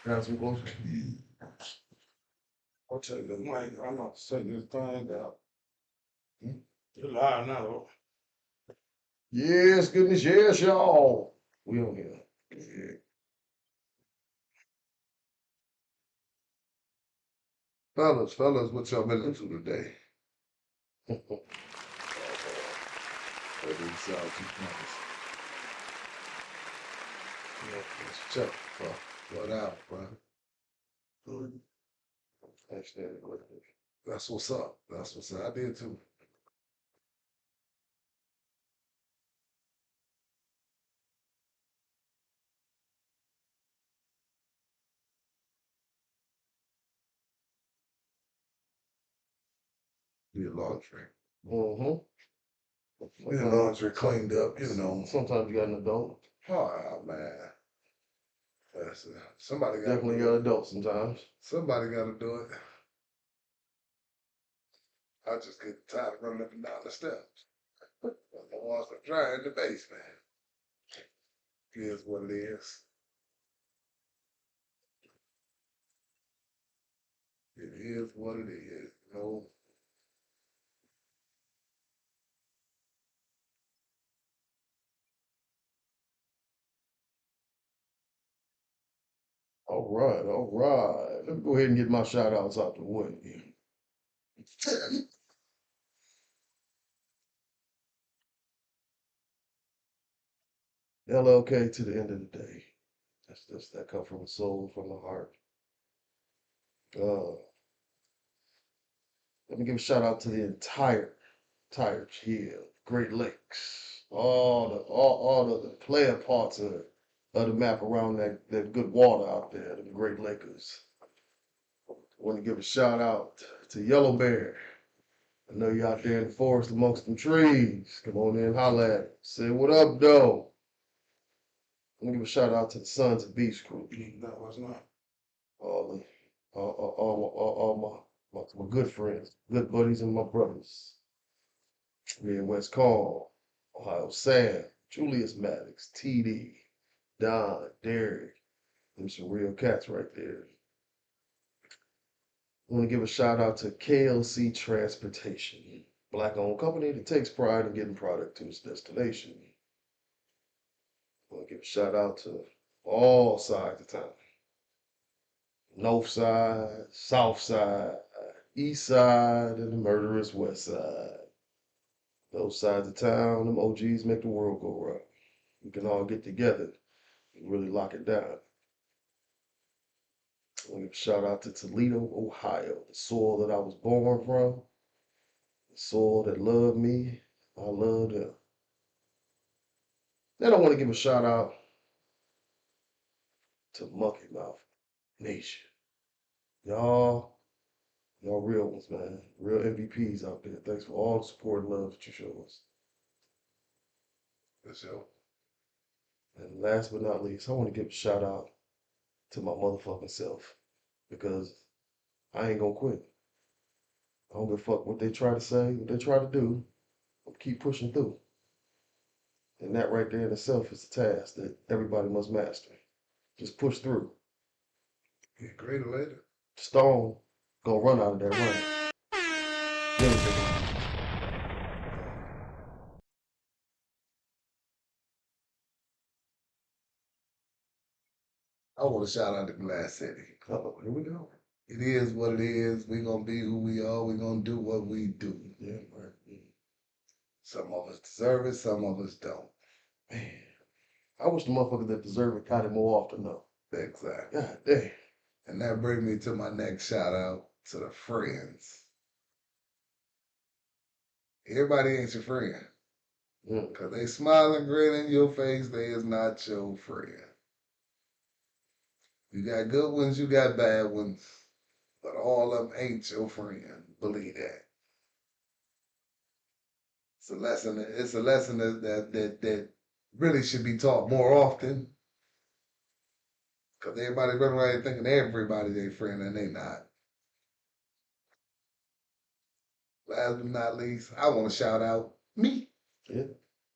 As we go, I'll take the mic. I'm not setting this thing out. You're live now. Yes, goodness, yes, y'all. We on here. Yeah. Fellas, what y'all been into today? That didn't sound too promising. Yeah, what's up, bro? What out, bro? Good. Hashtag good. That's what's up. That's what's up. I did too. Did laundry. Mm-hmm. Get laundry cleaned up, you know. Sometimes you got an adult. Oh man. That's somebody got definitely got adults sometimes. Somebody got to do it. I just get tired of running up and down the steps. I want to dry in the basement. It is what it is. It is what it is. You know. All right, all right. Let me go ahead and get my shout outs out the way. LLK to the end of the day. That's that come from the soul, from the heart. Uh, Let me give a shout out to the entire Great Lakes, all the player parts of the map around that good water out there, the Great Lakers. I want to give a shout out to Yellow Bear. I know you're out there in the forest amongst them trees. Come on in, holla at me. Say what up, though. I'm gonna give a shout out to the Sons of Beach Crew. That was not all the all my good friends, good buddies, and my brothers. Me and West Calm, Ohio Sam, Julius Maddox, TD, Don, Derek. Them some real cats right there. I want to give a shout out to KLC Transportation, black owned company that takes pride in getting product to its destination. I want to give a shout out to all sides of town. North side, south side, east side, and the murderous west side. Those sides of town, them OGs make the world go round. We can all get together and really lock it down. I want to give a shout out to Toledo, Ohio, the soil that I was born from, the soil that loved me. I love them. Then I want to give a shout out to Mucky Mouth, Nation. Y'all real ones, man. Real MVPs out there. Thanks for all the support and love that you show us. For sure. And last but not least, I want to give a shout out to my motherfucking self because I ain't gonna quit. I don't give a fuck what they try to say, what they try to do. I'm keep pushing through. And that right there in itself is a task that everybody must master. Just push through. Get greater later. Stone gonna run out of that ring. I want to shout out to Glass City. Uh-oh, here we go. It is what it is. We're going to be who we are. We're going to do what we do. Yeah, right. Some of us deserve it. Some of us don't. Man, I wish the motherfuckers that deserve it got it more often, though. Exactly. God damn. And that brings me to my next shout out to the friends. Everybody ain't your friend. Because they smile and grin in your face, they is not your friend. You got good ones, you got bad ones, but all of them ain't your friend. Believe that. It's a lesson. It's a lesson that really should be taught more often. Because everybody running around thinking everybody their friend, and they not. Last but not least, I want to shout out me. Yeah.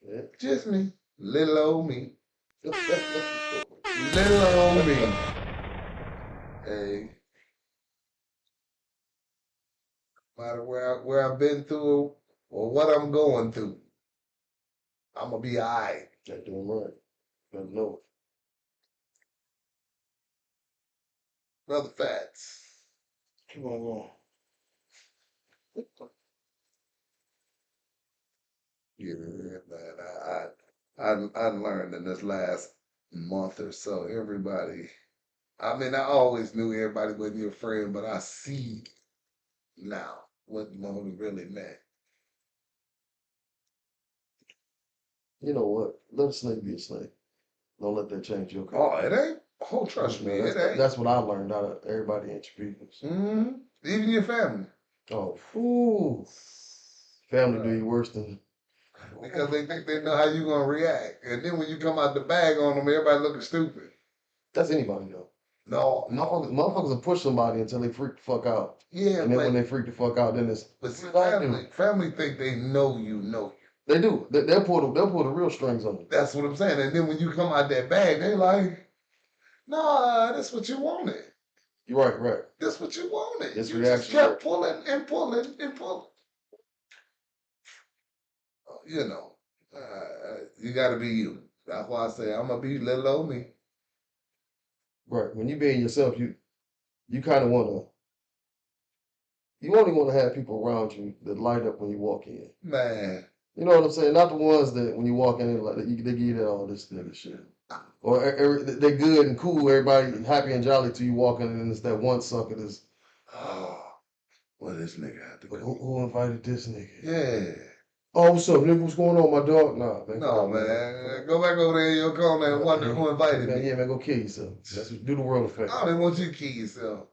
Yeah. Just me. Little old me. Little old me. Hey. No matter where I've been through or what I'm going through, I'm going to be all right. That's doing right. Better know Brother Fats. it. Come on. Yeah, man. I learned in this last month or so, everybody. I mean, I always knew everybody wasn't your friend, but I see now what it really meant. You know what? Let a snake be a snake. Don't let that change your Oh, character. it ain't. Oh, trust me, it ain't. That's what I learned out of everybody ain't your peoples. Mm-hmm. Even your family. Oh, fool. Family do you worse than. Because they think they know how you gonna react, and then when you come out the bag on them, everybody looking stupid. That's anybody though. No, Motherfuckers will push somebody until they freak the fuck out. Yeah, and then when they freak the fuck out, then it's. But see, family think they know you. They do. They'll pull the real strings on you. That's what I'm saying. And then when you come out that bag, they like, nah, that's what you wanted. You're right. That's what you wanted. It's you reaction. Just kept pulling and pulling and pulling. You know, you got to be you. That's why I say I'm gonna be little old me. Right. When you being yourself, you kind of you only want to have people around you that light up when you walk in. Man. You know what I'm saying? Not the ones that when you walk in, like they give you that all this nigga shit. Or they're good and cool, everybody happy and jolly till you walk in, and it's that one sucker that's. Oh, well, this nigga had to go. Who invited this nigga? Yeah. Oh, what's up, nigga? What's going on, my dog? Nah, man. No, man. Go back over there in your corner and wonder who invited me. Yeah, man, go kill yourself. Do the world a favor. I don't even want you to kill yourself.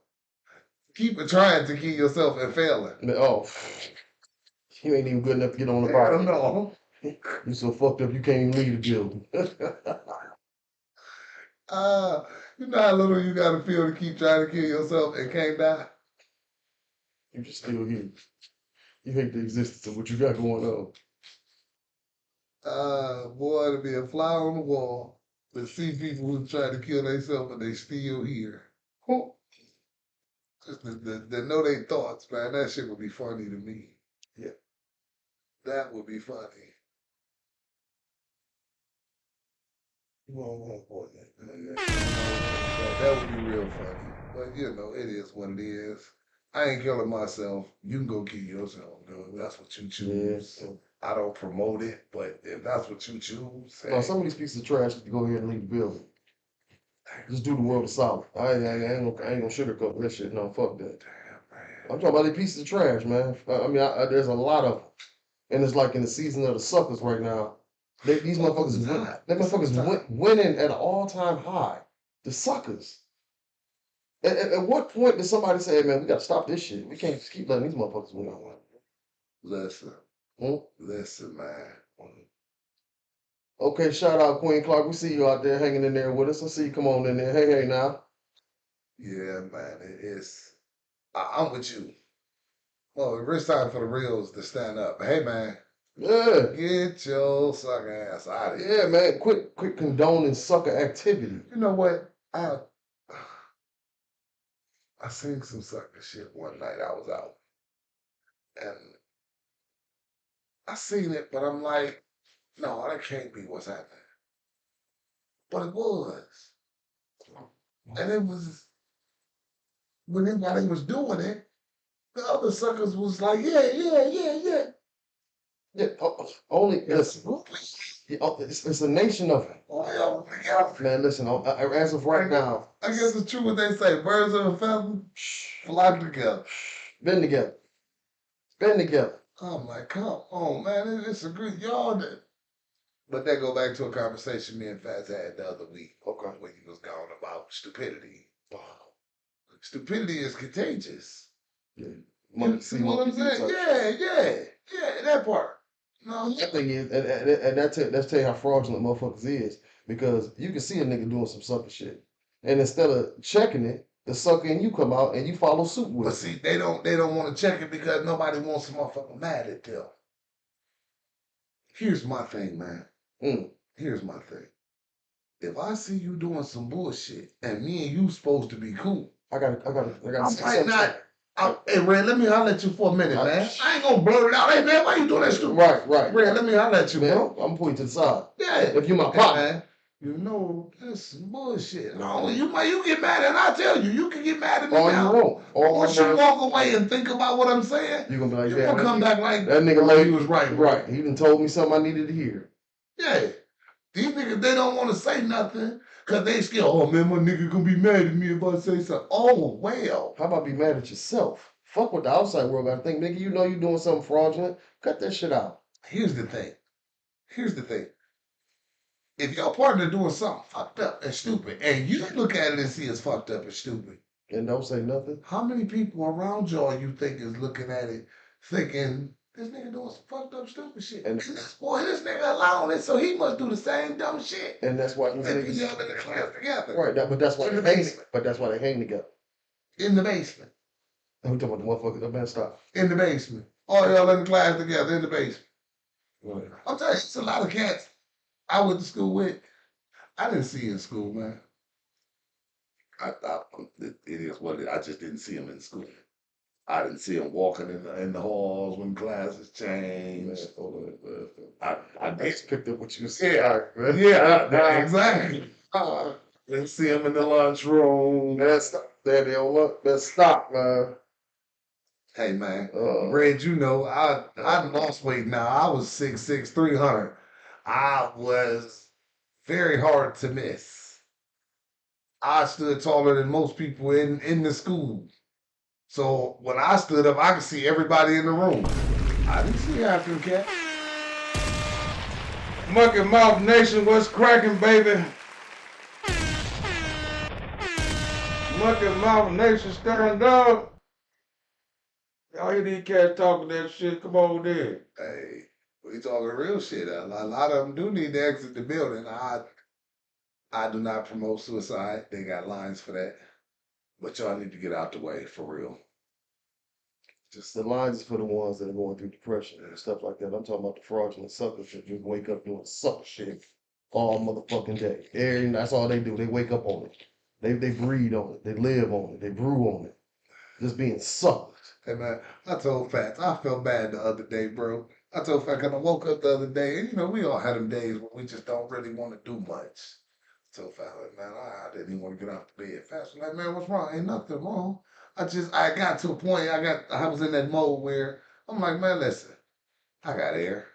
Keep trying to kill yourself and failing. Oh, you ain't even good enough to get on the bike. No. You so fucked up you can't even leave the building. You know how little you gotta feel to keep trying to kill yourself and can't die? You just still here. You hate the existence of what you got going on. Boy, to be a fly on the wall to see people who try to kill themselves but they still here. Just to know their thoughts, man. That shit would be funny to me. Yeah. That would be funny. Boy, that would be real funny. But you know, it is what it is. I ain't killing myself. You can go kill yourself, dude. That's what you choose. Yeah. I don't promote it, but if that's what you choose. No, some of these pieces of trash need to go ahead and leave the building. Just do the world a solid. I ain't gonna sugarcoat that shit. No, fuck that. Damn, man. I'm talking about these pieces of trash, man. I mean, there's a lot of them. And it's like in the season of the suckers right now. These motherfuckers winning at an all-time high. The suckers. At what point does somebody say, "Hey, man, we got to stop this shit. We can't just keep letting these motherfuckers win"? Listen, Hmm? listen, man. Okay, shout out Queen Clark. We see you out there hanging in there with us. I see you come on in there. Hey now. Yeah, man. I'm with you. Well, it's time for the reals to stand up. Hey, man, Yeah. get your sucker ass out of here. Yeah, man. Quit condoning sucker activity. You know what? I seen some sucker shit one night. I was out and I seen it, but I'm like, no, that can't be what's happening. But it was. And it was when everybody was doing it, the other suckers was like, yeah. Yeah, only listen. It's a nation of it. Oh, yeah. Man, listen. As of right now, I guess it's true what they say. Birds of a feather flock together. been together. Been together. I'm like, come on, man. It's a good y'all. But that go back to a conversation me and Fats had the other week. Okay. When he was gone about stupidity. Stupidity is contagious. Yeah. You see what I'm saying? Yeah, that part. No, that thing is, and that's tell you how fraudulent motherfuckers is, because you can see a nigga doing some sucker shit, and instead of checking it, the sucker in you come out and you follow suit with but it. see, they don't want to check it because nobody wants a motherfucker mad at them. Here's my thing, man. Here's my thing. If I see you doing some bullshit and me and you supposed to be cool, I gotta I might not. Hey, Red, let me holler at you for a minute, man. I ain't gonna blur it out. Hey, man, why you doing that stupid? Right. Red, let me holler at you, man. bro. I'm pointing to the side. Yeah. If you my partner. Man, you know, that's some bullshit. No, you get mad and I tell you, you can get mad at me all now. you want. Once you walk away and think about what I'm saying, you gonna be like, you gonna come back like, that nigga like he was right, bro. Right. He done told me something I needed to hear. Yeah. These niggas, they don't want to say nothing because they scared. Oh, man, my nigga gonna be mad at me if I say something. Oh, well. How about be mad at yourself? Fuck what the outside world gotta think. Nigga, you know you doing something fraudulent. Cut that shit out. Here's the thing. If your partner doing something fucked up and stupid, and you look at it and see it's fucked up and stupid, and don't say nothing, how many people around y'all you think is looking at it thinking, this nigga doing some fucked up stupid shit? And this nigga allowing it, so he must do the same dumb shit. And that's why these niggas yell in the class together. Right, but that's why they hang. But that's why they hang together. In the basement. I'm talking about the motherfuckers that man stop. In the basement. All y'all in the class together in the basement. Right. I'm telling you, it's a lot of cats I went to school with. I didn't see in school, man. It is what it is. I just didn't see him in school. I didn't see him walking in the halls when classes changed. I just picked up what you said. Yeah, exactly. Didn't see him in the lunchroom. Let's stop, man. Hey, man. Red, you know, I lost weight now. I was 6'6", 300. I was very hard to miss. I stood taller than most people in the school. So when I stood up, I could see everybody in the room. I didn't see half them cats. Mucky Mouth Nation, what's cracking, baby? Mucky Mouth Nation, stand up. Y'all hear these cats talking that shit? Come on then. Hey, we talking real shit. A lot of them do need to exit the building. I do not promote suicide. They got lines for that. But y'all need to get out the way, for real. Just the lines is for the ones that are going through depression and stuff like that. I'm talking about the fraudulent suckers that just wake up doing sucker shit all motherfucking day. That's all they do. They wake up on it. They breed on it. They live on it. They brew on it. Just being sucked. Hey man, I told Fats, I felt bad the other day, bro. I told Fats, I woke up the other day, and you know, we all had them days where we just don't really want to do much. I told Fats, like, man, I didn't even want to get out the bed. Fats was like, man, what's wrong? Ain't nothing wrong. I got to a point, I was in that mode where I'm like, man, listen, I got air,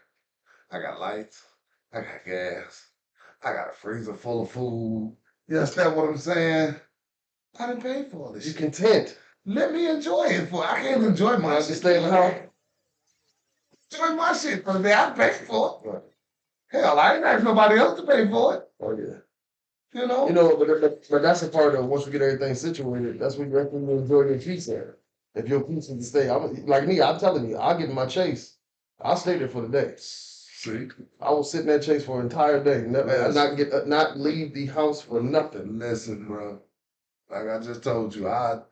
I got lights, I got gas, I got a freezer full of food. You understand what I'm saying? I didn't pay for all this shit. You're content. Let me enjoy it I can't enjoy my shit. Stay in the house. Enjoy my shit for the day. I paid for it. Right. Hell, I ain't asked nobody else to pay for it. Oh yeah. You know? But that's the part of once we get everything situated, that's when you actually enjoy your pizza. If your pizza to stay, I'm like me, I'm telling you, I'll get in my chase. I'll stay there for the day. See? I will sit in that chase for an entire day. Yes. Not leave the house for nothing. Listen, bro. Like I just told you, I've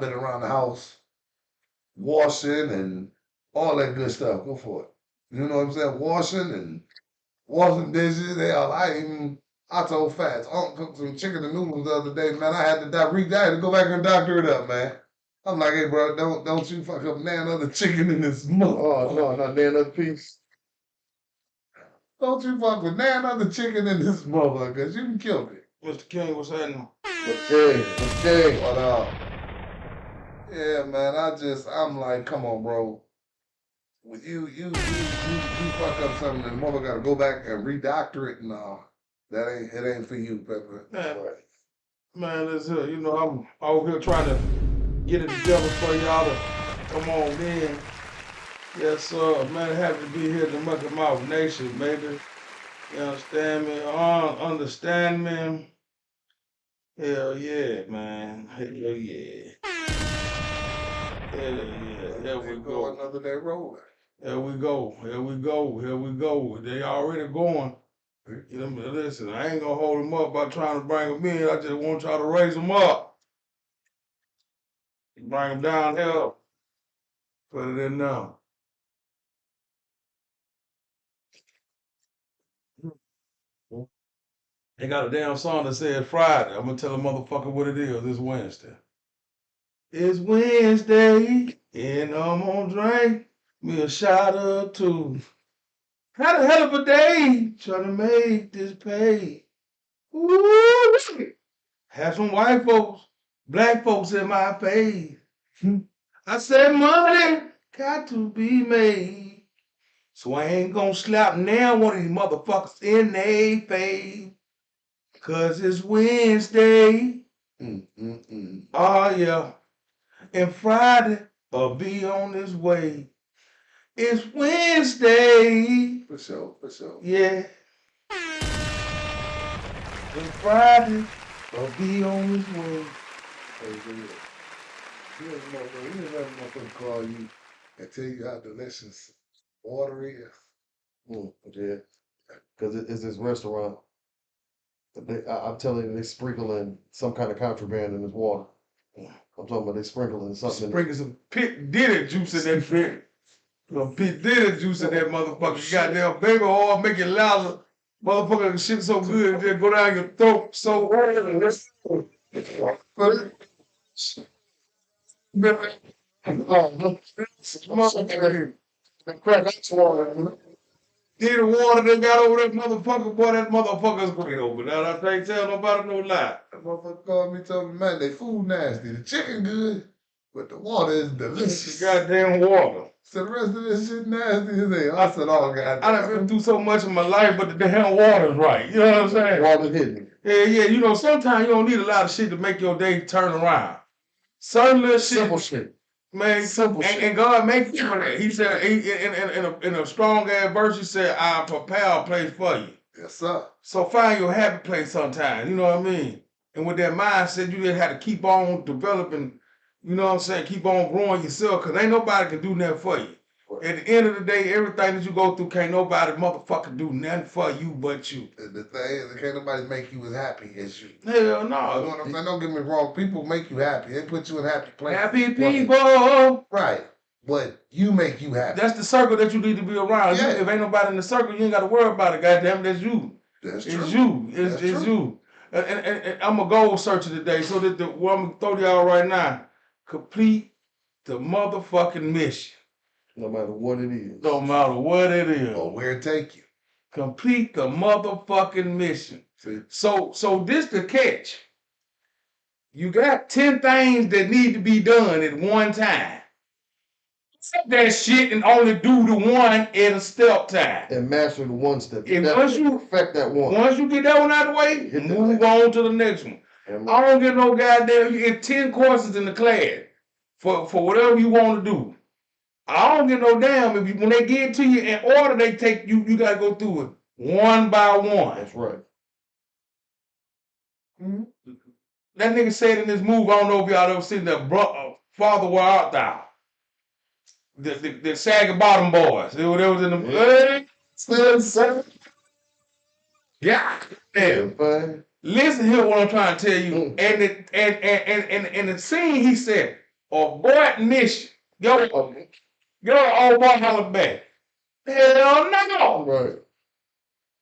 been around the house washing and all that good stuff. Go for it. You know what I'm saying? Washing dishes. I told Fats, Unc cooked some chicken and noodles the other day, man. I had to go back and doctor it up, man. I'm like, hey, bro, don't you fuck up nan other chicken in this mother. Oh no, not nan other piece. Don't you fuck with nan other chicken in this mother, cause you can kill me. Mr. King, what's happening? Okay. But yeah, man, I'm like, come on, bro. When you fuck up something and mother gotta go back and redoctor it, no. It ain't for you, Pepper. Man, listen, I'm out here trying to get it together for y'all to come on in. Yes, sir. Man, happy to be here in the Mucky Mouth Nation, baby. You understand me? Understand me? Hell yeah, man. Hell yeah. Hell yeah. Here we go. Another day rolling. Here we go. Here we go. Here we go. They already going. Listen, I ain't gonna hold them up by trying to bring them in. I just want y'all to raise them up. Bring them down here. Put it in now. They got a damn song that said Friday. I'm gonna tell a motherfucker what it is. It's Wednesday. It's Wednesday, and I'm gonna drink me a shot or two. Had a hell of a day trying to make this pay. Ooh, have some white folks, black folks in my face. I said money got to be made. So I ain't gonna slap now one of these motherfuckers in their face. Cause it's Wednesday. Oh yeah. And Friday will be on its way. It's Wednesday. For sure. Yeah. And Friday will be on its way. You never motherfucker call you and tell you how delicious water is. Yeah. Because it's this restaurant. I'm telling you, they sprinkling some kind of contraband in this water. I'm talking about they sprinkling something. Sprinkling some Pit Diddy juice in that drink. Some Pit Diddy juice in that motherfucker. Goddamn baby oil make it louder. Motherfucker, shit so good it just go down your throat so hard. Need the water they got over that motherfucker, boy, that motherfucker's great over there. I can't tell nobody no lie. That motherfucker called me, told me, man, they food nasty. The chicken good, but the water is delicious. Goddamn water. So the rest of this shit nasty as hell. I said, oh, God. I done been through so much in my life, but the damn water's right. You know what I'm saying? Water hitting. Yeah. Sometimes you don't need a lot of shit to make your day turn around. Certain little shit. Simple shit. Man, Simple shit. And God make you that. He said, in a strong ass verse, he said, I'll prepare a place for you. Yes, sir. So find your happy place sometimes, you know what I mean? And with that mindset, you just have to keep on developing, you know what I'm saying, keep on growing yourself, because ain't nobody can do nothing for you. At the end of the day, everything that you go through, can't nobody motherfucker do nothing for you but you. The thing is, can't nobody make you as happy as you. Hell no. You know what I'm saying? Don't get me wrong. People make you happy. They put you in happy places. Happy people. Right. But you make you happy. That's the circle that you need to be around. Yeah. If ain't nobody in the circle, you ain't got to worry about it. Goddamn, that's you. That's it's true. You. It's you. And I'm a goal searcher today, so that what I'm going to throw to y'all right now, complete the motherfucking mission. No matter what it is. No matter what it is. Or where it take you. Complete the motherfucking mission. See? So this the catch. You got 10 things that need to be done at one time. Take that shit and only do the one at a step time. And master the one step. And once you perfect that one. Once you get that one out of the way, move on to the next one. I don't get no goddamn, you get 10 courses in the class for whatever you want to do. I don't get no damn when they get to you in order, they take you gotta go through it one by one. That's right. That nigga said in this movie, I don't know if y'all ever seen that, Father, Where Art Thou? The Saggy Bottom Boys. They was in the. Yeah. Damn. Listen here, what I'm trying to tell you. And the scene he said, abort mission. Yo, old boy holler back. Hell no. Right.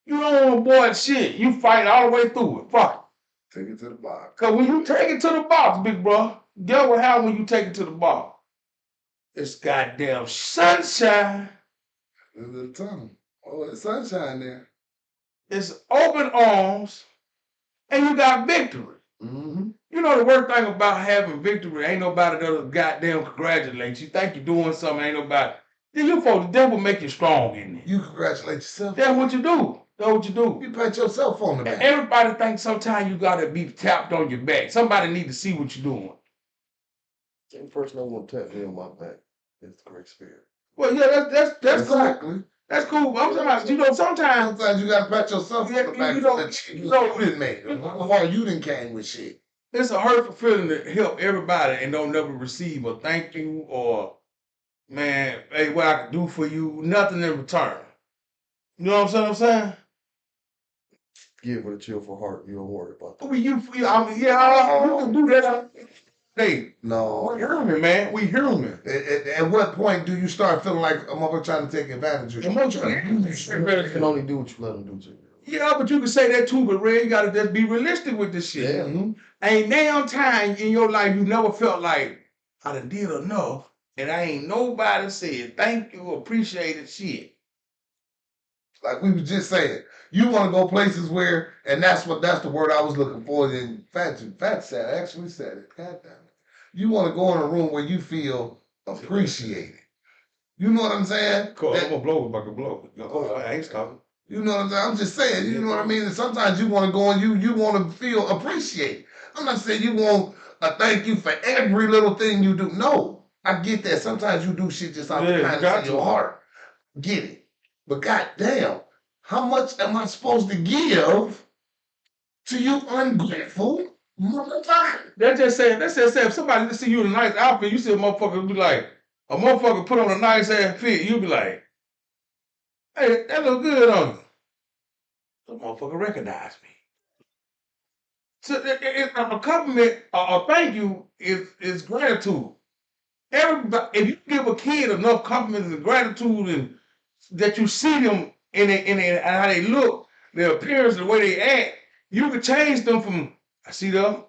You don't want to abort shit. You fight all the way through it. Fuck. Take it to the box. Cause when you take it to the box, big bro, guess what happens when you take it to the box? It's goddamn sunshine. There's a tunnel. Oh, it's sunshine there. It's open arms, and you got victory. Mm-hmm. You know the worst thing about having victory, ain't nobody that'll goddamn congratulate you. Think you're doing something, ain't nobody. Then you folks, the devil make you strong in it. You congratulate yourself. That's what you do. That's what you do. You pat yourself on the back. Everybody thinks sometimes you gotta be tapped on your back. Somebody need to see what you're doing. The person that won't tap me on my back is the Great Spirit. Well, yeah, that's exactly. cool. That's cool. I'm talking, you know, sometimes you gotta pat yourself on the back. You didn't make it. Or you didn't came with shit. It's a hurtful feeling to help everybody and don't never receive a thank you or, man, hey, what I can do for you, nothing in return. You know what I'm saying? Give with a cheerful heart. You don't worry about that. I mean, yeah, we can do that. Hey, no, we're human, man. We human. At what point do you start feeling like a motherfucker trying to take advantage of you? You can only do what you let them do to you. Yeah, but you can say that too, but Red, you gotta just be realistic with this shit. Yeah. Ain't damn time in your life you never felt like I done did enough and I ain't nobody said thank you, appreciated shit. Like we was just saying, you want to go places where, and that's the word I was looking for. And Fat actually said it. God damn it. You want to go in a room where you feel appreciated. You know what I'm saying? Cool, I'm gonna blow if I can blow. I ain't stopping. You know what I'm saying? I'm just saying, you know what I mean? And sometimes you want to go and you want to feel appreciated. I'm not saying you want a thank you for every little thing you do. No, I get that. Sometimes you do shit just out of the kindness of your heart. Get it. But goddamn, how much am I supposed to give to you ungrateful motherfucker? Let's just say if somebody see you in a nice outfit, you see a motherfucker be like, a motherfucker put on a nice ass fit, you be like, hey, that look good on you. The motherfucker recognize me. So a compliment, a thank you is gratitude. Everybody, if you give a kid enough compliments and gratitude and that you see them in how they look, their appearance, the way they act, you can change them from, I see them,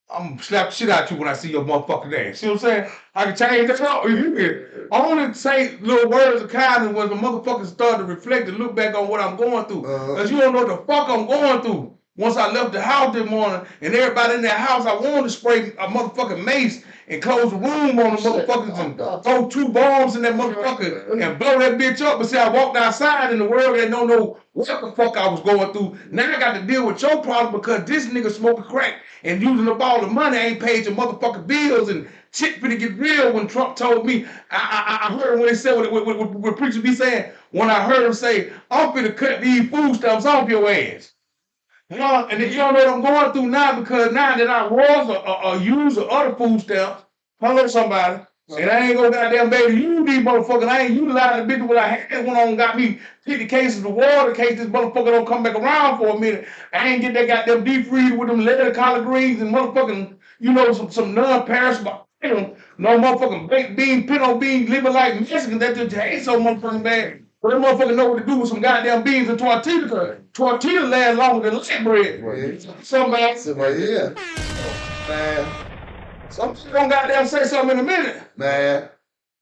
I'm gonna slap the shit out you when I see your motherfucking ass. See what I'm saying? I can change that up. You can only say little words of kindness when the motherfuckers start to reflect and look back on what I'm going through. Because you don't know what the fuck I'm going through. Once I left the house this morning and everybody in that house, I wanted to spray a motherfucking mace and close the room on the motherfuckers and throw 2 bombs in that motherfucker and blow that bitch up. But see, I walked outside in the world and don't know what the fuck I was going through. Now I got to deal with your problem because this nigga smoking crack and using up all the money, ain't paid your motherfucking bills, and shit finna get real. When Trump told me, I heard when he said what preacher be saying, when I heard him say, I'm finna cut these food stamps off your ass. And then you don't know what I'm going through now because now that I was a user of other food stamps, hello somebody, and I ain't gonna goddamn baby you these motherfuckers. I ain't utilizing the bitch what I had one on got me 50 cases of water in case this motherfucker don't come back around for a minute. I ain't get that goddamn deep freeze with them leather collard greens and motherfucking, you know, some non-perishable items. No motherfucking baked bean, pinto bean, living like Mexicans. That just ain't so motherfucking bad. But that motherfucker know what to do with some goddamn beans and tortilla, because tortilla last longer than light bread. Right. Somebody. Yeah. Man. Some shit don't goddamn say something in a minute. Man,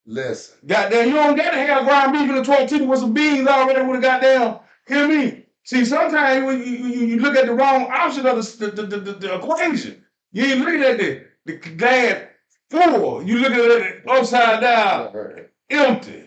listen. Goddamn, you don't gotta have ground beef and a tortilla with some beans already with a goddamn, hear me? See, sometimes when you look at the wrong option of the equation. You ain't looking at the glass full. You looking at it upside down, empty.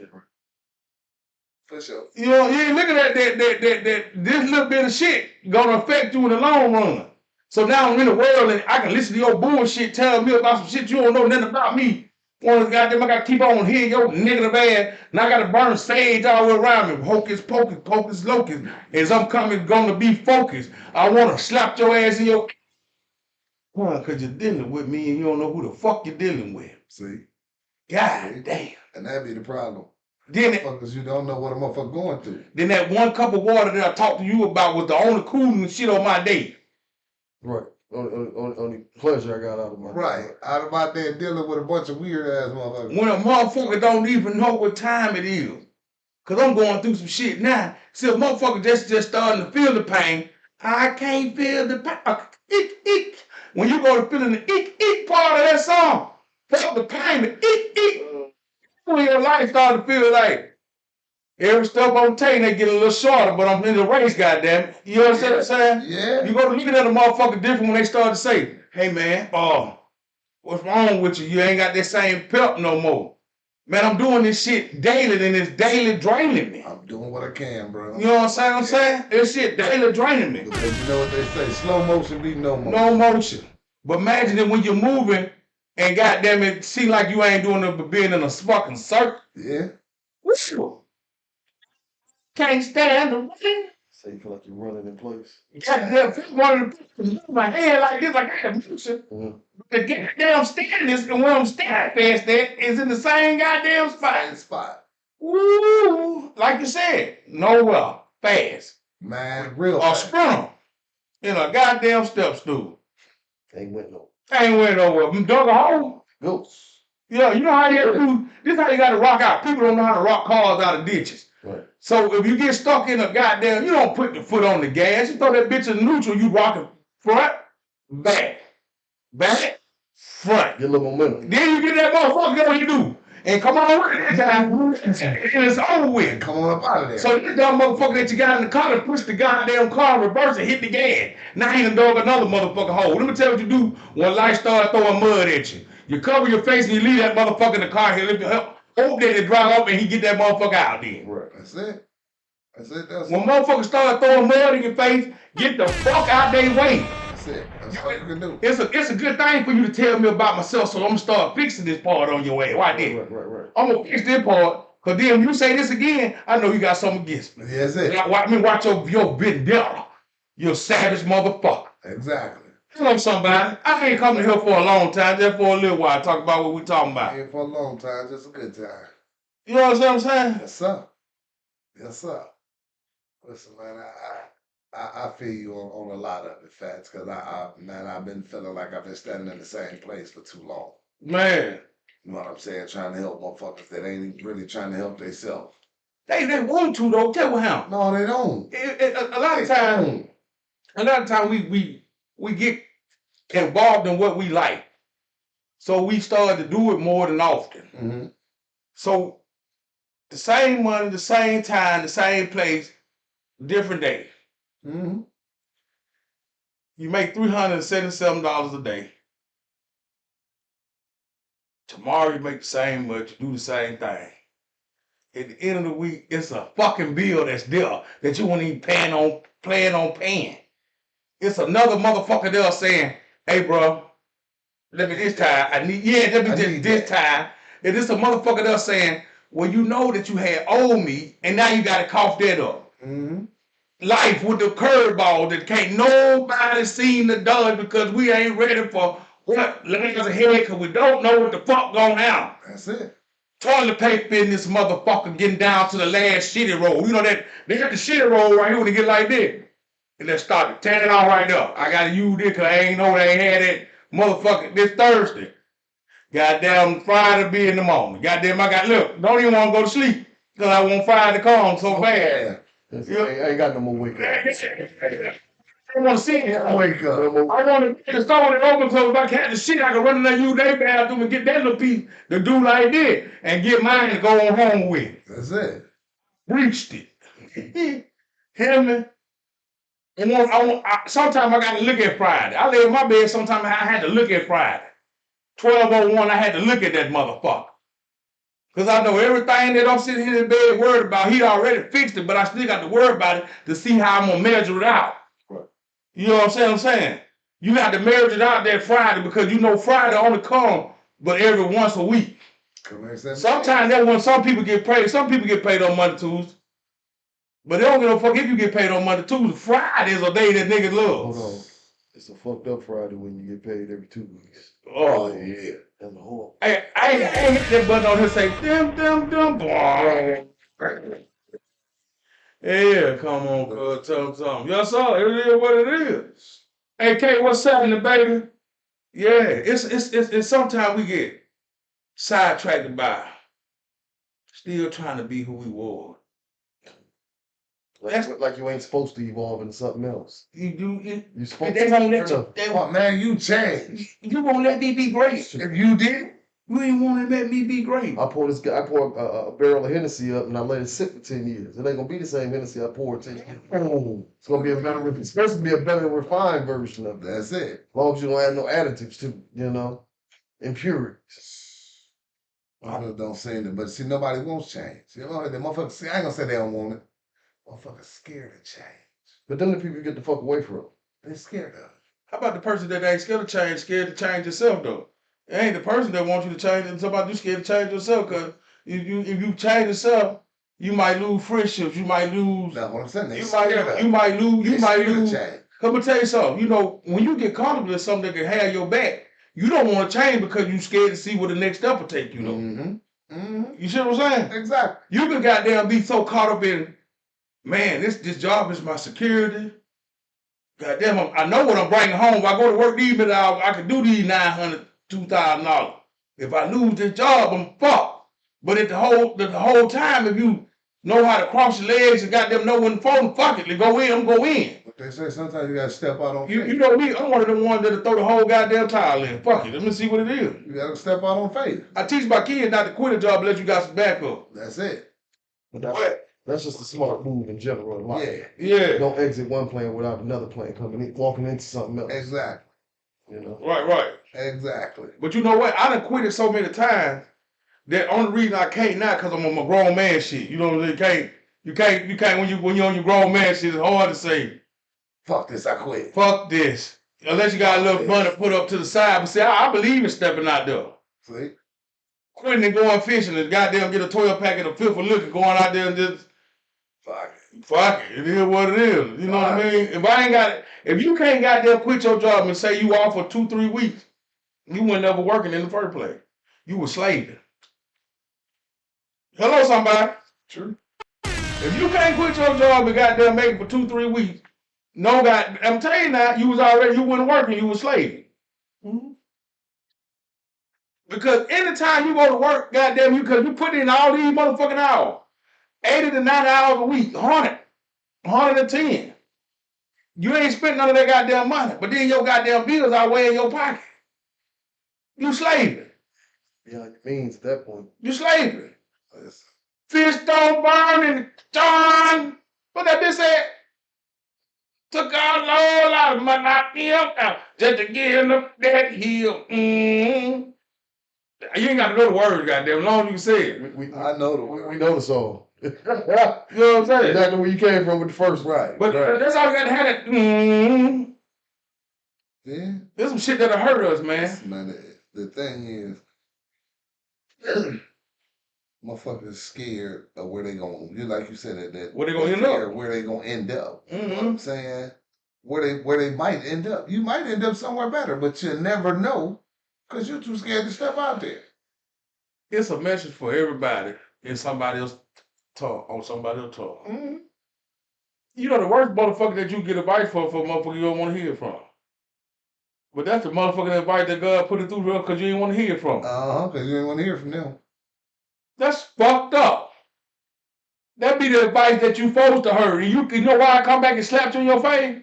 For sure. You know, you ain't looking at that this little bit of shit gonna affect you in the long run. So now I'm in the world and I can listen to your bullshit telling me about some shit you don't know nothing about me. Goddamn, I gotta keep on hearing your negative ass, and I gotta burn sage all the way around me. Hocus pocus, pocus locus. As I'm gonna be focused, I wanna slap your ass in your Cause you're dealing with me and you don't know who the fuck you're dealing with. See? God damn. And that be the problem. Then Motherfuckers, you don't know what a motherfucker going through. Then that 1 cup of water that I talked to you about was the only cooling shit on my day. Right. Only pleasure I got out of my Right. Out of my day dealing with a bunch of weird ass motherfuckers. When a motherfucker don't even know what time it is. Cause I'm going through some shit now. See, a motherfucker just starting to feel the pain. I can't feel the pain. Eek, eek. When you go to feeling the eek, eek part of that song, felt the pain, the eek, eek. When your life start to feel like every step I'm taking, they get a little shorter, but I'm in the race, goddamn. You understand what I'm saying? Yeah. You go to look at a motherfucker different when they start to say, hey man, what's wrong with you? You ain't got that same pep no more. Man, I'm doing this shit daily and it's daily draining me. I'm doing what I can, bro. You know what I'm saying? This shit daily draining me. Because you know what they say, slow motion be no motion. No motion. But imagine that when you're moving and goddamn it, seem like you ain't doing nothing but being in a fucking circle. Yeah. Woo! Can't stand the rain. So you feel like you're running in place. Goddamn, if I wanted to move my head like this, like I had motion. Mm-hmm. The goddamn stand is, and where I'm standing fast at is in the same goddamn spot. Same spot. Woo! Like you said, nowhere fast. Man, real A fast. sprinter in a goddamn step stool. Ain't went no. Ain't went nowhere. Dug a hole. Ghosts. Yeah, you know how you do. This is how you got to rock out. People don't know how to rock cars out of ditches. Right. So if you get stuck in a goddamn, you don't put the foot on the gas. You throw that bitch in neutral. You rocking front, back, front. Get a little momentum. Then you get that motherfucker. What you do? And come on with it that time, and it's over with. Come on up out of there. So this dumb motherfucker that you got in the car to push the goddamn car in reverse and hit the gas. Now he done dug another motherfucking hole. Let me tell you what you do when life starts throwing mud at you. You cover your face and you leave that motherfucker in the car. He'll hope that it dry up and he get that motherfucker out then. Right. That's it. That's it. That's When it. motherfuckers start throwing mud in your face, get the fuck out their way. That's it. That's all you can do. It's a good thing for you to tell me about myself, so I'm gonna start fixing this part on your way. Why then? Right. I'm gonna fix this part, cause then when you say this again, I know you got something against me. That's it. Watch your vendetta. You savage motherfucker. Exactly. Hello, somebody. I ain't coming here for a long time, just for a little while. Talk about what we talking about. Here for a long time, just a good time. You know what I'm saying? Yes, sir. Yes, sir. Listen, man, I feel you on a lot of it, Fats, because I've been feeling like I've been standing in the same place for too long. Man. You know what I'm saying? Trying to help motherfuckers that ain't really trying to help themselves. They want to though. Tell me how. No, they don't. A lot of times we get involved in what we like. So we start to do it more than often. Mm-hmm. So the same money, the same time, the same place, different day. Mm-hmm. You make $377 a day. Tomorrow you make the same much, you do the same thing. At the end of the week, it's a fucking bill that's there that you won't even plan on paying. It's another motherfucker there saying, hey bro, let me this time. This time. And it's a motherfucker there saying, well, you know that you had owed me, and now you gotta cough that up. Mm-hmm. Life with the curveball that can't nobody seem to dodge because we ain't ready for what lies ahead because we don't know what the fuck going on. That's it. Toilet paper in this motherfucker getting down to the last shitty roll. You know that they got the shitty roll right here when they get like this. And they start tearing it all right up. I gotta use this because I ain't know they ain't had that motherfucker this Thursday. Goddamn Friday be in the morning. Goddamn look, don't even want to go to sleep because I want Friday to come so bad. I ain't got no more wake up. I want to see it. Wake up. I want to get the store open so if I catch the shit, I can run in that UD bathroom and get that little piece to do like this and get mine to go on home with. That's it. Reached it. Hear me? And sometimes I got to look at Friday. I lay in my bed, sometimes I had to look at Friday. 12:01, I had to look at that motherfucker. Because I know everything that I'm sitting here in bed worried about, he already fixed it, but I still got to worry about it to see how I'm going to measure it out. Right. You know what I'm saying? You got to measure it out that Friday because you know Friday only come but every once a week. Sometimes that's when some people get paid. Some people get paid on Monday, Tuesday. But they don't give a fuck if you get paid on Monday, Tuesday. Friday is a day that niggas love. Hold on. It's a fucked up Friday when you get paid every 2 weeks. Oh yeah. That's a horrible. Hey, I ain't hit that button on here say dim. Yeah, come on, cuz, tell them something. Yes, sir, it is what it is. Hey, K, what's happening, baby? Yeah, it's sometimes we get sidetracked by still trying to be who we were. Like you ain't supposed to evolve into something else. You're supposed they to. won't let you. Oh, man, you changed. You won't let me be great. If you did, You ain't want to let me be great. I pour a barrel of Hennessy up and I let it sit for 10 years. It ain't gonna be the same Hennessy I poured 10 years. It's gonna be it's supposed to be a better refined version of it. that's it. As long as you don't add no additives to it, impurities. People don't say that, but see, nobody wants change. You know, the motherfuckers, see, I ain't gonna say they don't want it. Motherfuckers scared of change. But then the people you get the fuck away from. They're scared of it. How about the person that ain't scared to change yourself though? It ain't the person that wants you to change. It's about you scared to change yourself because if you change yourself, you might lose friendships. You might lose. That's what I'm saying. They You scared of it. might lose. You They might scared of lose. change. Let me tell you something. You know, when you get comfortable in something that can have your back, you don't want to change because you scared to see where the next step will take you. Though. You see what I'm saying? Exactly. You can goddamn be so caught up in, man, this job is my security. Goddamn, I know what I'm bringing home. If I go to work these minutes, I can do these $900, $2,000. If I lose this job, I'm fucked. But at the whole time, if you know how to cross your legs and goddamn know when to phone, fuck it, go in, I'm go in. But they say sometimes you gotta step out on faith. You know me, I'm one of the ones that'll throw the whole goddamn tile in. Fuck it, let me see what it is. You gotta step out on faith. I teach my kids not to quit a job unless you got some backup. That's it. But that's just a smart move in general in life. Yeah. Don't exit one plane without another plane walking into something else. Exactly. Right. Exactly. But you know what? I done quit it so many times that only reason I can't now because I'm on my grown man shit. You know what I'm saying? You can't when you're on your grown man shit, it's hard to say, fuck this, I quit. Fuck this. Unless you got a little money put up to the side. But see, I believe in stepping out there. See? Quitting and going fishing and goddamn get a 12 pack of fifth of liquor, going out there and just fuck it. It is what it is. You know what I mean? If you can't goddamn quit your job and say you off for 2-3 weeks, you weren't never working in the first place. You were slaving. Hello, somebody. True. If you can't quit your job and goddamn make it for 2-3 weeks, I'm telling you now, you wasn't working, you was slaving. Mm-hmm. Because anytime you go to work, goddamn because you put in all these motherfucking hours, 80 to 90 hours a week, 110. You ain't spent none of that goddamn money, but then your goddamn bills are way in your pocket. You slaving. Beyond your means at that point. You slaving. Fish don't burn and John. What that bitch said? Took our Lord out of my knock me up just to get up that hill. Mm-hmm. You ain't got to know the words, goddamn. As long as you can say it. I know the word. We know the song. You know what I'm saying? Exactly where you came from with the first right. But that's all you got to have it. Mm-hmm. Yeah. There's some shit that'll hurt us, man. Man, the thing is, motherfuckers scared of where they going. Like you said, that where they gonna end up. Where they gonna end up. Mm-hmm. You know what I'm saying? Where they might end up. You might end up somewhere better, but you never know because you're too scared to step out there. It's a message for everybody in somebody else talk on somebody else talk. Mm-hmm. You know the worst motherfucker that you get advice for a motherfucker you don't want to hear from. But that's the motherfucking advice that God put it through because you ain't want to hear from. Because you ain't want to hear from them. That's fucked up. That be the advice that you supposed to hear. And you know why I come back and slap you in your face?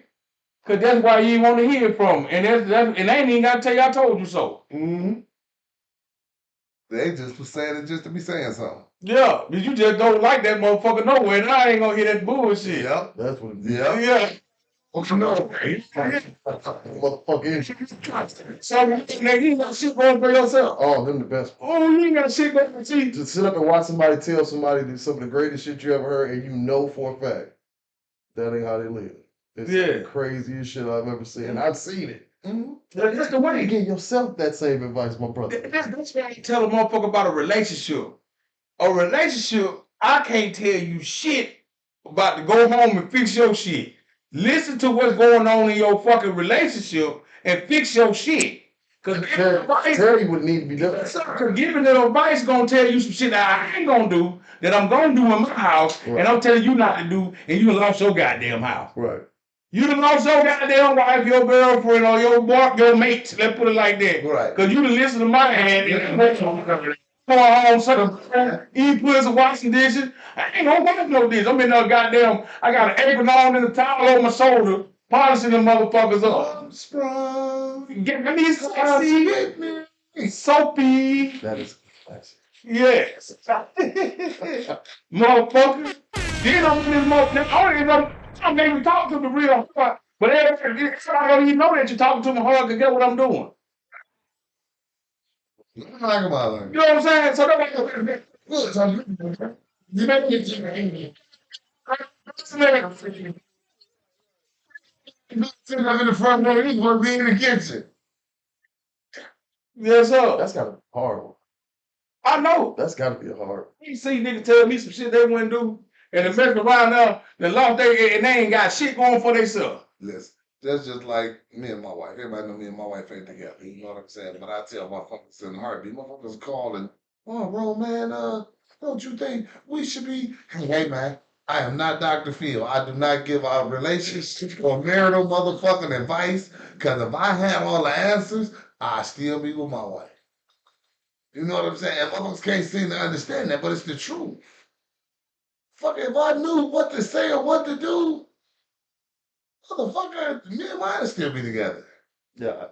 Because that's why you ain't want to hear from. And and they ain't even got to tell you I told you so. Mm-hmm. They just was saying it just to be saying something. Yeah, but you just don't like that motherfucker nowhere, and I ain't gonna hear that bullshit. Yep. That's what it is. Yeah. Motherfucker. So, nigga, you ain't got shit going for yourself. Oh, them the best. Oh, you ain't got shit going for you. Just sit up and watch somebody tell somebody some of the greatest shit you ever heard, and you know for a fact that ain't how they live. It's the craziest shit I've ever seen. And I've seen it. Mm-hmm. That's the way. You give yourself that same advice, my brother. That's why I tell a motherfucker about a relationship. A relationship, I can't tell you shit about to go home and fix your shit. Listen to what's going on in your fucking relationship and fix your shit. Cause tell you what need to be done. Cause giving that advice gonna tell you some shit that I ain't gonna do, that I'm gonna do in my house, Right. and I'm telling you not to do, and you done lost your goddamn house. Right. You done lost your goddamn wife, your girlfriend, or your boy, your mate. Let's put it like that. Right. Cause you done listen to my hand and go home, suck eat pussy, washing dishes. I ain't gonna wash no dishes. I'm in there goddamn. I got an apron on and a towel over my shoulder, polishing them motherfuckers up. Armstrong. Get me sexy, soapy. That is classic. Yes. Motherfucker. Then I'm in this motherfucker. I'm not even talking to the real heart. But everybody don't even know that you're talking to my heart to get what I'm doing. You know what I'm saying? So that's you make it Sitting up in the front row, he's gonna be in the kitchen. yes, sir. That's gotta be hard. I know. That's gotta be hard. You see niggas tell me some shit they wouldn't do, and they mess around now, they lost and they ain't got shit going for themselves. Listen, that's just like me and my wife. Everybody know me and my wife ain't together. You know what I'm saying? But I tell motherfuckers in a heartbeat, motherfuckers calling, oh, bro, man, don't you think we should be? Hey, man, I am not Dr. Phil. I do not give out relationship or marital motherfucking advice. Because if I had all the answers, I'd still be with my wife. You know what I'm saying? And motherfuckers can't seem to understand that, but it's the truth. Fuck, if I knew what to say or what to do, motherfucker, me and mine would still be together. Yeah.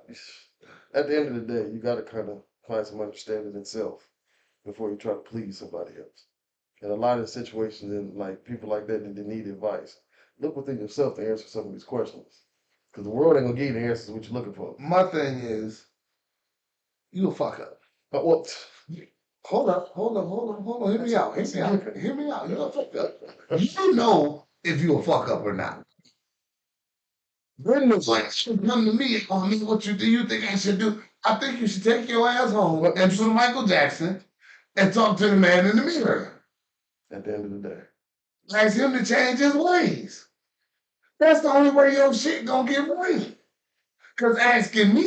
At the end of the day, you gotta kind of find some understanding in self before you try to please somebody else. And a lot of the situations in like people like that they need advice. Look within yourself to answer some of these questions. Because the world ain't gonna give you the answers what you're looking for. My thing is, you a fuck up. But what? Hold up. Hear me out. You a fuck up. You know if you a fuck up or not. Then the question come to me on me what you do. You think I should do? I think you should take your ass home and do Michael Jackson and talk to the man in the mirror. At the end of the day. Ask him to change his ways. That's the only way your shit gonna get right. Cause asking me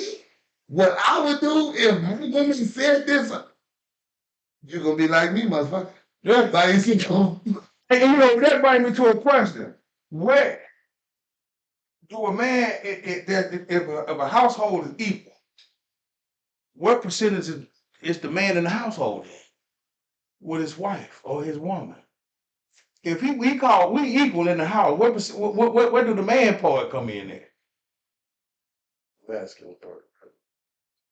what I would do if my woman said this, you're gonna be like me, motherfucker. Yeah. Like, you know. And you know, that brings me to a question. Where do a man, if a household is equal, what percentage is the man in the household in with his wife or his woman? If we equal in the house, where do the man part come in there? Masculine part.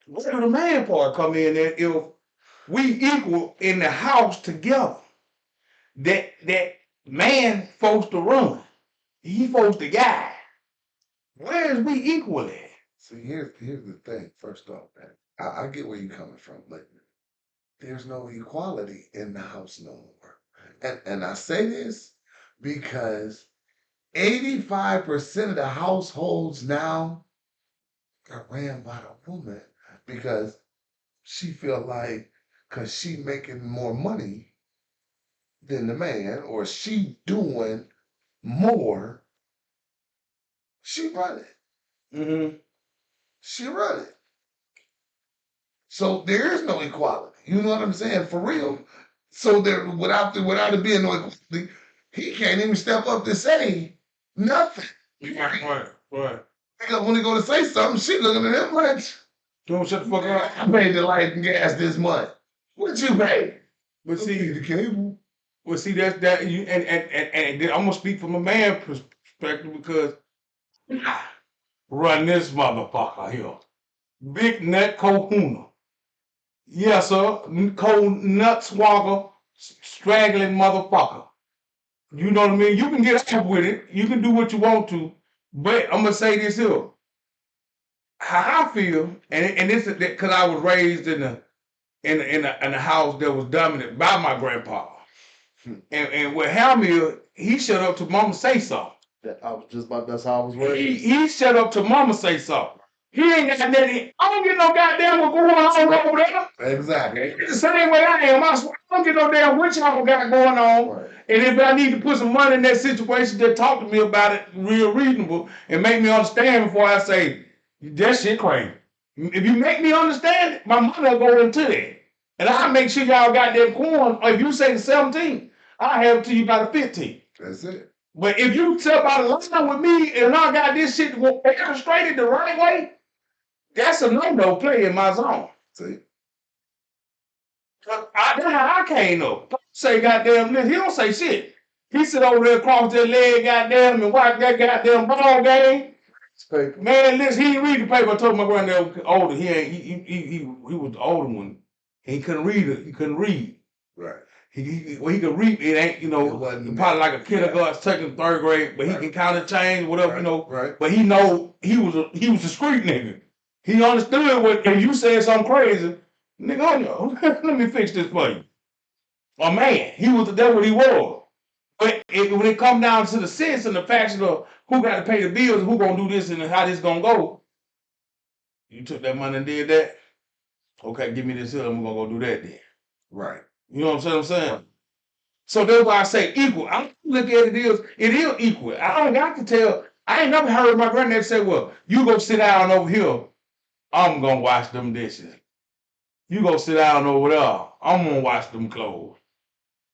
Where do the man part come in there if we equal in the house together? That man supposed to run. He supposed to guide. Where is we equal at? See, here's the thing. First off, man, I get where you're coming from, but there's no equality in the house no more. And I say this because 85% of the households now are ran by the woman because she feel like because she making more money than the man or she doing more, she run it. Mm-hmm. She run it. So there is no equality. You know what I'm saying? For real. So there without it being no equality, he can't even step up to say nothing. Right. Because when he go to say something, she looking at him like, Don't shut the fuck up. I paid the light and gas this month. What you pay? But see, the cable. well, see that's that. You and I'm gonna speak from a man perspective because I run this motherfucker here, big nut Kohuna. Yes, sir, cold nut swagger, straggling motherfucker. You know what I mean? You can get up with it. You can do what you want to, but I'm gonna say this here. How I feel, and this is because I was raised in a house that was dominated by my grandpa. And with Hamill, he shut up to mama say something. I was just about that's how I was raised. He shut up to mama say something. He ain't got nothing. I don't get no goddamn what going on over there. Exactly. It's the same way I am. I don't get no damn what y'all got going on. Right. And if I need to put some money in that situation, just talk to me about it real reasonable and make me understand before I say, that shit crazy. If you make me understand it, my money will go into that. And I'll make sure y'all got that corn. Or if you say the 17, I'll have it to you by the 15. That's it. But if you tell about the line with me and I got this shit orchestrated the right way, that's a no-no play in my zone. See? That's how I came up. Say goddamn this. He don't say shit. He sit over there across that leg goddamn and watch that goddamn ball game. Paper. Man, listen, he didn't read the paper. I told my granddad was older. He was the older one. He couldn't read it. He couldn't read. Right. He could read. It ain't, It wasn't probably like a kindergarten, second, third grade, but he can count and change, whatever, Right. Right. But he know he was a street nigga. He understood what if you said something crazy, nigga, oh no, let me fix this for you. A man, that's what he was. But when it come down to the sense and the facts of who got to pay the bills, who gonna do this and how this gonna go, you took that money and did that. Okay, give me this here, I'm gonna go do that then. Right. You know what I'm saying? So that's why I say equal. I look at it is equal. I don't got to tell. I ain't never heard my granddad say, well, you go sit down over here, I'm gonna wash them dishes. You go sit down over there, I'm gonna wash them clothes.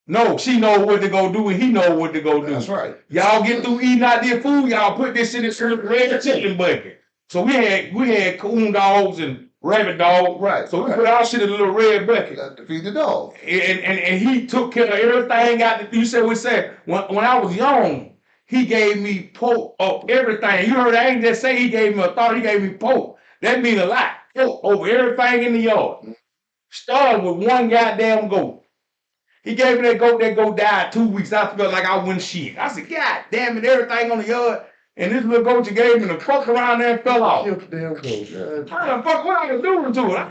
No, she know what to go do and he know what to go do. That's right. Y'all get through eating out their food, y'all put this in this red chicken bucket. So we had coon dogs and rabbit dogs. Right. So we put our shit in a little red bucket. Got to feed the dog. And he took care of everything. You said when I was young, he gave me pork of everything. You heard I ain't just say he gave me a thought, he gave me pork. That mean a lot. Pork over everything in the yard. Started with one goddamn goat. He gave me that goat died 2 weeks. I felt like I wouldn't shit. I said, God damn it, everything on the yard. And this little goat you gave me the fuck around there and fell off. Killed the damn goat. How the fuck, what I was doing to it?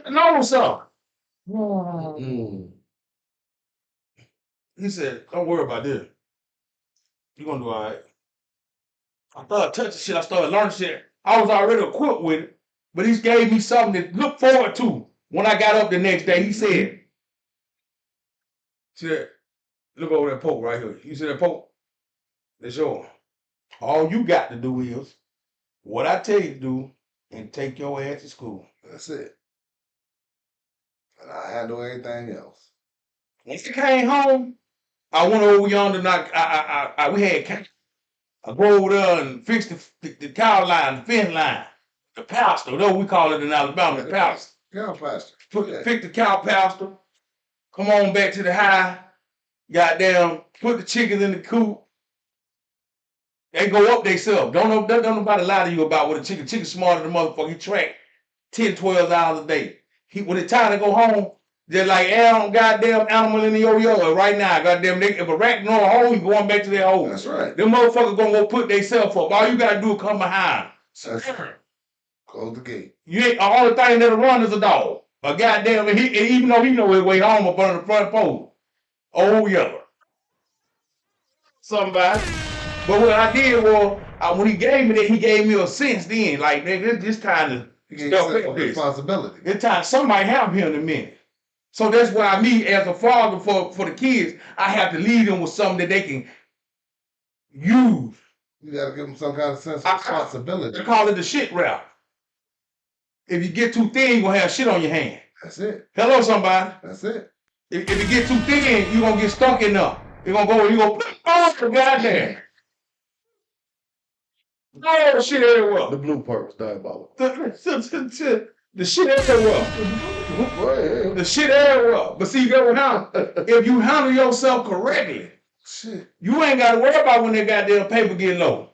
I know something. Mm. He said, don't worry about this. You're gonna do all right. I started touching shit. I started learning shit. I was already equipped with it, but he gave me something to look forward to. When I got up the next day, he said, look over that poke right here. You see that poke? That's yours. All you got to do is what I tell you to do and take your ass to school. That's it. And I handle everything else. Once I came home, I went over yonder and we had cow. I go over there and fix the cow line, the fence line, the pasture, though we call it in Alabama, the pasture. Cow pasture. Fix the cow pasture, come on back to the high, goddamn, put the chickens in the coop. They go up themselves. Don't nobody lie to you about what a chicken. Chicken smarter than motherfucker. He track 10, 12 hours a day. When it's time to go home, they're like goddamn animal in your yard right now. Goddamn, if a rat know a hole, you going back to their hole. That's right. Them motherfuckers gonna go put themselves up. All you gotta do is come behind. That's right. Close the gate. You ain't the only thing that'll run is a dog. A goddamn, and even though he know his way home up under the front pole. Oh yeah. Somebody. But what I did was, when he gave me that, he gave me a sense then. Like, nigga, it's time to step up this. Responsibility. It's time. Somebody help him in a minute. So that's why me, as a father for the kids, I have to lead them with something that they can use. You got to give them some kind of sense of responsibility. I call it the shit rap. If you get too thin, you're going to have shit on your hand. That's it. Hello, somebody. That's it. If you get too thin, you're going to get stuck in there. You're going to go, oh, goddamn. Oh, shit everywhere. The blue part was diabolical. The shit everywhere. The shit everywhere. But see, if you handle yourself correctly, shit, you ain't got to worry about when that goddamn paper get low.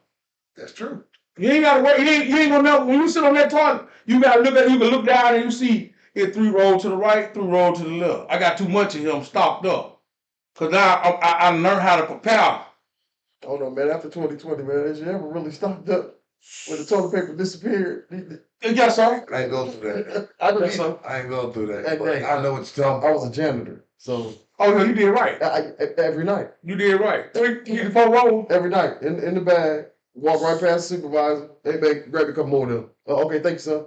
That's true. You ain't got to worry. You ain't gonna know when you sit on that toilet. You gotta look at. You can look down and you see it 3 rows to the right, 3 rows to the left. I got too much of him stocked up, cause now I learned how to prepare. Oh no, man! After 2020, man, has you ever really stocked up when the toilet paper disappeared? Yes, sir. I ain't go through that. I guess so. I ain't go through that. Hey, But I know what you're talking about. I was a janitor, so Oh no, you did right. Every night. You did right. 3, 4 rolls. Every night. In the bag. Walk right past the supervisor. Hey, man, grab a couple more of them. Okay, thank you, sir.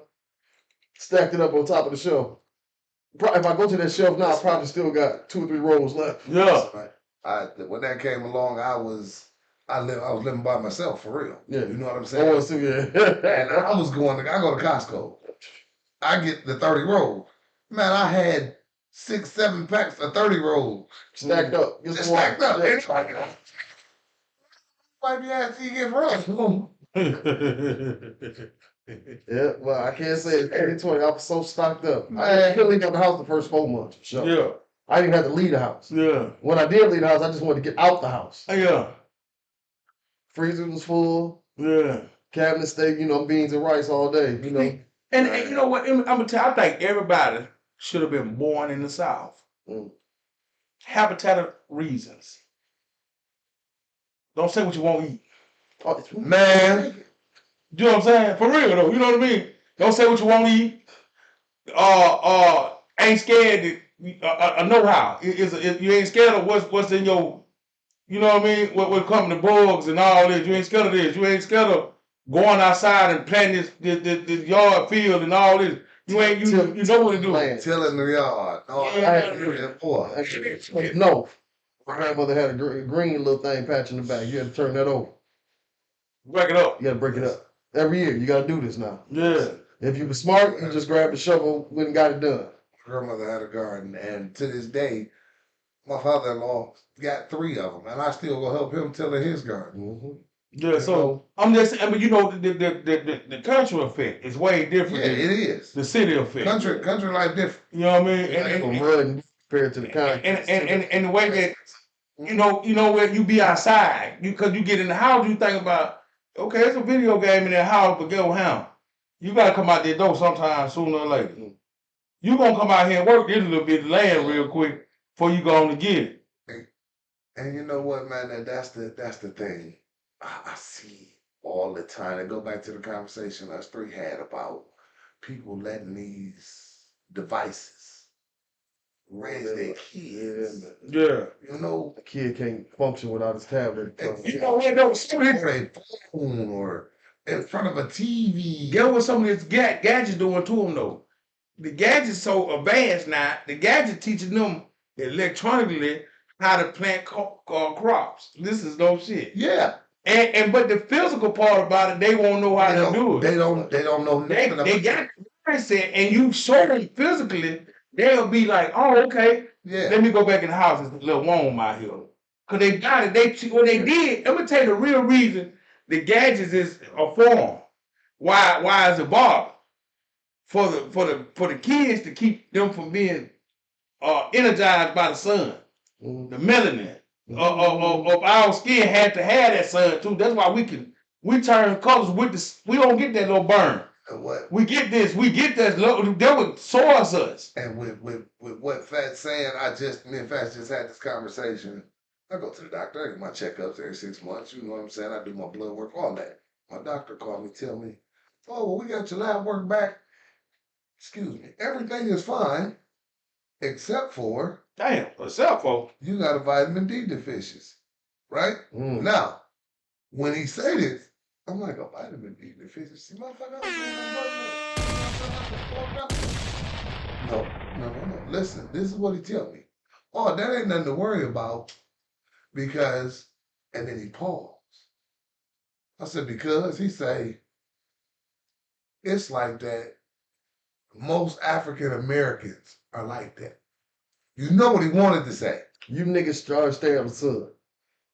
Stacked it up on top of the shelf. If I go to that shelf now, I probably still got 2 or 3 rolls left. Yeah. When that came along, I was living by myself for real. Yeah. You know what I'm saying? Oh, so, yeah. And I go to Costco. I get the 30 roll. Man, I had 6, 7 packs of 30 rolls. Stacked up. Just stacked up. It's like, might be asking you get rough. Yeah, well, I can't say it's 2020. I was so stocked up. I couldn't leave out the house the first 4 months. So Yeah. I didn't have to leave the house. Yeah. When I did leave the house, I just wanted to get out the house. Yeah. Freezer was full. Yeah. Cabinet stayed, beans and rice all day, And you know what? I'm gonna tell you, I think everybody should have been born in the South. Mm. Habitat reasons. Don't say what you won't eat. Oh, Man. You know what I'm saying? For real though, you know what I mean? Don't say what you won't eat. Ain't scared to know how. You ain't scared of what's in your, you know what I mean? What coming to bugs and all this. You ain't scared of this. You ain't scared of going outside and planting this yard field and all this. You ain't you know what to do. Tilling the yard. No. My grandmother had a green little thing patch in the back. You had to turn that over. Break it up. You got to break it up. Every year, you got to do this now. Yeah. If you were smart, you just grabbed the shovel, went and got it done. My grandmother had a garden, and to this day, my father-in-law got 3 of them, and I still go help him till his garden. Mm-hmm. Yeah, so I'm just saying, but the country effect is way different. Yeah, it is. The city effect. Country life different. You know what I mean? And compared to the country. And the way that you know where you be outside, because you get in the house, you think about, okay, it's a video game in the house, but go how? You gotta come out that door sometime sooner or later. You gonna come out here and work this little bit of land real quick before you go on to get it. And you know what, man? That's the thing. I see all the time. And go back to the conversation us 3 had about people letting these devices raise their kids. Yeah. You know, the kid can't function without his tablet. You know what? No, phone or in front of a TV. Get what some of this gadgets doing to them though. The gadget's so advanced now. The gadget teaching them electronically how to plant crops. This is no shit. Yeah. But the physical part about it, they won't know how to do it. They don't know nothing about it. They got the mindset, and you show them physically, they'll be like, oh, okay. Yeah. Let me go back in the house. It's a little warm out here. Because they got it. What they did, I'm going to tell you the real reason the gadgets is a form. Why is it bothered? For the kids to keep them from being energized by the sun. Mm-hmm. The melanin of our skin had to have that sun too. That's why we turn colors with this. We don't get that little burn. What? We get this. That would source us. And with what Fat's saying, me and Fat just had this conversation. I go to the doctor, I get my checkups every 6 months. You know what I'm saying? I do my blood work, all that. My doctor called me, tell me, oh, well, we got your lab work back. Excuse me. Everything is fine, except for you got a vitamin D deficiency, right? Mm. Now, when he say this, I'm like, a vitamin D deficiency, motherfucker. No. Listen, this is what he tell me. Oh, that ain't nothing to worry about because, and then he paused. I said, because he say, it's like that. Most African Americans are like that. You know what he wanted to say. You niggas try to stay out of the sun.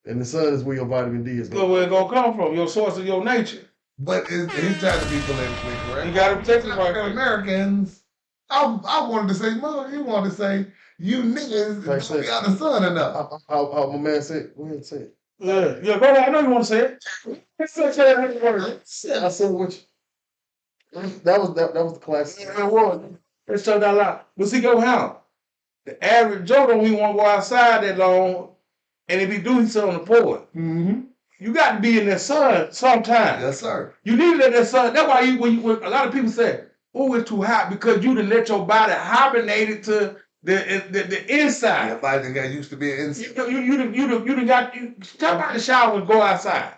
And the sun is where your vitamin D is going. Where it's going to come from, your source of your nature. But he's trying to be politically correct. You got to protect the African Americans. I wanted to say, mother, he wanted to say, you niggas don't be out of the sun enough. How my man said, go ahead and say it. Yeah, go ahead. I know you want to say it. I said what you. That was the classic. Yeah, it was. Let's talk that loud. But see, go how? The average Joe don't even want to go outside that long, and if he do, he sit on the porch. Mm-hmm. You got to be in the sun sometime. Yes, sir. You need to let that sun. That's why when a lot of people say, "Oh, it's too hot," because you done let your body hibernate to The inside. Everybody done got used to being inside. You done got you jump out the shower and go outside.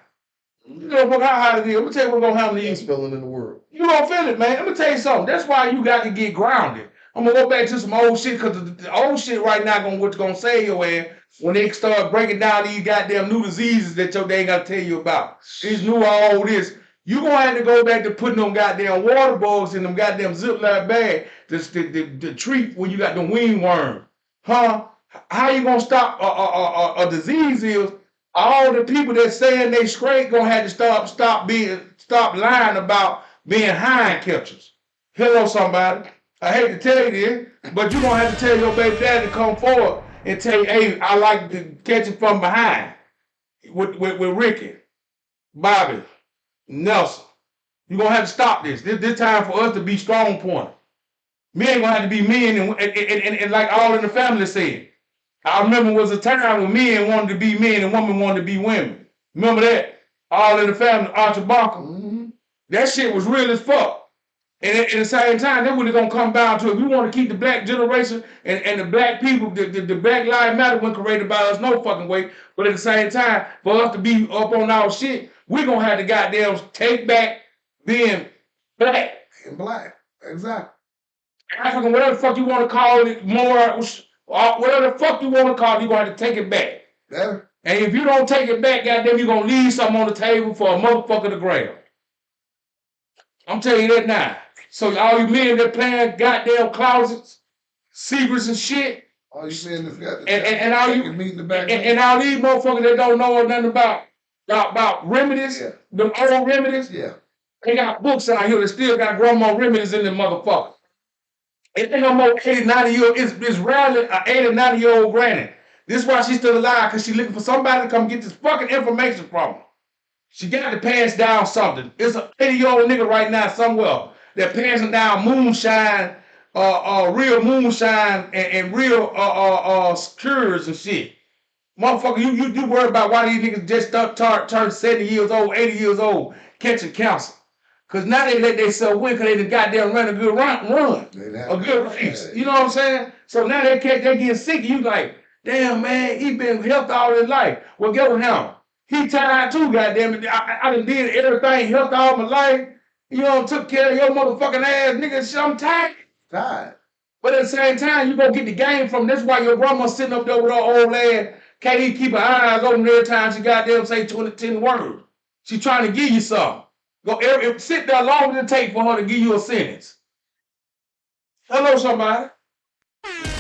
You know what how hot it is. I'm gonna tell you what's gonna happen to you. Best feeling in the world. You don't feel it, man. I'm gonna tell you something. That's why you got to get grounded. I'm gonna go back to some old shit because the old shit right now what's gonna save your ass when they start breaking down these goddamn new diseases that they ain't gotta tell you about. These new all this. You gonna have to go back to putting them goddamn water bugs in them goddamn Ziploc bag to treat when you got the wing worm. Huh? How you gonna stop a disease is all the people that saying they straight gonna have to stop lying about being hind catchers. Hello, somebody. I hate to tell you this, but you're gonna have to tell your baby daddy to come forward and tell you, hey, I like to catch it from behind with Ricky, Bobby, Nelson. You're gonna have to stop this. This time for us to be strong point. Men gonna have to be men and like all in the family said. I remember it was a time when men wanted to be men and women wanted to be women. Remember that? All in the family, Archibald. Mm-hmm. That shit was real as fuck. And at the same time, that's what it's gonna come down to. If we want to keep the black generation and the black people, the Black Lives Matter wasn't created by us no fucking way. But at the same time, for us to be up on our shit, we're gonna have to goddamn take back being black. Being black. Exactly. African, whatever the fuck you want to call it, more, whatever the fuck you want to call it, you're going to have to take it back. Better. And if you don't take it back, goddamn, you're going to leave something on the table for a motherfucker to grab. I'm telling you that now. So all you men that playing goddamn closets, secrets and shit, All you saying is got the and all you meat in the back. and all these motherfuckers that don't know nothing about remedies, Yeah. them old remedies, Yeah. they got books out here that still got grandma remedies in them motherfuckers. It ain't no more 80, 90 year old. It's rarely an 80, 90-year-old granny. This is why she's still alive, because she's looking for somebody to come get this fucking information from her. She got to pass down something. It's an 80-year-old nigga right now somewhere that passing down moonshine, real moonshine and real cures and shit. Motherfucker, you worry about why these niggas just turn 70 years old, 80 years old, catching cancer. Because now they let themselves win because they done goddamn run a good run, a good race. You know what I'm saying? So now they getting sick. You like, damn, man, he been healthy all his life. Well, get with him. He tired too, goddamn it. I done did everything healthy all my life. You know, took care of your motherfucking ass, nigga. Shit, I'm tired. Tired. But at the same time, you gonna get the game from. That's why your grandma sitting up there with her old ass. Can't even keep her eyes open every time she goddamn say 10 words. She trying to give you something. Sit there longer than it take for her to give you a sentence. Hello, somebody.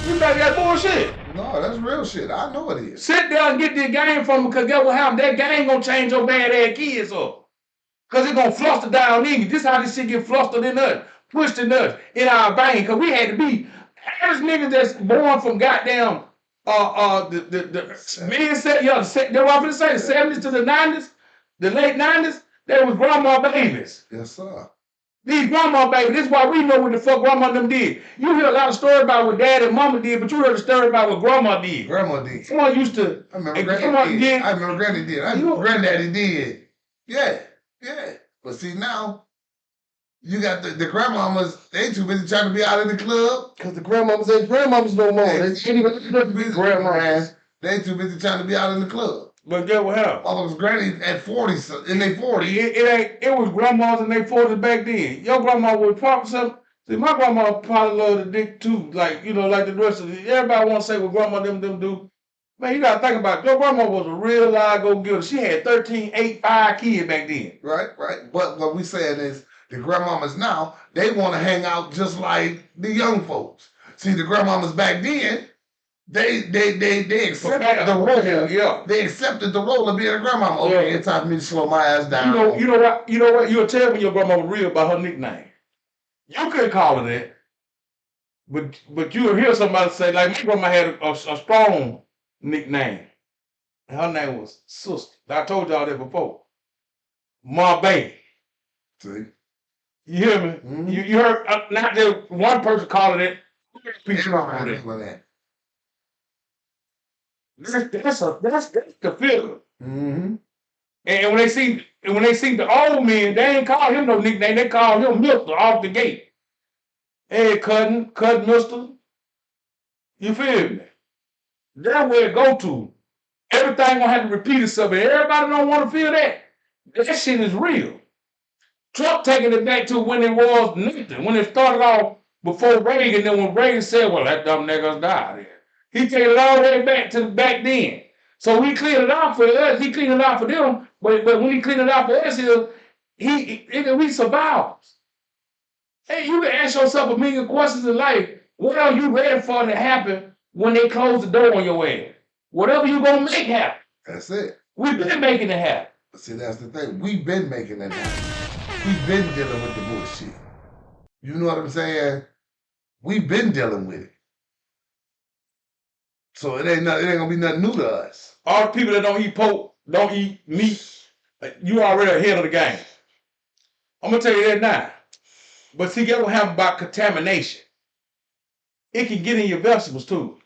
You got that bullshit. No, that's real shit. I know it is. Sit there and get this game from them, because guess what happened? That game gonna change your bad ass kids up. Because it gonna fluster down in you. This how this shit get flustered in us, pushed in us, in our vein. Because we had to be average niggas that's born from goddamn the men said, that's what I'm gonna say, the 70s to the 90s, the late 90s. They was grandma babies. Yes, sir. These grandma babies. This is why we know what the fuck grandma and them did. You hear a lot of stories about what dad and mama did, but you heard a story about what grandma did. Grandma did. Someone used to. I remember Granny did. I remember Granny did. I remember Granddaddy did. Yeah, yeah. But see now, you got the grandmamas. They too busy trying to be out in the club. Because the grandmamas ain't grandmamas no more. They ain't even be grandmas. They too busy trying to be out in the club. But get what happened? All those grannies at 40, in their 40s. It was grandmas in their 40s back then. Your grandma was probably something. See, my grandma probably loved the dick too, like, you know, like the rest of the. Everybody want to say what grandma them do. Man, you got to think about it. Your grandma was a real live go-getter. She had 13, 8, 5 kids back then. Right. But what we saying is the grandmamas now, they want to hang out just like the young folks. See, the grandmamas back then, they accepted the role. Yeah. They accepted the role of being a grandmama. Okay, it's time for me to slow my ass down. You know what? You'll tell me your grandma was real by her nickname. You couldn't call her that. But you'll hear somebody say, like, my grandma had a strong nickname. Her name was Sister. I told y'all that before. Ma Baby. See? You hear me? Mm-hmm. You heard, not that one person called it that. That's the figure. Mm-hmm. And when they see the old men, they ain't call him no nickname. They call him Mister off the gate. Hey, Cutting Mister. You feel me? That's where it go to. Everything gonna have to repeat itself, and everybody don't want to feel that. That shit is real. Trump taking it back to when it was nothing, when it started off before Reagan, then when Reagan said, well, that dumb niggas died. He taking it all the way back to back then. So we cleared it out for us, he cleaned it out for them, but when he cleaned it out for us, we survived. Hey, you can ask yourself a million questions in life. What are you ready for to happen when they close the door on your ass? Whatever you gonna make happen. That's it. We've been making it happen. See, that's the thing. We've been making it happen. We've been dealing with the bullshit. You know what I'm saying? We've been dealing with it. So it ain't gonna be nothing new to us. All the people that don't eat pork, don't eat meat, you already ahead of the game. I'm gonna tell you that now. But see, guess what happens about contamination? It can get in your vegetables too.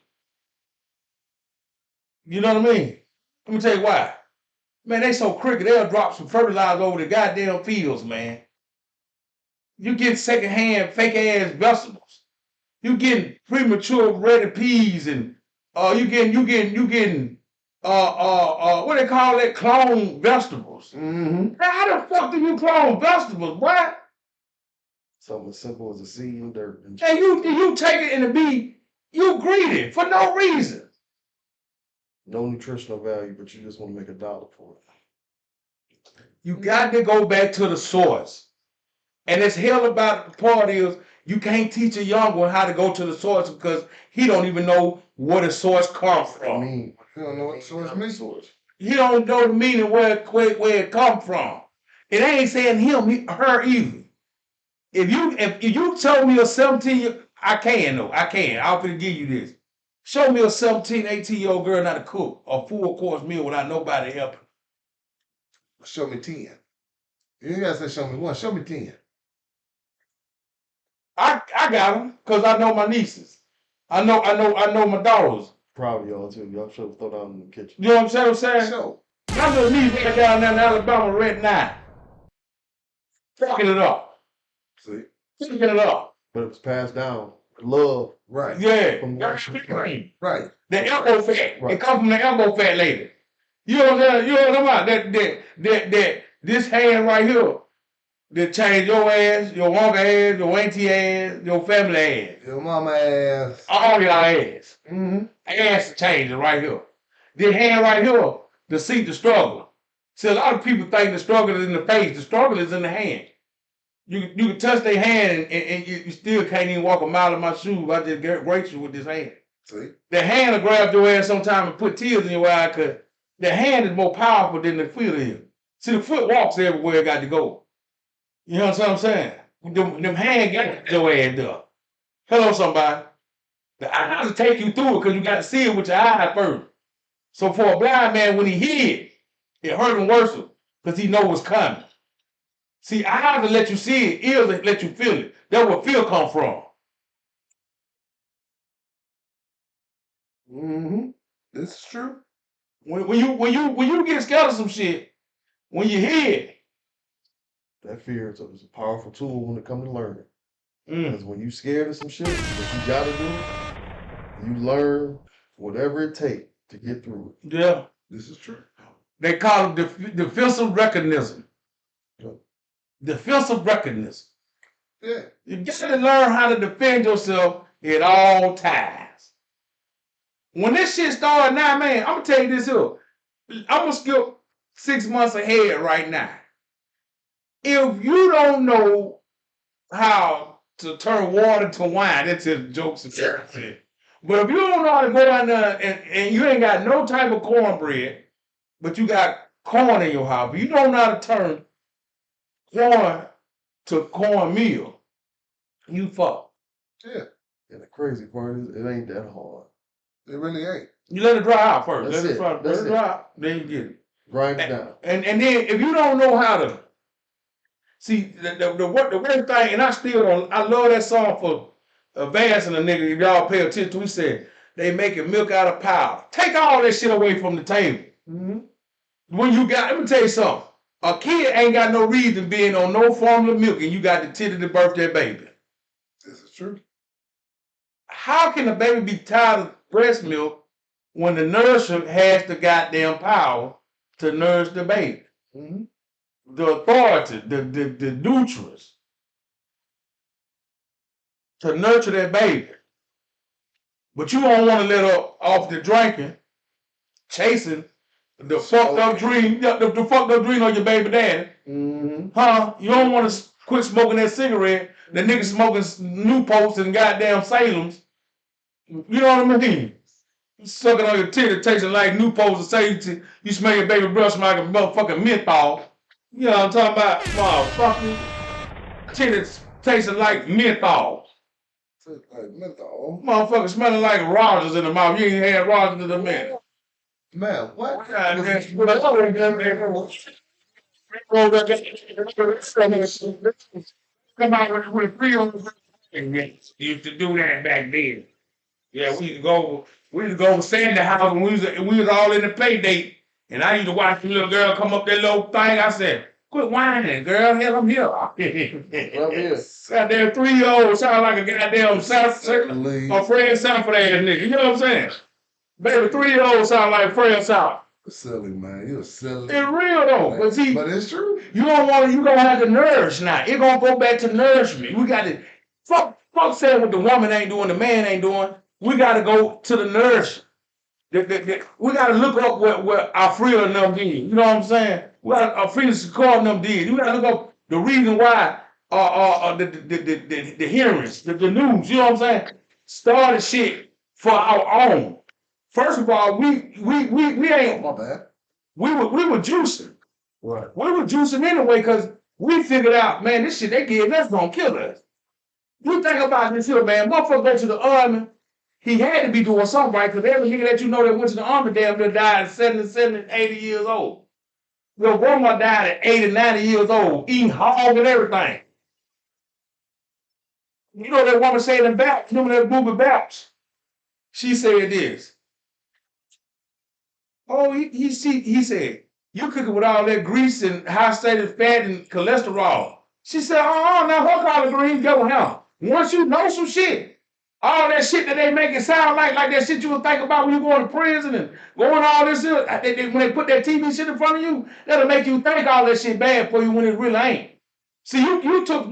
You know what I mean? Let me tell you why. Man, they so crooked, they'll drop some fertilizer over the goddamn fields, man. You get secondhand, fake ass vegetables. You getting premature ready peas and you getting what they call that, clone vegetables. Mm-hmm. How the fuck do you clone vegetables, boy? Something as simple as a seed in dirt. And you take it in the bee, you greedy for no reason. No nutritional value, but you just want to make $1 for it. You got to go back to the source. And it's hell about the part is you can't teach a young one how to go to the source because he don't even know where the source comes from. I mean, You don't know what source means? He don't know the meaning where it come from. It ain't saying him, her either. If you told me a 17-year, I can. I'll give you this. Show me a 17, 18-year-old girl not to cook a full course meal without nobody helping. Show me 10. You ain't gotta say show me 1. Show me 10. I got them because I know my nieces. I know my daughters. Proud of y'all too. Y'all should throw down in the kitchen. You know what I'm saying? Show. My little niece right down there in Alabama right now. Fucking it up. See? Fucking it up. But it was passed down. Love. Right. Yeah. From Right. The elbow fat. Right. It comes from the elbow fat lady. You know what I'm saying? You know what I'm talking about? That this hand right here that change your ass, your uncle ass, your auntie ass, your family ass. Your mama ass. All y'all ass. Mm-hmm. Ass changes right here. The hand right here, to see the struggle. See, a lot of people think the struggle is in the face. The struggle is in the hand. You can touch their hand and you still can't even walk a mile in my shoes. I just grace you with this hand. See? The hand will grab your ass sometime and put tears in your eye because the hand is more powerful than the foot is. See, the foot walks everywhere it got to go. You know what I'm saying? Them hand got your ass there. Hello, somebody. The eyes will take you through it because you got to see it with your eyes first. So for a blind man, when he hear it hurt him worse because he know what's coming. See, eyes will let you see it, ears will let you feel it. That's where feel come from. Mm-hmm. This is true. When you get scared of some shit, when you hear it, That fear is a powerful tool when it comes to learning. mm, Because when you scared of some shit that you gotta do, you learn whatever it takes to get through it. yeah, This is true. they call it defensive mechanism. Yeah. Defensive mechanism. Yeah. You got to learn how to defend yourself at all times. When this shit started now, man, I'm gonna tell you this here. I'm gonna skip 6 months ahead right now. If you don't know how to turn water to wine, that's just jokes and shit. But if you don't know how to go down there and you ain't got no type of cornbread, but you got corn in your house, you don't know how to turn corn to cornmeal, you fuck. Yeah. And the crazy part is, it ain't that hard. It really ain't. You let it dry out first. That's Let it it. dry, let That's it it. dry out, then you get it. Grind it down. And then if you don't know how to see the one thing, and I love that song for Vance and the nigga. If y'all pay attention to, he said they making milk out of powder. Take all that shit away from the table. Mm-hmm. When you got, let me tell you something. A kid ain't got no reason being on no formula milk, and you got the titty to birth that baby. This is true. how can a baby be tired of breast milk when the nurser has the goddamn power to nurse the baby? Mm-hmm. The authority, the nutrients to nurture that baby. But you don't want to let her off the drinking, chasing the fucked up dream, the fucked up dream of your baby daddy. Mm-hmm. Huh? You don't want to quit smoking that cigarette. The nigga smoking Newports and goddamn Salem's. You know what I mean? Sucking on your titty, tasting like Newports and Salem. You smell your baby breath smell like a motherfucking menthol. You know what I'm talking about? Motherfucker. Titties tasting like menthol. Like menthol. Motherfucker smelling like Rogers in the mouth. You ain't had Rogers in a minute. Man, what? Come out with real. Used to do that back then. Yeah, we used to go to Sandy house and we was all in the play date. And I used to watch the little girl come up that little thing. I said, quit whining, girl. Hell, I'm here. I'm here. Goddamn 3-year-old sound like a goddamn South or Fred Sanford ass nigga. You know what I'm saying? Baby, 3-year-old sound like Fred South. Silly, man. You're silly. It's real though. But see, But it's true. you gonna have to nourish now. It gonna go back to nourishment. We got to fuck saying what the woman ain't doing, the man ain't doing. We gotta go to the nourish. We gotta look up what Alfredo and them did. You know what I'm saying? What Alfredo Secor and them did. We gotta look up the reason why the hearings, the news, you know what I'm saying? Started shit for our own. First of all, we ain't My bad. we were juicing. Right. We were juicing anyway because we figured out, man, this shit they give us gonna kill us. You think about this here, man. Motherfucker go to the army. He had to be doing something right because every nigga that you know that went to the army damn near died at 70, 80 years old. Your grandma died at 80, 90 years old, eating hog and everything. You know that woman said in Baps, remember that movie Baps? She said this. Oh, he said, you cooking with all that grease and high stated fat and cholesterol. She said, now her collard greens go now. Once you know some shit, all that shit that they make it sound like that shit you would think about when you going to prison and going all this shit, when they put that TV shit in front of you, that'll make you think all that shit bad for you when it really ain't. See, you took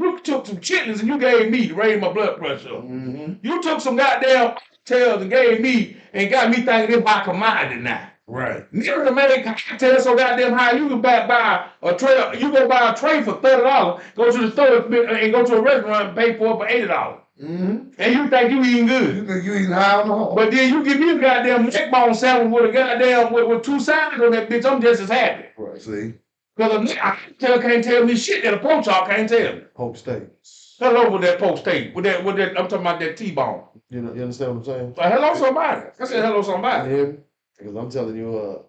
some chitlins and you gave me to raise my blood pressure. Mm-hmm. You took some goddamn tails and gave me and got me thinking it's my commodity now. Right. Niggas to make cocktails so goddamn high, you can buy a tray. You go buy a tray for $30. Go to the store and go to a restaurant and pay for it for $80. Mm-hmm. And you think you eating good. You think you eating high on the hog. But then you give me a goddamn neck bone sandwich with a goddamn with 2 sides on that bitch, I'm just as happy. Right. See? Because can't tell me shit that a pork chop can't tell me. Pope steaks. Hello with that pork steak. With that, I'm talking about that T-bone. You understand what I'm saying? Hello somebody. I said hello somebody. You hear me? Because I'm telling you,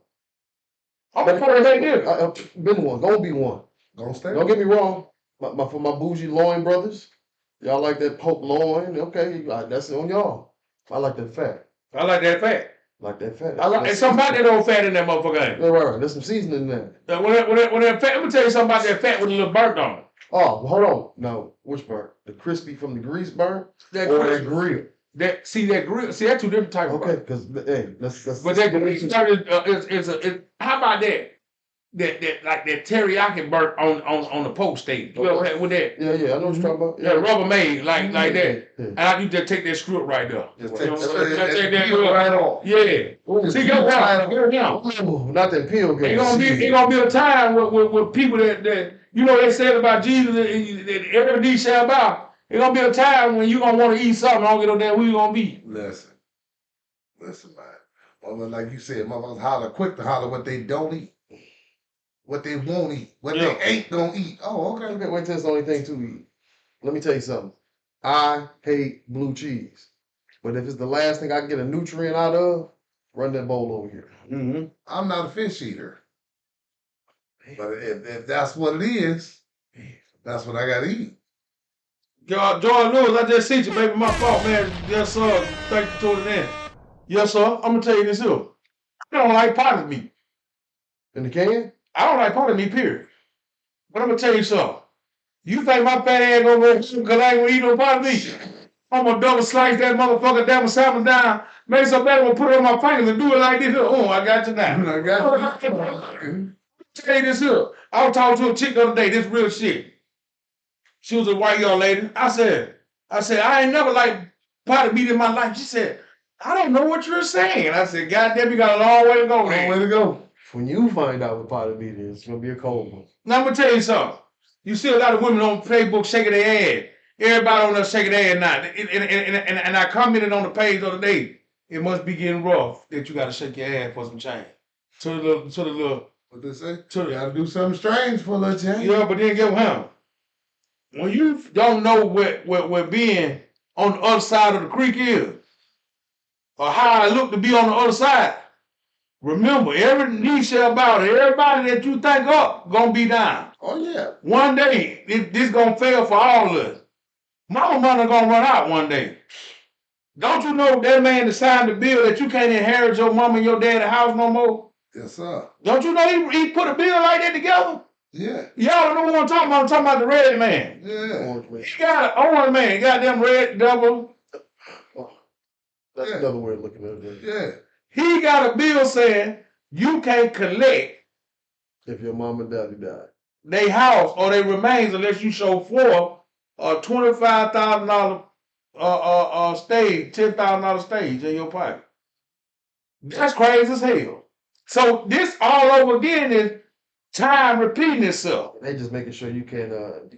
I'm gonna put it right there. I've been one, gonna be one. Gonna stay. Don't get me wrong. For my bougie loin brothers, y'all like that poke loin. Okay, that's on y'all. I like that fat. I like that fat. Like that fat. I like and somebody that old fat in that motherfucker. Right. There's some seasoning in there. When that fat, let me tell you something about that fat with a little burnt on it. Oh, well, hold on. No, which burnt? The crispy from the grease burnt or that grill? That grill. See, that's 2 different types. Okay, because hey, that's. But that grill how about that? That like that teriyaki burnt on the pork steak. You ever had with that? Yeah, I know what you're talking about. Yeah, Rubbermaid like that. Yeah. And I need to take that script right there. Just You know, take that peel right off. Yeah. See, go down. Ooh, not that peel game. It gonna be a time with people that you know they said about Jesus that every knee shall bow. It gonna be a time when you gonna want to eat something. I don't get no damn who you gonna be. Listen, man. Well, like you said, motherfuckers holler quick to holler what they don't eat. What they won't eat. What they ain't gonna eat. Oh, okay. Wait till it's the only thing to eat. Let me tell you something. I hate blue cheese. But if it's the last thing I can get a nutrient out of, run that bowl over here. Mm-hmm. I'm not a fish eater. But if that's what it is, that's what I gotta eat. Jordan Lewis, I just see you, baby. My fault, man. Yes, sir. Thank you for tuning in. Yes, sir. I'm gonna tell you this here. I don't like potted meat. In the can? I don't like potted meat, period. But I'm gonna tell you something. You think my fat ass gonna go because I ain't gonna eat no potted meat? I'm gonna double slice that motherfucker, double salmon down, make some better, gonna put it on my fingers and do it like this. Oh, I got you now. I got you. Tell you this here. I was talking to a chick the other day, this real shit. She was a white young lady. I said, I ain't never like potty meat in my life. She said, I don't know what you're saying. I said, God damn, you got a long way to go Long there. way to go. When you find out what potty meat is, it's gonna be a cold one. Now I'm gonna tell you something. You see a lot of women on Facebook shaking their ass. Everybody on there shaking their ass now. And I commented on the page the other day. It must be getting rough that you gotta shake your ass for some change. To the little. What they say? To the, You gotta do something strange for a little change. yeah, but then get what? When you don't know what being on the other side of the creek is, or how I look to be on the other side, remember, every knee shall bow. Everybody that you think up gonna be down. Oh yeah. One day, this gonna fail for all of us. Mama money gonna run out one day. Don't you know that man decided to bill that you can't inherit your mama and your dad's house no more? Yes, sir. Don't you know he put a bill like that together? Yeah. Y'all know what I'm talking about. I'm talking about the red man. Yeah. Orange man. He got an orange man. He got them red devil. Oh, that's Yeah. another way of looking at it. Yeah. He got a bill saying you can't collect If your mom and daddy died. their house or their remains unless you show for a $25,000 stage, $10,000 stage in your pocket. That's crazy as hell. So this all over again is time repeating itself. They just making sure you can't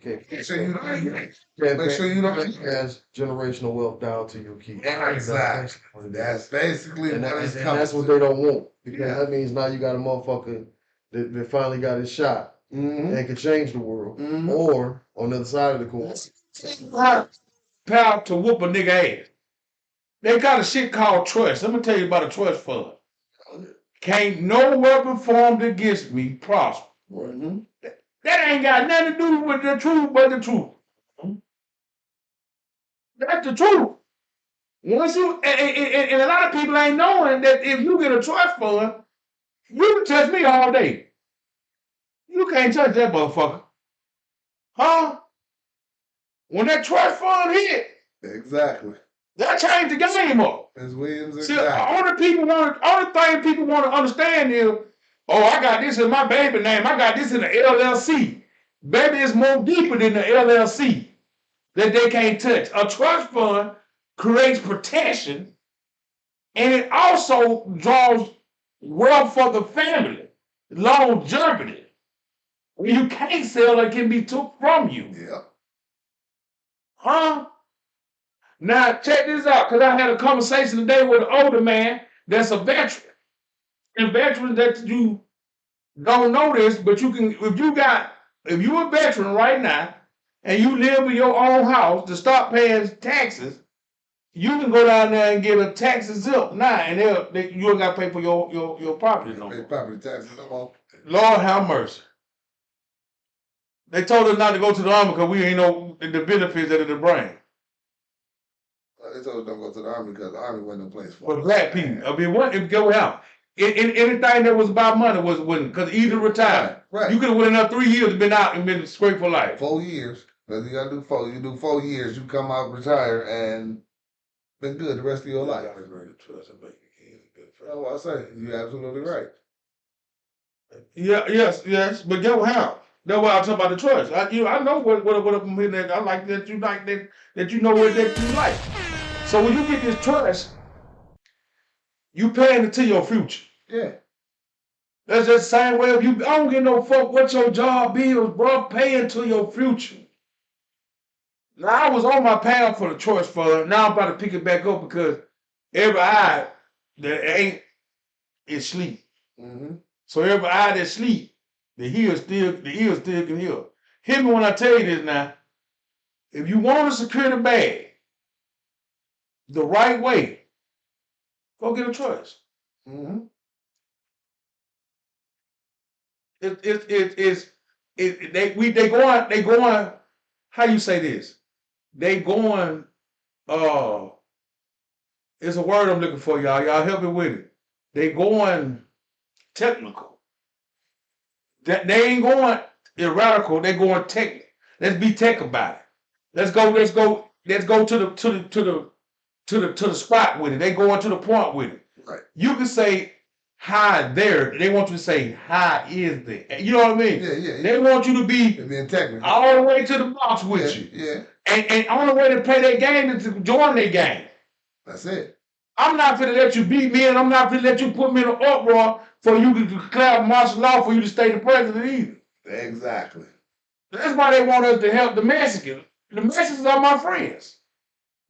Make sure you don't. can't Make sure you don't. pass generational wealth down to your kids. Exactly. That's basically And, what that, it's and coming that's what to. they don't want. Because Yeah. that means now you got a motherfucker that finally got his shot Mm-hmm. and can change the world. Mm-hmm. Or on the other side of the coin. Power to whoop a nigga ass. They got a shit called trust. Let me tell you about a trust fund. Can't no weapon formed against me prosper. Mm-hmm. That ain't got nothing to do with the truth but the truth. That's the truth. Once you and a lot of people ain't knowing that if you get a trust fund, you can touch me all day. You can't touch that motherfucker. Huh? When that trust fund hit, Exactly. that changed the game up. Ms. Williams, See, exactly. only thing people want to understand is, oh, I got this in my baby name. I got this in the LLC. Baby, it's more deeper than the LLC that they can't touch. A trust fund creates protection, and it also draws wealth for the family, longevity. When you can't sell, it can be took from you. Yeah. Huh? Now, check this out, because I had a conversation today with an older man that's a veteran. And veterans that you don't know this, but you can, if you're a veteran right now, and you live in your own house to stop paying taxes, you can go down there and get a tax exempt now, and you don't got to pay for your property no Pay more. property taxes no more. Lord have mercy. They told us not to go to the army because we ain't know the benefits that it bring. They told us don't go to the army because the army wasn't no place for For us. black people. I mean, what if go out? Anything that was about money wasn't because either retired. Right. You could have went another 3 years and been out and been straight for life. 4 years. Because you gotta do 4. You do 4 years, you come out, retire, and been good the rest of your life. That's what I say. You're absolutely right. Yeah, yes. But get how? That's why I talk about the trust. I know what I'm hitting at. I like that you like that you know what that you like. So when you get this trust, you paying into your future. Yeah. That's just the same way if you I don't get no fuck what your job is, bro. Pay into your future. Now I was on my path for the trust fund. Now I'm about to pick it back up because every eye that ain't is sleep. Mm-hmm. So every eye that sleep, the ear still can hear. Hear me when I tell you this now. If you want to secure the bag the right way, go get a trust. Mm-hmm. They going. How you say this? They going. It's a word I'm looking for, y'all. Y'all help me with it. They going technical. They ain't going radical. They going tech. Let's be tech about it. Let's go let's go to the spot with it. They going to the point with it. Right. You can say hi there. They want you to say hi is there. You know what I mean? Yeah. They want you to be technical all the way to the box with you. Yeah. And only way to play their game is to join their game. That's it. I'm not finna let you beat me, and I'm not finna let you put me in an uproar for you to declare martial law for you to stay the president either. Exactly. That's why they want us to help the Mexicans. The Mexicans are my friends.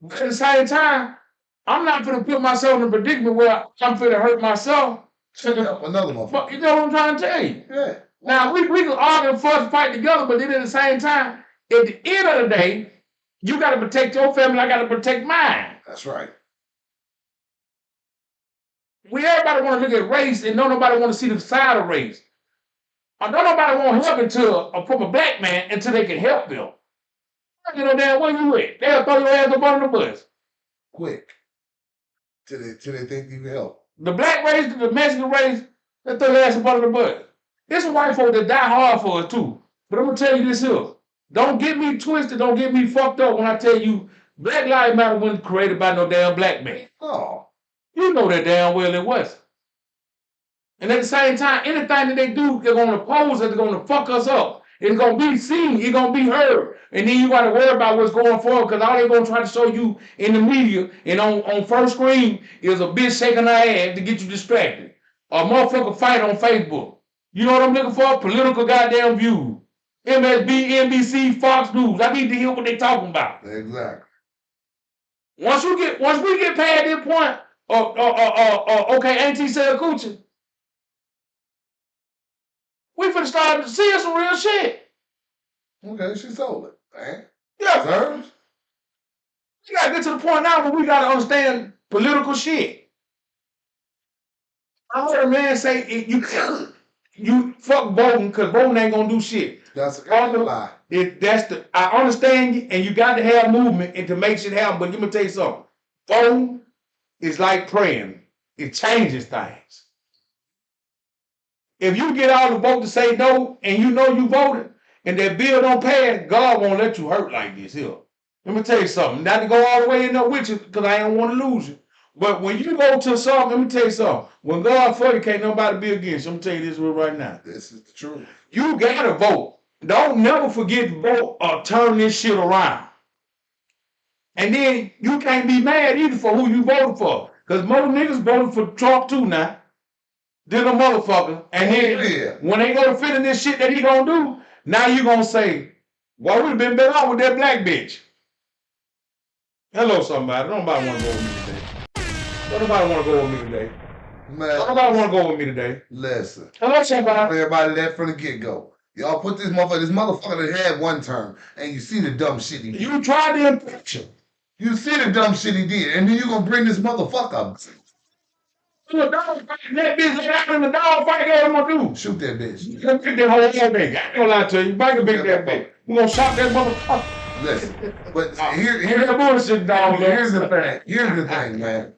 But at the same time, I'm not finna put myself in a predicament where I'm finna hurt myself. Help another one. But you know what I'm trying to tell you? Yeah. Now, we can argue and fuss and fight together, but then at the same time, at the end of the day, you got to protect your family, I got to protect mine. That's right. Everybody want to look at race and don't nobody want to see the side of race. Or don't nobody want help from a black man until they can help them. You know damn where you at. They'll throw your ass up under the bus. Quick. Till they think you can help. The black race, the Mexican race, they'll throw your ass up under the bus. There's some white folks that die hard for us too. But I'm going to tell you this here. Don't get me twisted, don't get me fucked up when I tell you Black Lives Matter wasn't created by no damn black man. Oh. You know that damn well it wasn't. And at the same time, anything that they do, they're going to oppose us, they're going to fuck us up. It's going to be seen, it's going to be heard. And then you got to worry about what's going forward because all they're going to try to show you in the media and on first screen is a bitch shaking her ass to get you distracted. A motherfucker fight on Facebook. You know what I'm looking for? Political goddamn views. MSB, NBC, Fox News. I need to hear what they talking about. Exactly. Once we get past this point, okay, Auntie said coochie. We finna start to see some real shit. Okay, she sold it. Man. Yeah. Serves. You gotta get to the point now where we gotta understand political shit. I heard a man say you fuck voting because voting ain't gonna do shit. That's a lie. I understand you, and you got to have movement and to make shit happen. But let me tell you something. Voting is like praying. It changes things. If you get all the vote to say no, and you know you voted, and that bill don't pass, God won't let you hurt like this here. Let me tell you something. Not to go all the way in there with you, because I don't want to lose you. But when you go to something, let me tell you something. When God for you, can't nobody be against you. I'm going to tell you this right now. This is the truth. You got to vote. Don't never forget to vote or turn this shit around. And then you can't be mad either for who you voted for. Because most niggas voted for Trump too now. Did a motherfucker. And then when they go to finish this shit that he gonna do, now you gonna say, well, we'd have been better off with that black bitch. Hello, somebody. Nobody want to go with me today. Nobody want to go with me today. Man, nobody want to go with me today. Listen. Hello, somebody. Everybody left from the get-go. Y'all put this motherfucker that had one term, and you see the dumb shit he did. You tried to impeach him. You see the dumb shit he did, and then you gonna bring this motherfucker up. You a dog fight, that bitch like out in the dog fight, what I'm gonna do? Shoot that bitch. You gonna pick that whole ass bitch. I ain't gonna lie to you. Bite a big that bitch. We gonna shot that motherfucker. Listen, but here's the bullshit, dog. Here's the thing. Here's the thing, man.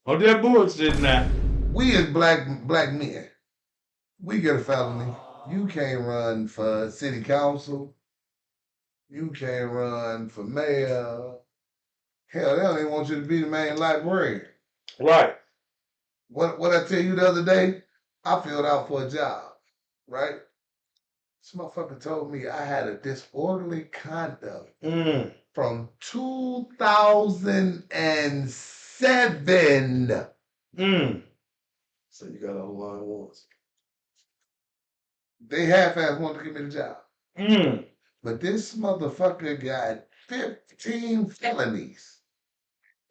Oh, that bullshit now. We as black men, we get a felony. You can't run for city council. You can't run for mayor. Hell, they don't even want you to be the main librarian. Right. What I tell you the other day, I filled out for a job, right? This motherfucker told me I had a disorderly conduct from 2007. So you got a whole lot of wants. They half-ass wanted to give me the job. But this motherfucker got 15 felonies.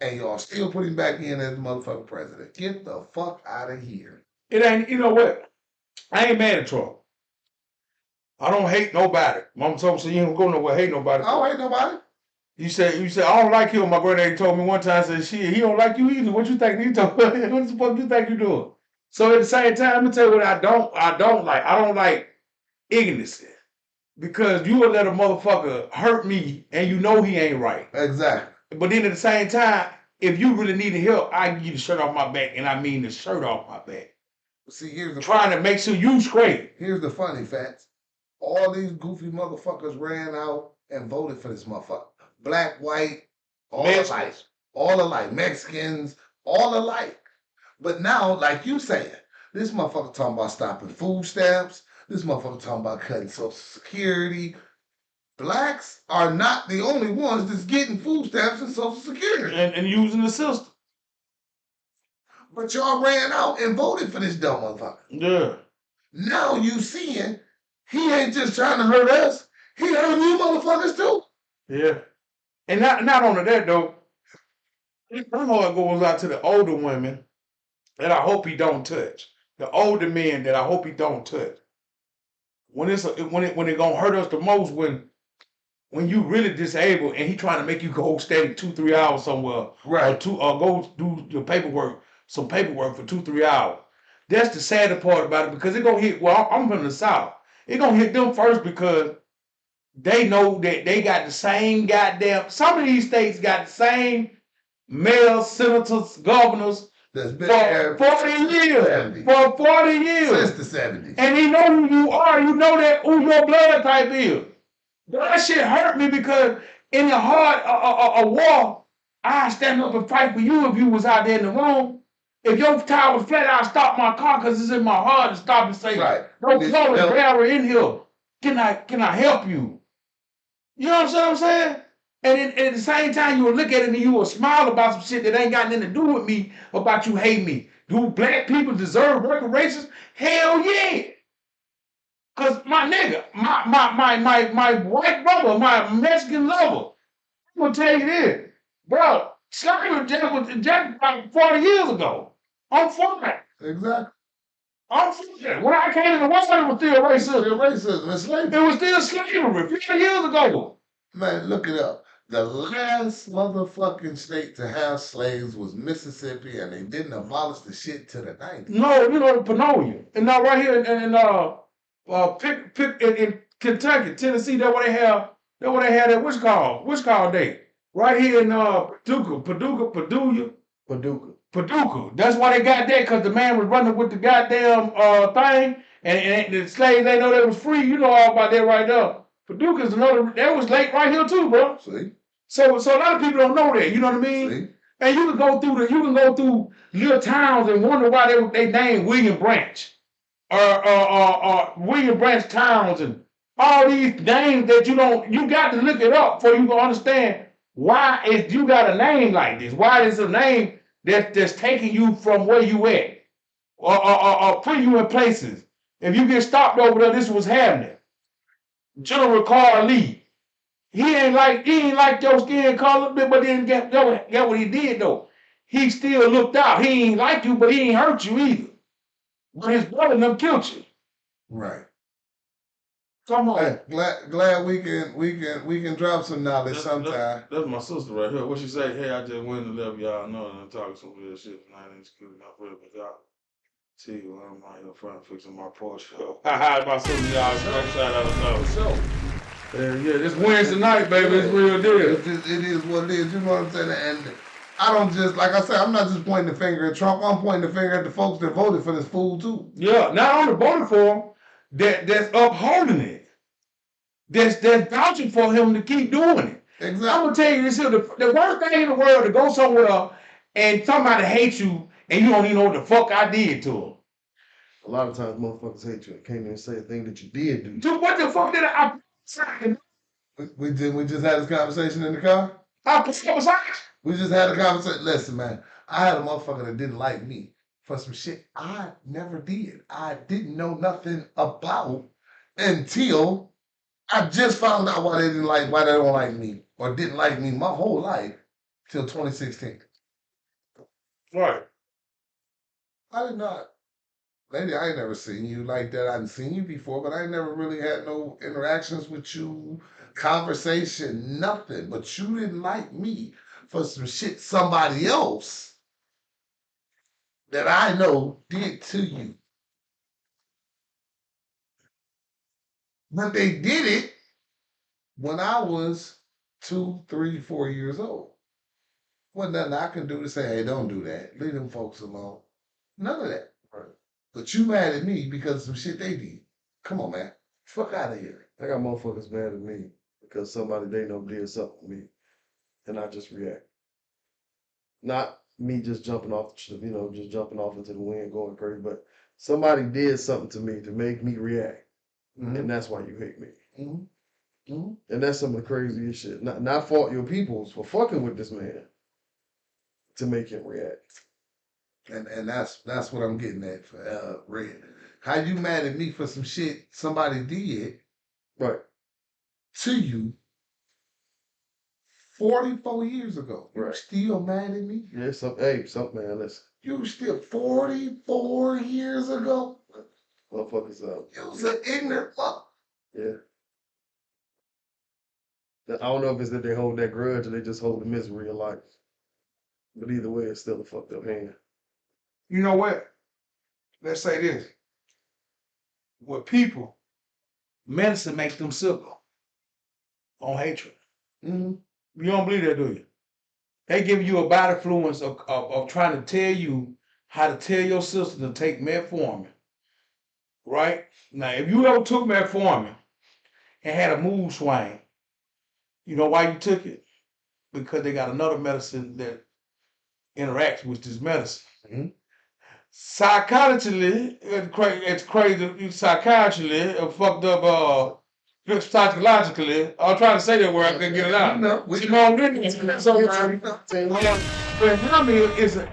And y'all still put him back in as the motherfucking president. Get the fuck out of here. It ain't, you know what? I ain't mad at Trump. I don't hate nobody. Mama told me, so you don't go nowhere, hate nobody. I don't hate nobody. You said, I don't like him. My granddaddy told me one time, said, shit, he don't like you either. What you think he told me? What the fuck you think you doing? So at the same time, let me tell you what I don't like. I don't like ignorance. Because you will let a motherfucker hurt me and you know he ain't right. Exactly. But then at the same time, if you really need help, I give you the shirt off my back, and I mean the shirt off my back. See, here's the trying to make sure you straight. Here's the funny facts. All these goofy motherfuckers ran out and voted for this motherfucker. black, white, all Mexicans. alike. All alike. Mexicans, all alike. But now, like you saying, this motherfucker talking about stopping food stamps. This motherfucker talking about cutting Social Security. Blacks are not the only ones that's getting food stamps and Social Security. And using the system. But y'all ran out and voted for this dumb motherfucker. Yeah. Now you seeing he ain't just trying to hurt us. He hurting you motherfuckers too. Yeah. And not only that though, my heart goes out to the older women that I hope he don't touch. The older men that I hope he don't touch. When it gonna hurt us the most when you really disabled and he trying to make you go stay 2-3 hours somewhere, Right. or go do your some paperwork for 2-3 hours. That's the sadder part about it because it gonna hit. Well, I'm from the South. It gonna hit them first because they know that they got the same goddamn. Some of these states got the same mayors, senators, governors That's been for there 40 years. 70. For 40 years. Since the 70s. And he know who you are. You know that who your blood type is. That shit hurt me because in the heart of war, I stand up and fight for you if you was out there in the room. If your tire was flat, I'd stop my car because it's in my heart to stop and say, Right. no color barrier in here. Can I help you? You know what I'm saying? And at the same time, you will look at it and you will smile about some shit that ain't got nothing to do with me, about you hate me. Do black people deserve reparations? Hell yeah. Cause my nigga, my white brother, my Mexican lover, I'm gonna tell you this, bro, slavery was just about 40 years ago. I'm for that. Exactly. I'm for that. When I came to the West, it was still racism. Still racism and slavery. It was still slavery 50 years ago. Man, look it up. The last motherfucking state to have slaves was Mississippi, and they didn't abolish the shit till the 90s. No, you know, Panonia. And now right here in Kentucky, Tennessee, that's where they have that what's called day. Right here in Paducah. That's why they got that, because the man was running with the goddamn thing, and the slaves, they know they was free. You know all about that right there. Paducah's another, that was lake right here too, bro. See? So a lot of people don't know that, you know what I mean? See? And you can go through little towns and wonder why they named William Branch. Or William Branch Towns and all these names that you got to look it up before you can understand why you got a name like this. Why is a name that's taking you from where you at or putting you in places. If you get stopped over there, this was happening. General Carl Lee. He ain't like your skin color, but then get what he did though. He still looked out. He ain't like you, but he ain't hurt you either. But his brother them killed you. Right. Come on. Hey, glad we can drop some knowledge sometime. That's my sister right here. What she say? Hey, I just went and left y'all know and I'm talking some real shit. I ain't screwed up with y'all. See you when I'm out here front fixing my Porsche. My sister, y'all. Shout out to For sure. Yeah, this Wednesday night, baby. It's real deal. It is what it is. You know what I'm saying? And I don't just, like I said, I'm not just pointing the finger at Trump. I'm pointing the finger at the folks that voted for this fool too. Yeah, not only voted for him, that's upholding it. That's vouching for him to keep doing it. Exactly. I'm gonna tell you this here: the worst thing in the world to go somewhere and somebody hates you and you don't even know what the fuck I did to them. A lot of times motherfuckers hate you and can't even say a thing that you did do. Dude, what the fuck did I We just had this conversation in the car? We just had a conversation. Listen, man, I had a motherfucker that didn't like me for some shit I never did. I didn't know nothing about until I just found out why they don't like me or didn't like me my whole life till 2016. Right. I did not. Lady, I ain't never seen you like that. I hadn't seen you before, but I ain't never really had no interactions with you, conversation, nothing. But you didn't like me for some shit somebody else that I know did to you. But they did it when I was 2, 3, 4 years old. Wasn't nothing I can do to say, hey, don't do that. Leave them folks alone. None of that. Right. But you mad at me because of some shit they did. Come on, man. Fuck out of here. I got motherfuckers mad at me because somebody they know did something to me. and I just react. Not me just jumping off, just jumping off into the wind, going crazy. But somebody did something to me to make me react, and that's why you hate me. And that's some of the craziest shit. Not fault your peoples for fucking with this man to make him react. And that's what I'm getting at for Red. How you mad at me for some shit somebody did Right. to you 44 years ago? You Right. still mad at me? Yeah, man, listen. You still 44 years ago? Motherfuckers You was an ignorant fuck. Yeah. I don't know if it's that they hold that grudge or they just hold the misery of life. But either way, it's still a fucked up hand. You know what? Let's say this. With people, medicine makes them sicker on hatred. You don't believe that, do you? They give you a bad influence of trying to tell you how to tell your sister to take metformin. Right? Now, if you ever took metformin and had a mood swing, you know why you took it? Because they got another medicine that interacts with this medicine. Psychologically, it's crazy. Psychologically, fucked up. Psychologically, I was trying to say that word, I couldn't get it out. But Hamil is a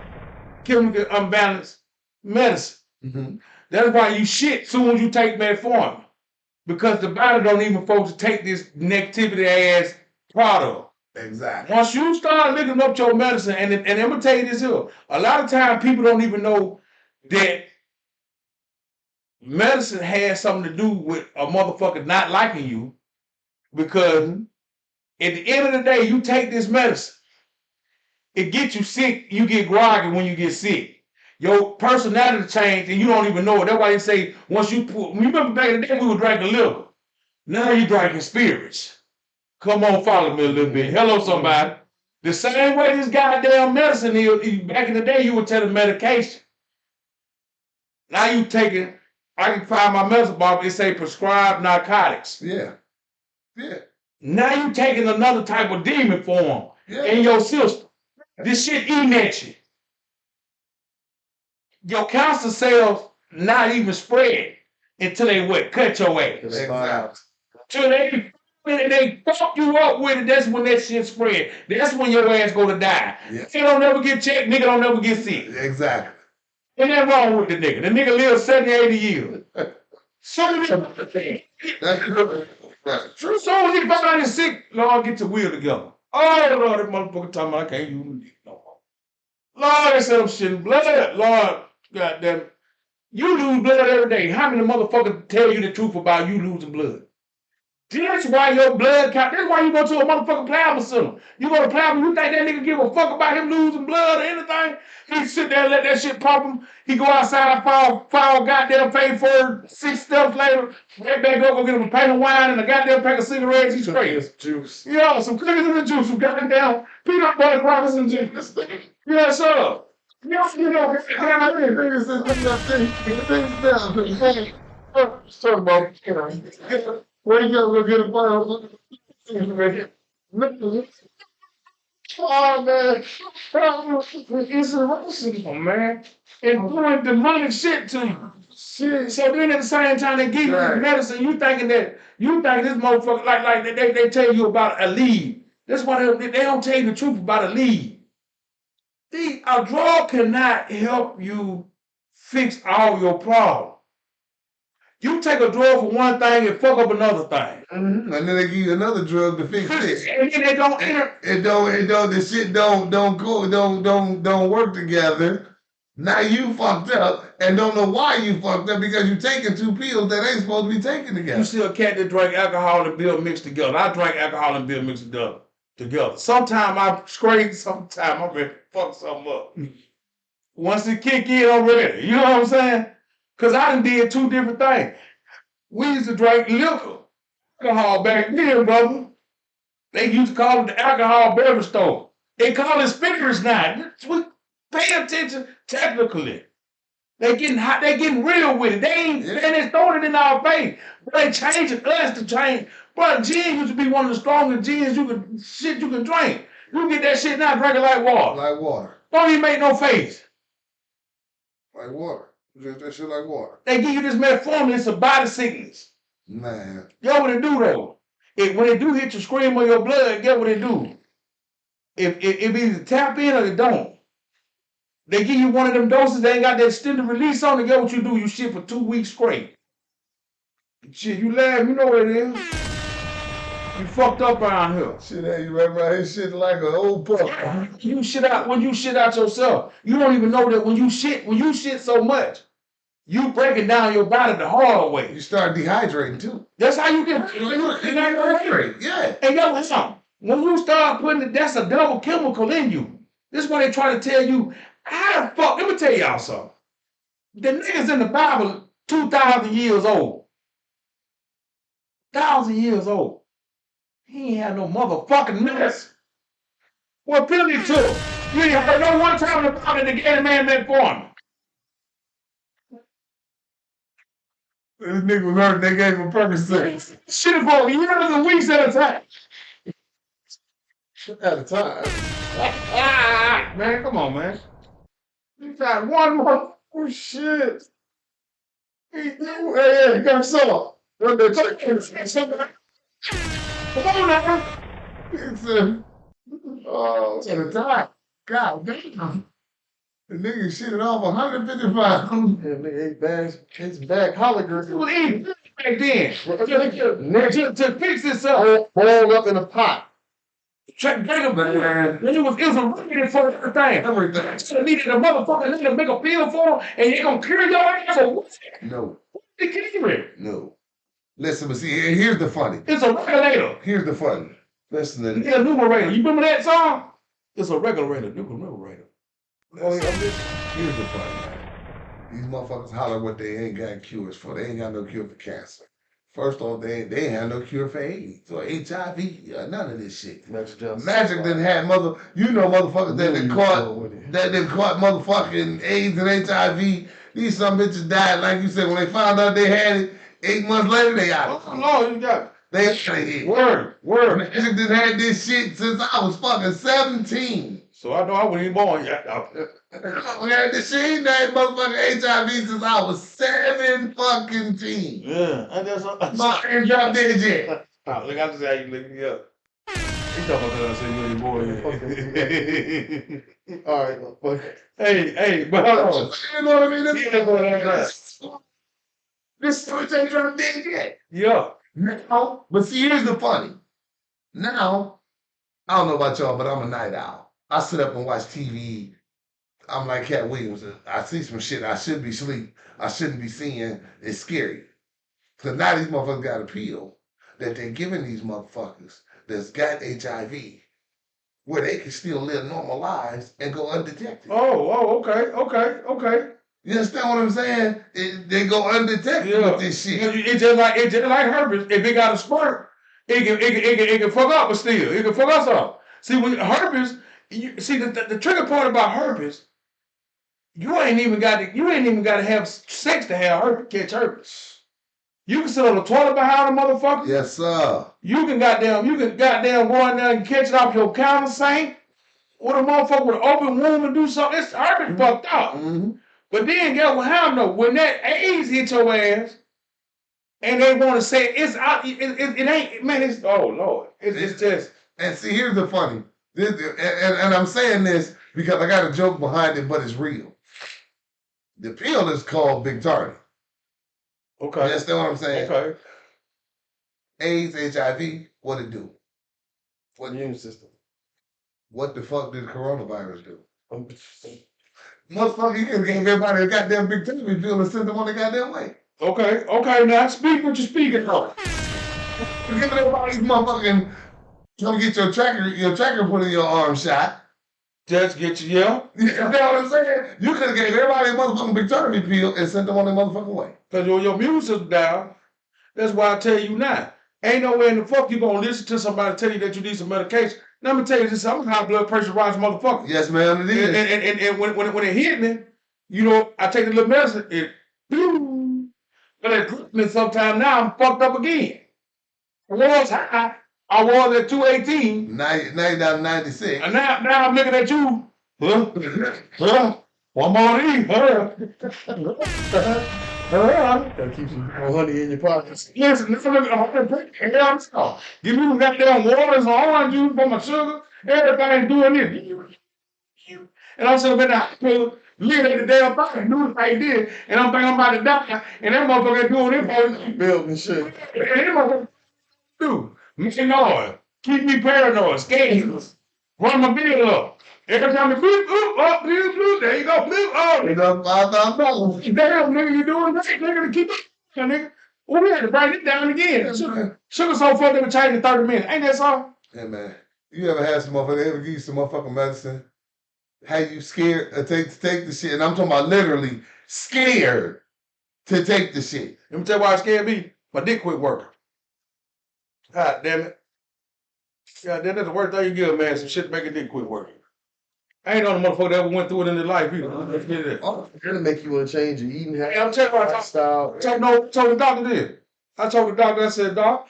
chemical unbalanced medicine. That's why you shit soon as you take metformin. Because the body don't even supposed to take this negativity ass product. Exactly. Once you start looking up your medicine, and I'm gonna tell you this here, a lot of times people don't even know that medicine has something to do with a motherfucker not liking you, because at the end of the day, you take this medicine, it gets you sick, you get groggy when you get sick. Your personality change and you don't even know it. That's why they say once you remember back in the day we were drinking liquor. Now you drinking spirits. Come on, follow me a little bit. Hello, somebody. The same way this goddamn medicine is, back in the day you were taking medication. Now you taking, I can find my medicine bottle, it say prescribed narcotics. Yeah. Now you taking another type of demon form in your system. This shit eating at you. Your cancer cells not even spread until they what? Cut your ass. Exactly. Till they fuck you up with it, that's when that shit spread. That's when your ass gonna die. Yeah. Nigga don't never get checked, nigga don't never get sick. Exactly. Ain't nothing wrong with the nigga. The nigga lives 70, 80 years. So That's true. That's true. soon as he find out he's sick, Lord, get your wheel together. Oh, Lord, that motherfucker talking about I can't use it no more. Lord, they said I'm shitting blood. Lord, goddamn. You lose blood every day. How many motherfuckers tell you the truth about you losing blood? That's why your blood count. That's why you go to a motherfucking plasma center. You go to plasma, you think that nigga give a fuck about him losing blood or anything? He sit there and let that shit pop him. He go outside, fall goddamn paid for 6 steps later, right back up, go get him a pint of wine and a goddamn pack of cigarettes. He's straight. Juice. Yeah, some cookies in the juice, some goddamn peanut butter crackers and juice. Yeah, shut up. Sorry about it. Where you gonna go get a bottle? Oh man, it's irrational, man. And doing demonic shit to you. Shit. So then at the same time they give you the medicine, you think this motherfucker like they tell you about a lead. That's why they don't tell you the truth about a lead. A drug cannot help you fix all your problems. You take a drug for one thing and fuck up another thing. And then they give you another drug to fix it. And then they don't the shit don't work together. Now you fucked up and don't know why you fucked up because you taking 2 pills that ain't supposed to be taken together. You see a cat that drink alcohol and beer mixed together. I drink alcohol and beer mixed together. Sometimes I'm straight, sometimes I'm ready to fuck something up. Once it kick in, I'm ready. You know what I'm saying? Because I done did 2 different things. We used to drink liquor, alcohol back then, brother. They used to call it the alcohol beverage store. They call it spirits now. We pay attention technically. They getting hot, they getting real with it. They ain't and they throwing it in our face. But they changing us to change. But gin used to be one of the strongest gins you can drink. You get that shit now, drink it like water. Like water. Don't even make no face. Like water. Drink that shit like water. They give you this metformin, it's a body sickness. Man. Get what it do though? When it do hit your screen or your blood, get what it do? If either tap in or it don't. They give you one of them doses, they ain't got that extended release on it, get what you do? You shit for 2 weeks straight. Shit, you laugh, you know what it is. You fucked up around here. Shit, hey, you right around here shit like an old pup. You shit out when you shit out yourself. You don't even know that when you shit so much, you breaking down your body the hard way. You start dehydrating too. That's how you get dehydrated. Yeah. And yo, listen, when you start putting it, that's a double chemical in you. This is what they try to tell you. How the fuck? Let me tell y'all something. The niggas in the Bible 2,000 years old. 1,000 years old. He ain't had no motherfucking mess. What pill he took? You ain't heard no one time about it to get a man that for him. This nigga was hurt, they gave him Percocet. Shit for years and weeks at a time. At a time. Man, come on, man. You got one more. Oh shit. Hey, got some. Come on now. It's at a time. God damn. The nigga shitted off 150 pounds. Yeah, nigga ate bags, ate some bag hologers. It was eating back then. To fix this up. Boiled up in a pot. Check Jacob, man. It was a rated for everything. Everything. Should have needed a motherfucker nigga to make a pill for him, and you gonna cure your ass or what? No. The kid. No. Listen, but see, here's the funny. It's a regulator. Here's the funny. Listen to It's this. a numerator. You remember that song? It's a regulator, numerator. Here's the funny. These motherfuckers holler what they ain't got cures for. They ain't got no cure for cancer. First off, they ain't have no cure for AIDS or HIV or none of this shit. Magic didn't have motherfuckers that done caught motherfucking AIDS and HIV. These some bitches died, like you said, when they found out they had it. 8 months later, they out. Oh no, you got it. They ain't Word. Magic done had this shit since I was fucking 17. So I know I wasn't even born yet. I had this shit, ain't that motherfucking HIV since I was 17. Yeah, I just My ain't dropped dead yet. Look, I just how you look me up. He talking about that I say you ain't born yet. All right, motherfucker. Hey, but hold on. You know what I mean? Yeah. This switch ain't dropped dead yet. Yeah. Now, but see, here's the funny. Now, I don't know about y'all, but I'm a night owl. I sit up and watch TV. I'm like Cat Williams. I see some shit I should be asleep. I shouldn't be seeing. It's scary. Because now these motherfuckers got a pill that they're giving these motherfuckers that's got HIV where they can still live normal lives and go undetected. Okay. You understand what I'm saying? They go undetected with this shit. It's just like herpes. If it got a sperm, it can fuck up, but still, it can fuck us up. See, when herpes, the trigger part about herpes, you ain't even got to have sex to have herpes, catch herpes. You can sit on the toilet behind a motherfucker. Yes, sir. You can goddamn go in there and catch it off your counter sink with a motherfucker with an open wound and do something. It's herpes fucked up. Mm-hmm. But then guess what happened though? When that AIDS hit your ass, and they want to say it's out, it ain't, man. It's oh Lord, it's just. And see, here's the funny, and I'm saying this because I got a joke behind it, but it's real. The pill is called Big Tardy. Okay. You understand what I'm saying? Okay. AIDS, HIV, what it do? What immune system? What the fuck did coronavirus do? Motherfucker, you can give everybody a goddamn Big Tardy pill and send them on the goddamn way. Okay. Now speak what you're speaking of. You're giving everybody motherfucking, come get your tracker put in your arm shot. Just get you, yeah. You know what I'm saying? You could have gave everybody a motherfucking Big Tardy pill and sent them on their motherfucking way. Because your immune system down. That's why I tell you now. Ain't no way in the fuck you gonna listen to somebody tell you that you need some medication. Now, I'm gonna tell you this, I'm a high blood pressure rising motherfucker. Yes, ma'am, it is. And when it hit me, you know, I take a little medicine, but it gripped me sometime now, I'm fucked up again. I was high, I was at 218. Now you down to 96. And now I'm looking at you. Huh? One more of these. Gotta keep some honey in your pockets. Listen, this look at hell. Give me some goddamn water, some orange juice for my sugar. Everything doing this. And I'm sitting up in the hospital, living at the damn thing, doing like this. And I'm thinking I'm about to die. And that motherfucker doing this. Building shit. And that motherfucker do. Making noise. Keep me paranoid. Scared. Run my bill up. Every time it bloop, bloop, up, bloop, bloop, there you go, bloop, oh. You know, $5,000. Damn, nigga, you doing that? Nigga, to keep it, nigga. Well, we had to break it down again. Sugar so fucked up and changed in 30 minutes. Ain't that so? Hey, man, you ever had some motherfucker, they ever give you some motherfucking medicine? Had you scared to take the shit? And I'm talking about literally scared to take the shit. Let me tell you why I scared me. My dick quit working. God damn it. God damn, that's the worst thing you give, man. Some shit to make a dick quit working. I ain't know the motherfucker that ever went through it in their life either. Oh, it'll make you want to change your eating habits. Hey, I'm telling you what I lifestyle. told the doctor this. I told the doctor, I said, Doc,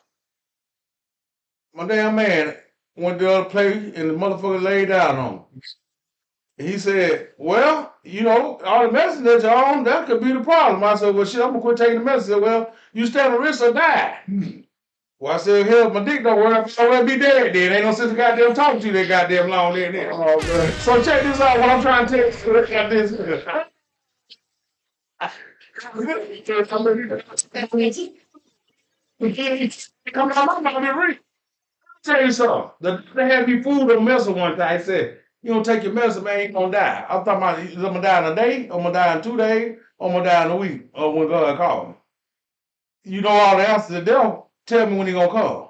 my damn man went to the other place and the motherfucker laid down on him. He said, well, you know, all the medicine that you're on, that could be the problem. I said, well, shit, I'm going to quit taking the medicine. He said, well, you stand a risk of die. Well, I said, hell, my dick don't work. I'd already be dead then. Ain't no sense of goddamn talking to you that goddamn long there. Oh, man. So check this out. What I'm trying to tell you. Look at this. Come on, my mama, read. Tell you something. They had me food on medicine one time. He said, you don't take your medicine, man, you ain't gonna die. I'm talking about, I'm gonna die in a day, I'm gonna die in 2 days, I'm gonna die in a week, or when God calls me. You know all the answers to them. Tell me when he gonna come.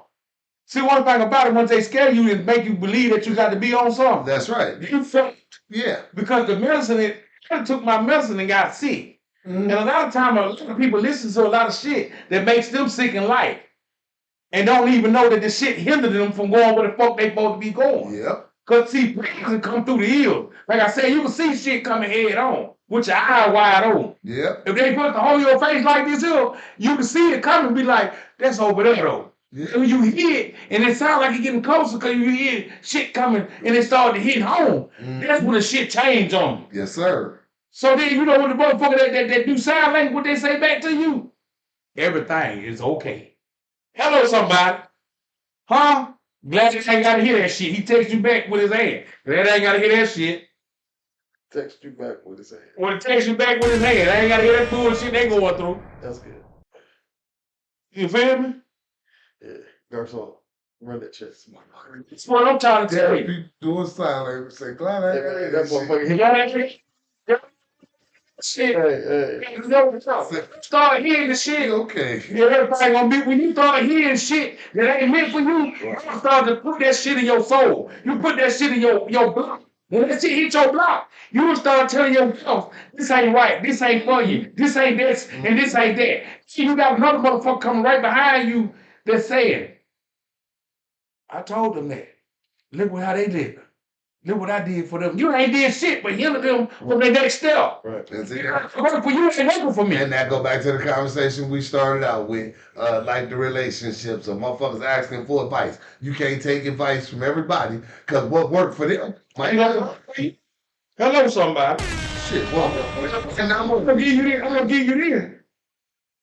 See, one thing about it, once they scare you, it make you believe that you got to be on something. That's right. You fucked. Yeah. Because the medicine, it took my medicine and got sick. Mm-hmm. And a lot of times, a lot of people listen to a lot of shit that makes them sick in life. And don't even know that the shit hindered them from going where the fuck they supposed to be going. Yep. Because see, poison come through the ears. Like I said, you can see shit coming head on with your eye wide open. Yep. If they put the hole in your face like this here, you can see it coming and be like, that's over there though. Yeah. And you hear it, and it sounds like it's getting closer because you hear shit coming and it started to hit home. Mm-hmm. That's when the shit changed on you. Yes, sir. So then you know when the motherfucker that do sign language, what they say back to you? Everything is okay. Hello, somebody. Huh? Glad you ain't gotta hear that shit. He texts you back with his hand. Glad I ain't gotta hear that shit. Text you back with his hand. When he texts you back with his hand, I ain't gotta hear that bullshit they going through. That's good. You feel me? Yeah. Garcon, run that chest. That's what I'm trying to tell Yeah, you. people doing sign language. Say, glad I Hey, got man, that that shit. motherfucker. You got that shit? Shit. Hey. You know what's up. Start hearing the shit. Okay. Yeah, everything gonna be, when you start hearing shit that ain't meant for you, you start to put that shit in your soul. You put that shit in your block. When that shit hit your block, you will start telling yourself, this ain't right, this ain't for you, this ain't this, and this ain't that. See, you got another motherfucker coming right behind you that's saying, I told them that. Look how they live. Look what I did for them. You ain't did shit, but hinder them from their next step. Right. That's it. Working for you ain't working for me. And that go back to the conversation we started out with, like the relationships of motherfuckers asking for advice. You can't take advice from everybody, because what worked for them might not work for you. Hello, somebody. Shit, well, And I'm gonna give you this. I'm gonna give you this.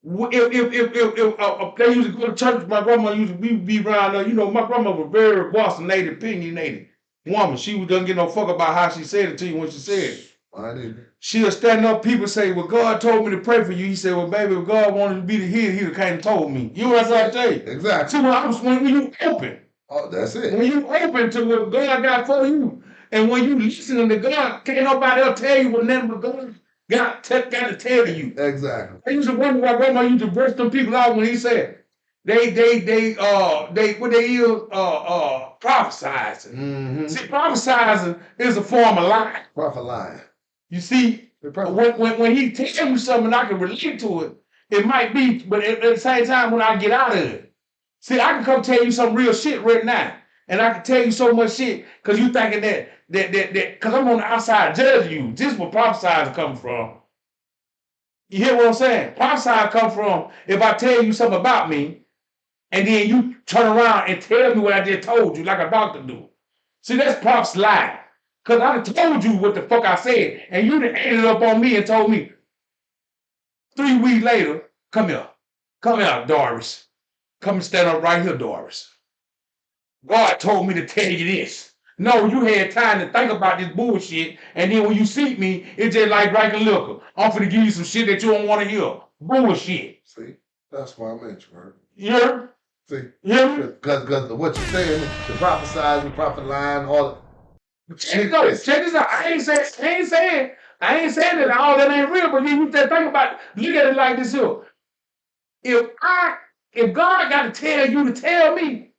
If they used to go to church, my grandma used to be around there. You know, my grandma was very Boston native, opinionated woman. She doesn't give no fuck about how she said it to you when she said it. I didn't. She'll stand up, people say, well, God told me to pray for you. He said, well, baby, if God wanted to be the head, he'd have came and told me. You know what I'm trying to tell you? Exactly. See, when you open, Oh, that's it. when you open to what God got for you, and when you listening to God, can't nobody else tell you what nothing but God got to tell you. Exactly. I used to wonder why grandma used to burst them people out when he said they prophesizing. Mm-hmm. See, prophesizing is a form of lie. Prophet lying. You see, when he tells you something, I can relate to it. It might be, but at the same time, when I get out of it, see, I can come tell you some real shit right now, and I can tell you so much shit because you thinking that because I'm on the outside judging you. This is where prophesizing come from. You hear what I'm saying? Prophesizing come from if I tell you something about me, and then you turn around and tell me what I just told you, like a doctor do. See, that's Pop's lie. Because I done told you what the fuck I said, and you done ended up on me and told me 3 weeks later, come here. Come here, Doris. Come and stand up right here, Doris. God told me to tell you this. No, you had time to think about this bullshit, and then when you see me, it's just like drinking liquor. I'm finna give you some shit that you don't want to hear. Bullshit. See, that's why I'm introvert. You heard? See, Yeah. because what you're saying, the prophesize, the prophet line, all. Check this out. I ain't saying that all that ain't real, but you just think about it. Look at it like this here. If God got to tell you to tell me,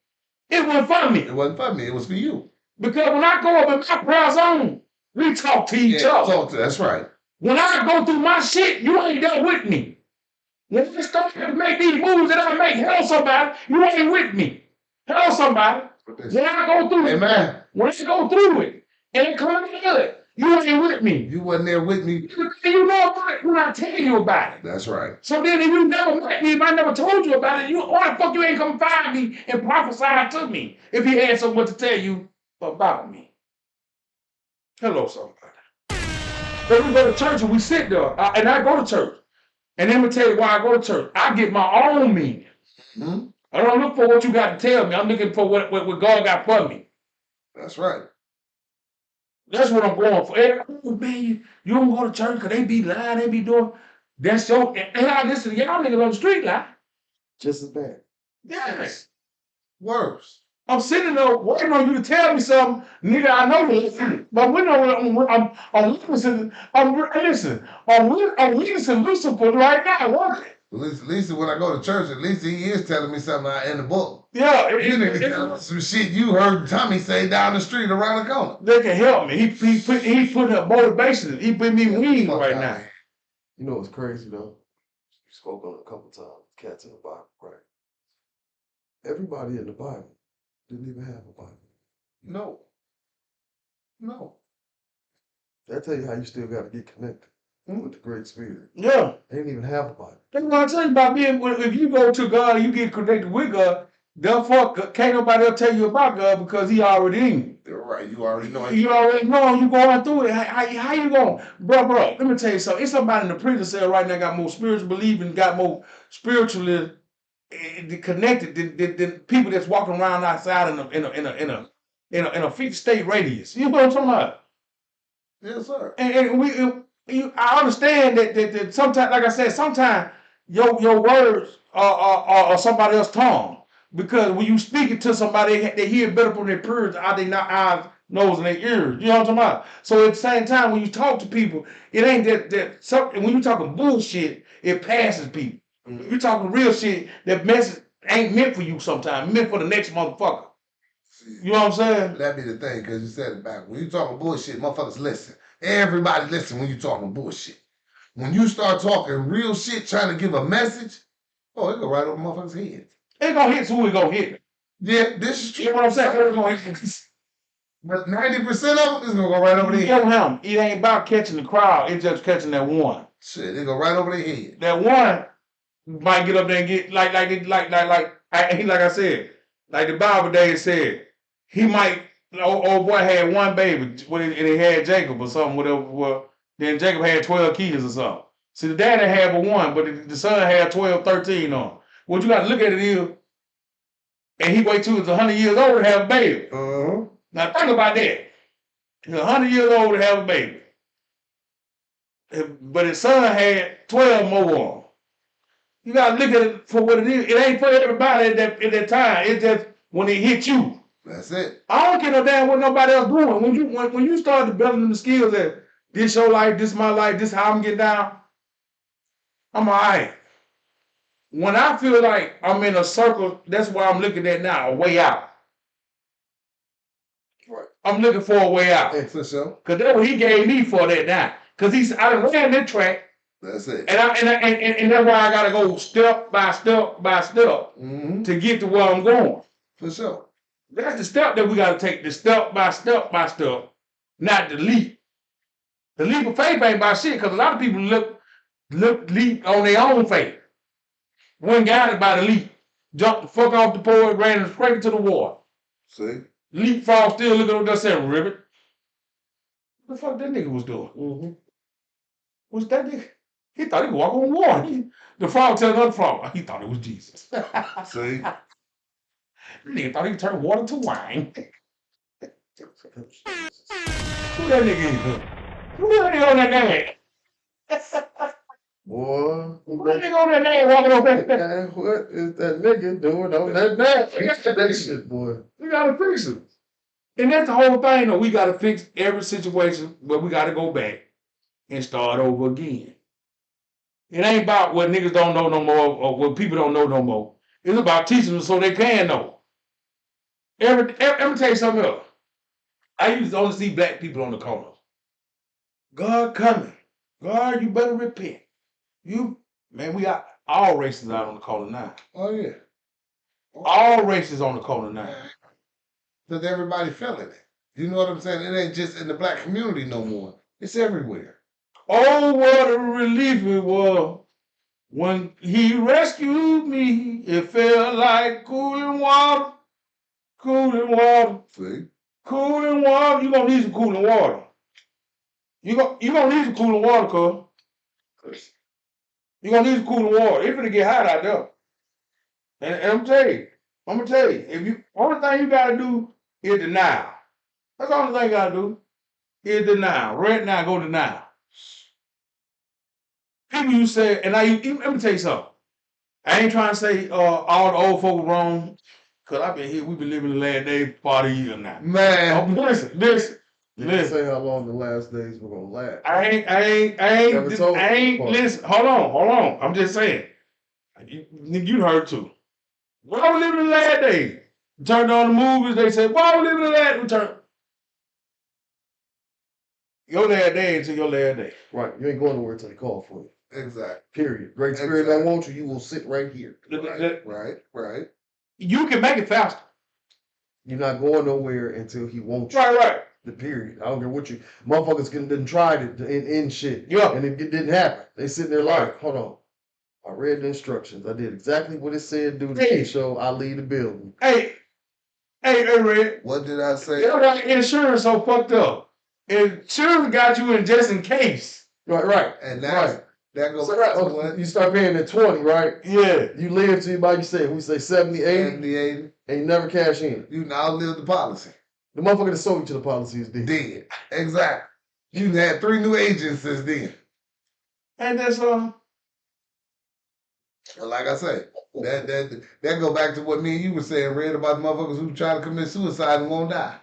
it wasn't for me. It wasn't for me. It was for you. Because when I go up in my prayer zone, we talk to each other. That's right. When I go through my shit, you ain't there with me. When I start to make these moves that I make, hell somebody, you ain't with me. Hell somebody. When I go through Amen. When I go through it, and it comes good, you ain't with me. You wasn't there with me. You know about it when I tell you about it. That's right. So then if you never met me, if I never told you about it, why the fuck you ain't come find me and prophesy to me if he had something to tell you about me? Hello, somebody. Then we go to church and we sit there, and I go to church. And let me tell you why I go to church. I get my own meaning. Mm-hmm. I don't look for what you got to tell me. I'm looking for what God got for me. That's right. That's what I'm going for. Hey, oh, man, you don't go to church because they be lying, they be doing. That's your. And I listen to y'all niggas on the street lie. Just as bad. Yes. Worse. I'm sitting there waiting on you to tell me something, nigga. I know this, but we know I'm listening. I'm listening Lucifer right now. Working. At least when I go to church, at least he is telling me something in the book. Yeah, You niggas telling me some shit you heard Tommy say down the street around the corner. They can help me. He put up motivation. He put me mean right now. You know what's crazy though? You spoke on it a couple times. Cats in the Bible, right? Everybody in the Bible didn't even have a Bible. No. No. That tell you how you still got to get connected with the Great Spirit. Yeah. They didn't even have a Bible. That's what I'm telling you about being. If you go to God, you get connected with God. Therefore, can't nobody else tell you about God because He already in you. You're right. You already know. You already know. You going through it. How you going, bro? Let me tell you something. It's somebody in the prison cell right now got more spiritual believing, got more spiritually connected than people that's walking around outside in a 50-state radius. You know what I'm talking about? Yes, sir. And I understand that sometimes, like I said, sometimes your words are somebody else's tongue. Because when you speak it to somebody, they hear better from their peers out their eyes, nose, and their ears. You know what I'm talking about? So at the same time, when you talk to people, it ain't that something. When you talking bullshit, it passes people. If you talking real shit, that message ain't meant for you sometimes, meant for the next motherfucker. See, you know what I'm saying? That be the thing, because you said it back. When you talking bullshit, motherfuckers listen. Everybody listen when you talking bullshit. When you start talking real shit, trying to give a message, oh, it go right over motherfuckers' heads. It gonna hit who it gonna hit. Yeah, this is true. You know what I'm saying? It's gonna hit. But 90% of them is gonna go right over their head. It ain't about catching the crowd, it's just catching that one. Shit, they go right over their head. That one might get up there and get like I said, like the Bible days said, he might. Old boy had one baby, and he had Jacob or something, whatever. Well, then Jacob had 12 kids or something. See, the daddy had but one, but the son had 12, 13 on. What you got to look at it is, and he wait till he was 100 years old to have a baby. Uh-huh. Now think about that. He's 100 years old to have a baby. But his son had 12 more on him. You got to look at it for what it is. It ain't for everybody at that time. It's just when it hit you. That's it. I don't care no damn what nobody else doing. When you start developing the skills that this your life, this my life, this how I'm getting down, I'm all right. When I feel like I'm in a circle, that's what I'm looking at now, a way out. Right. I'm looking for a way out. For sure. Because that's what he gave me for that now. Because I done ran that track. That's it. And that's why I gotta go step by step by step to get to where I'm going. For sure. That's the step that we gotta take, the step by step by step, not the leap. The leap of faith ain't about shit, because a lot of people leap on their own faith. One guided by the leap. jumped the fuck off the porch, ran straight into the water. See? Leapfrog still looking over there saying, Ribbit. What the fuck that nigga was doing? Mm-hmm. What's that nigga? He thought he could walk on water. The frog tell another frog, he thought it was Jesus. See? Nigga thought he could turn water to wine. Who that nigga is? Who that nigga on that name? Boy, Who that nigga on that name walking over there? man, what is that nigga doing on that Fix that shit, boy. We gotta fix it. And that's the whole thing, though. We gotta fix every situation, but we gotta go back and start over again. It ain't about what niggas don't know no more or what people don't know no more. It's about teaching them so they can know. Let me tell you something else. I used to only see black people on the corner. God coming. God, you better repent. Man, we got all races out on the corner now. Oh, yeah. All races on the corner now. Because everybody feeling it. You know what I'm saying? It ain't just in the black community no more. It's everywhere. Oh, what a relief it was when he rescued me. It felt like cooling water. Cooling water. See? Cooling water. You gonna need some cooling water. You gonna need some cooling water, cuz. You gonna need some cooling water. It's gonna get hot out there. And I'm gonna tell you, if you only thing you gotta do is denial. That's the only thing you gotta do. Is denial. Right now, go denial. People you say, and let me tell you something. I ain't trying to say all the old folk wrong, cause I've been here. We've been living the last days for 40 years now. Man. Oh, listen. You can say how long the last days were gonna last. I ain't. Listen, hold on. I'm just saying. You heard too. Why we living the last days? Turned on the movies. They said, why we living the last? We turn. Your last day until your last day. Right. You ain't going nowhere till they call for you. Exactly. Period. Great Spirit don't want you, you will sit right here. Right. You can make it faster. You're not going nowhere until he wants you. Right. The period. I don't care what you motherfuckers didn't try it in shit. Yeah. And it didn't happen. They sitting there like, hold on. I read the instructions. I did exactly what it said do to show I leave the building. Hey, Red. What did I say? Everybody insurance so fucked up. Insurance got you in just in case. Right. And that goes So back to what you start paying at 20, right? Yeah. You live to about, we say 70, 80, 80. and you never cash in. You now live the policy. The motherfucker that sold you to the policy is dead. Dead. Exactly. You had 3 new agents since then. And that's Like I say, that go back to what me and you were saying, Red, about the motherfuckers who try to commit suicide and won't die.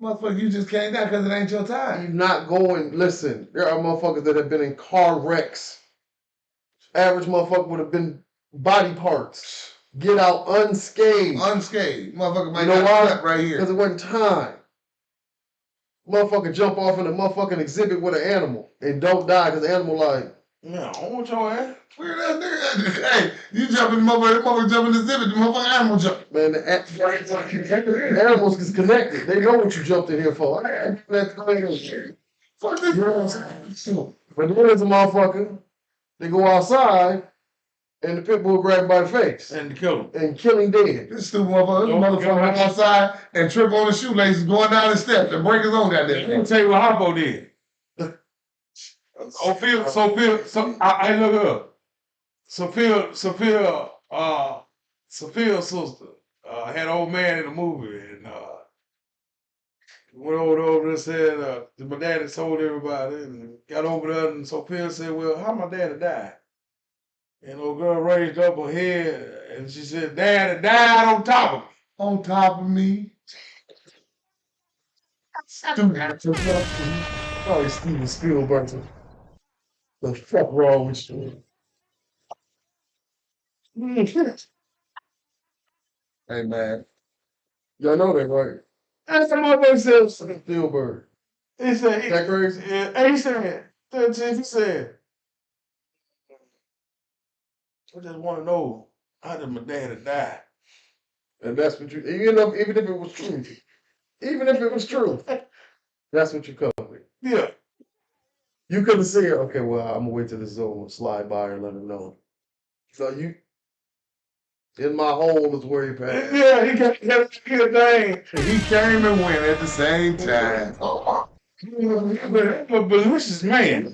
Motherfucker, you just can't die because it ain't your time. You're not going, listen, there are motherfuckers that have been in car wrecks. Average motherfucker would have been body parts. Get out unscathed. Motherfucker might You know not why? slept right here. Because it wasn't time. Motherfucker jump off in a motherfucking exhibit with an animal and don't die because the animal like, yeah, I don't want your ass. Weird ass nigga. Hey, you jump in the motherfucker jump in the exhibit, the motherfucking animal jump. man, the animals is connected. They know what you jumped in here for. Fuck this. You know what I'm saying? But then there's a motherfucker, they go outside and the pit bull grab him by the face And kill him. and kill him dead. This stupid motherfucker went outside and trip on his shoelaces going down the steps and break his own Let me goddamn. tell you what Harpo did. I look up. Sophia's sister had an old man in the movie and went over there and said my daddy told everybody and got over there and Sophia said, well, how my daddy died? And old girl raised up her head and she said, Daddy died on top of me. On top of me. Stupid. Probably Steven Spielberg. The fuck wrong with you? Hey man. Y'all know that, right? That's the motherfucker said, Spielberg. he said, Is that crazy? he said, I just want to know how did my daddy die? And that's what you, even if it was true, that's what you covered. Yeah. You couldn't see it. Okay, well, I'm gonna wait till this zone slide by and let him know. So In my hole is where he passed. Yeah, he got a thing. He came and went at the same time. But I'm a malicious man.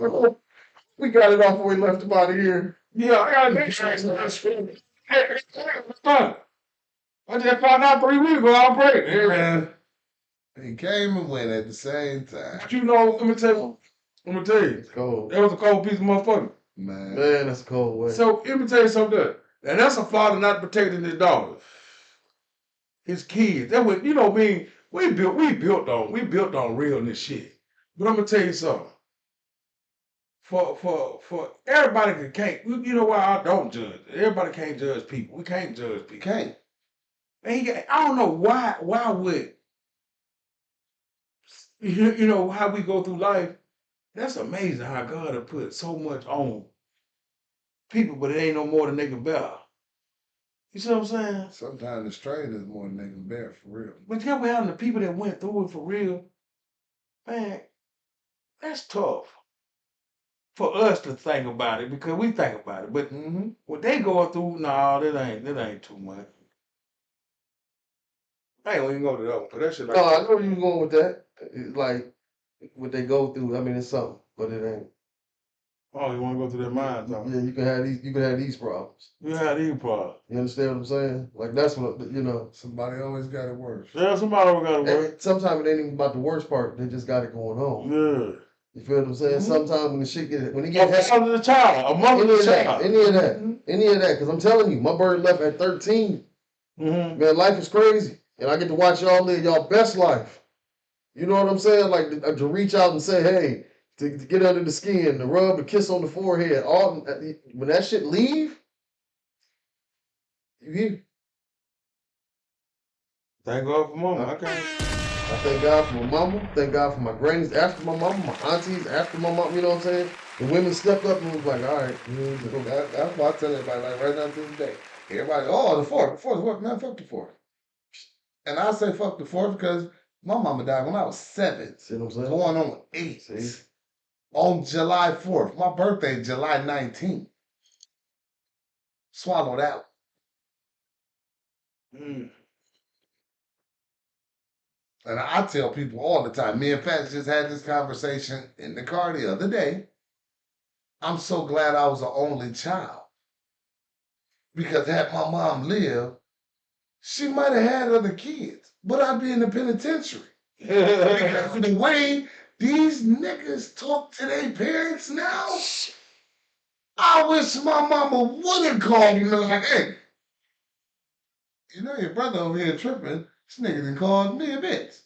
We got it off before we left him out of here. Yeah, I got a big chance of this. Hey, fun. I just found out 3 weeks ago. I'll break. Hey, man. He came and went at the same time. But you know, let me tell you. It's cold. That was a cold piece of motherfucker. Man. Man, that's a cold way. So let me tell you something. And that's a father not protecting his daughter, his kids. That was, you know, we built on realness shit. But I'm gonna tell you something. For everybody that can't, you know why I don't judge. Everybody can't judge people. We can't judge people. Can't. And I don't know why would you know how we go through life. That's amazing how God has put so much on people, but it ain't no more than they can bear. You see what I'm saying? Sometimes the strain is more than they can bear, for real. But yeah, we having the people that went through it for real, man, that's tough for us to think about it because we think about it. But what they going through, nah, that ain't too much. I ain't gonna even go to that one, 'cause that shit like No, I know you going with that. It's like what they go through. I mean, it's something, but it ain't. oh, you wanna go through their mind, though? Yeah, you can have these. You can have these problems. You had these problems. You understand what I'm saying? Like that's what you know. Somebody always got it worse. Yeah, somebody got to work. And sometimes it ain't even about the worst part. They just got it going on. Yeah. You feel what I'm saying? Sometimes when the shit when it A get father to the child, a mother to the child. any of that. Because I'm telling you, my bird left at 13. Mm-hmm. Man, life is crazy, and I get to watch y'all live y'all best life. You know what I'm saying? Like to reach out and say, hey, to get under the skin, to rub, a kiss on the forehead. All when that shit leave, you here. Thank God for mama. I can't. I thank God for my mama. Thank God for my grannies after my mama, my aunties after my mom. You know what I'm saying? The women stepped up and was like, all right. That's why I tell everybody, like right now to this day. Everybody, oh, the fourth, man, fuck the fourth. And I say fuck the fourth because my mama died when I was 7. See what I'm saying? Going on 8. See? On July 4th. My birthday, July 19th. Swallow that one. And I tell people all the time, me and Fats just had this conversation in the car the other day. I'm so glad I was an only child. Because had my mom lived, she might have had other kids, but I'd be in the penitentiary. Because of the way these niggas talk to their parents now, I wish my mama would have called me like, hey, you know your brother over here tripping. This nigga done called me a bitch.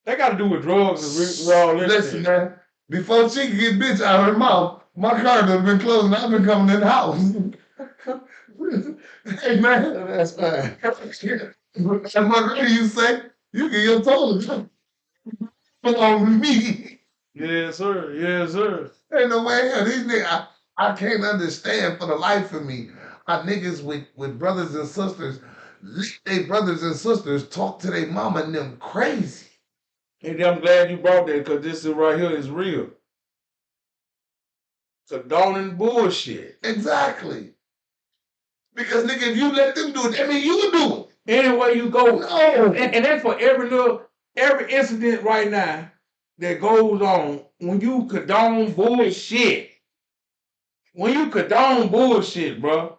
That got to do with drugs and all this. Listen, man. Before she could get bitch out of her mouth, my car would have been closed and I've been coming in the house. Hey, man. That's fine. As my granny used to say, you get your toilet belong to me. Yes, sir. Yes, sir. Ain't no way hell. These niggas, I can't understand for the life of me how niggas with brothers and sisters, they brothers and sisters talk to their mama and them crazy. And I'm glad you brought that because this is right here is real. Condoning bullshit. Exactly. Because nigga, if you let them do it, that mean you do it. Anywhere you go. No. And that's for every incident right now that goes on when you condone bullshit. When you condone bullshit, bro.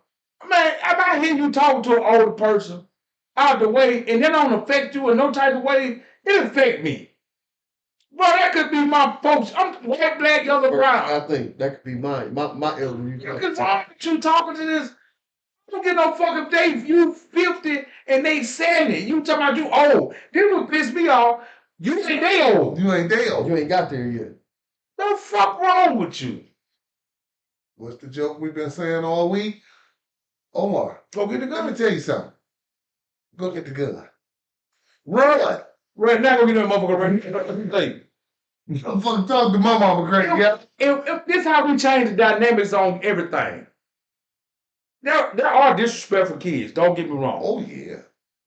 Man, am I hearing you talking to an older person out the way and that don't affect you in no type of way? It affect me. Bro, that could be my folks. I'm white, black, yellow, brown. I think that could be mine. My elderly. Because you talking to this, I don't get no fucking day. You 50 and they 70. You talking about you old. This would piss me off. You ain't they old. You ain't they old. You ain't got there yet. The fuck wrong with you? What's the joke we've been saying all week? Omar, Go get the let gun. me tell you something. Go get the gun. Run. Right now, go get that motherfucker right now. I'm fucking talking to my mama crazy, yeah? If this how we change the dynamics on everything. There are disrespectful kids, don't get me wrong. Oh, yeah.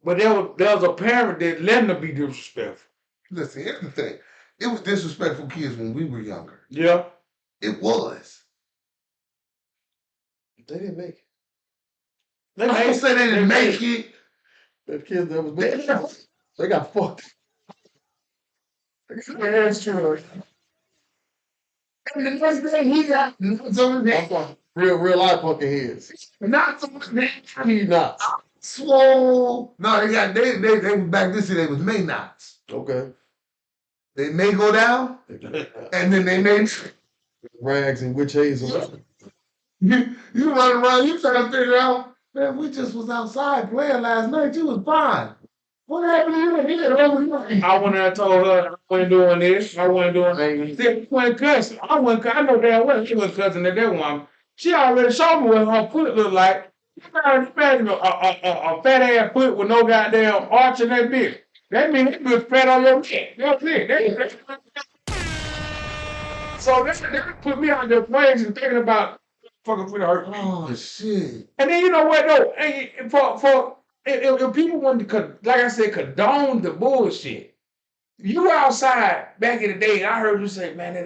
But there was a parent that let them be disrespectful. Listen, here's the thing. It was disrespectful kids when we were younger. Yeah. It was. They didn't make it. They I made don't say they didn't made make it. The kids that was they got fucked. Yeah, that's true. And the next day he got nuts on his head. Real life fucking heads. Nuts on his head. He nuts. Swole. No, they was back this year, they was May knots. Okay. They may go down, and then they may Rags and witch hazel. you run around, you trying to figure out, man, we just was outside playing last night. You was fine. What happened to you here overnight? I went and told her I wasn't doing this. I wasn't doing that. See, when cussing, I know damn well she was cussing at that woman. She already showed me what her foot looked like. You gotta imagine a fat ass foot with no goddamn arch in that bitch. That means that bitch fat on your neck. That's it. So that put me on the ways and thinking about fucking foot hurt. Oh shit. And then you know what though? If people want to, like I said, condone the bullshit, you outside back in the day, I heard you say, man,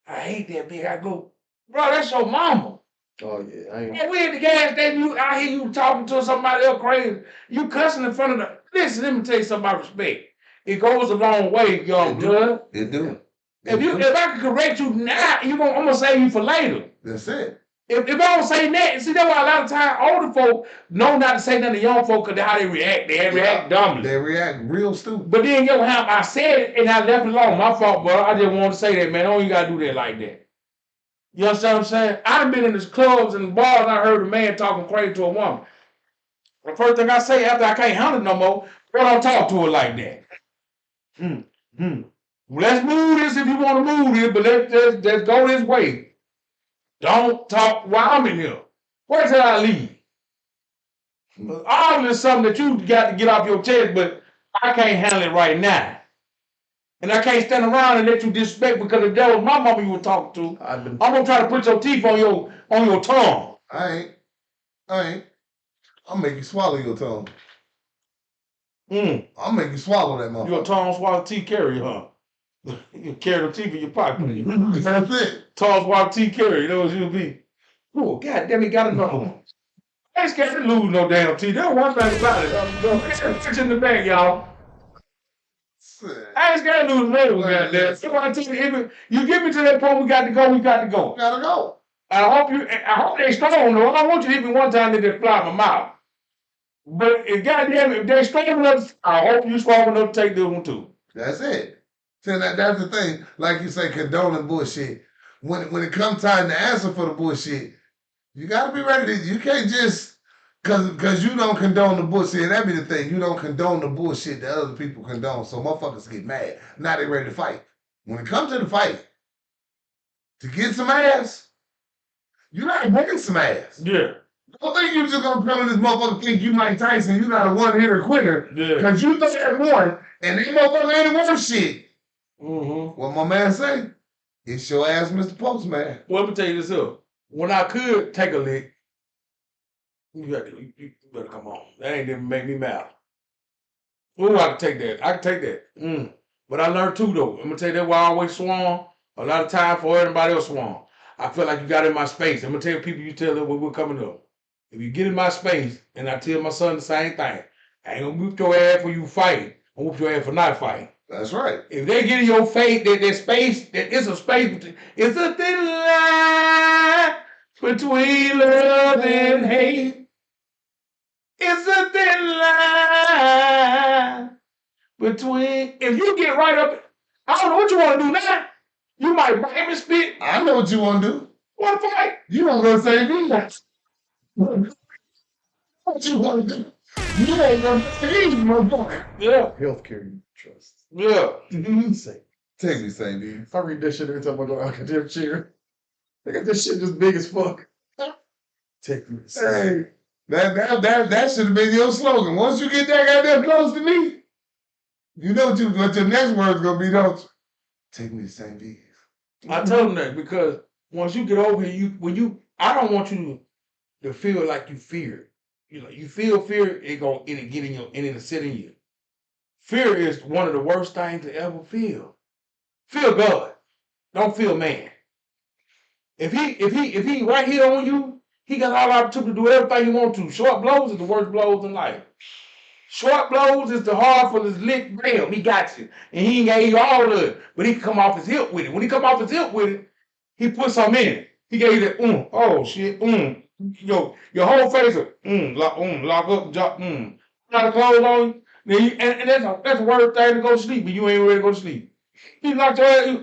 I hate that bitch. I go, bro, that's your mama. Oh yeah, I ain't. Man, we at the gas station, I hear you talking to somebody else crazy. You cussing in front of the, listen, let me tell you something about respect. It goes a long way, young blood. It do. If I can correct you now, I'm gonna save you for later. That's it. If I don't say that, see, that's why a lot of times older folk know not to say nothing to young folk because how they react. They react dumbly. They react real stupid. But then, I said it and I left it alone. My fault, bro. I just wanted to say that, man. Don't you gotta do that like that. You understand what I'm saying? I've been in these clubs and bars and I heard a man talking crazy to a woman. The first thing I say after I can't handle it no more, bro, don't talk to her like that. Let's move this if you want to move this, but let's go this way. Don't talk while I'm in here. Wait till I leave. All this is something that you got to get off your chest, but I can't handle it right now. And I can't stand around and let you disrespect because if that was my mama you were talking to, I'm gonna try to put your teeth on your tongue. I ain't. I'll make you swallow your tongue. I'll make you swallow that motherfucker. Your tongue swallow teeth carry, huh? You carry the teeth in your pocket. That's it. Tongue swallow teeth carry, you know what you'll be. Oh, God damn, he got another one. I ain't scared to lose no damn teeth. That's one thing about it. It's in the back, y'all. I ain't scared to lose another one, goddamn. So I tell you, if you get me to that point, we got to go. Gotta go. I hope they strong though. I don't want you to hit me one time and just fly my mouth. But if goddamn, if they strong enough, I hope you strong enough to take this one too. That's it. See, that's the thing. Like you say, condoning bullshit. When it comes time to answer for the bullshit, you gotta be ready to. You can't just cause you don't condone the bullshit. And that be the thing. You don't condone the bullshit that other people condone. So motherfuckers get mad. Now they ready to fight. When it comes to the fight, to get some ass, you gotta bring some ass. Yeah. Don't think you just gonna come in this motherfucker think you Mike Tyson, you got a one-hitter quitter. Yeah. Cause you throw that one, and they motherfucker ain't worth shit. Mm-hmm. What my man say? It's your ass, Mr. Postman. Well, let me tell you this here. When I could take a lick, you better come on. That ain't even make me mad. Ooh, I can take that. I can take that. But I learned too, though. I'm going to tell you that why I always swung. A lot of time for everybody else swung. I feel like you got in my space. I'm going to tell people, you tell them when we're coming up. If you get in my space, and I tell my son the same thing, I ain't going to whoop your ass for you fighting. I'm going to whoop your ass for not fighting. That's right. If they get in your face, that space, it's a space. It's a thin line between love and hate. It's a thin line between. If you get right up, I don't know what you want to do now. You might bite me, spit. I know what you want to do. Want to fight? You don't go say me. What you want to do? You ain't gonna say me, motherfucker. Yeah. Healthcare you trust. Yeah. Say. Take me, St. D. If I read that shit every time I go to academic chair, I got this shit just big as fuck. Take me. Hey, that should have been your slogan. Once you get that goddamn close to me, you know what your next word's gonna be, don't you? Take me to St. D. I tell them that because once you get over here, I don't want you to feel like you fear it. You know, you feel fear, it'll get in your, and it'll sit in you. Fear is one of the worst things to ever feel. Feel God. Don't feel man. If he right here on you He got all the opportunity to do everything he wants to. Short blows is the worst blows in life. Short blows is the hard for his lick. Bam, he got you. And he ain't gave you all of it. But he can come off his hip with it. When he come off his hip with it, he put something in it. He gave you that, oh shit, your whole face is, lock up, drop, Got the clothes on you. Then and that's the worst thing to go to sleep, but you ain't ready to go to sleep. He knocked your ass.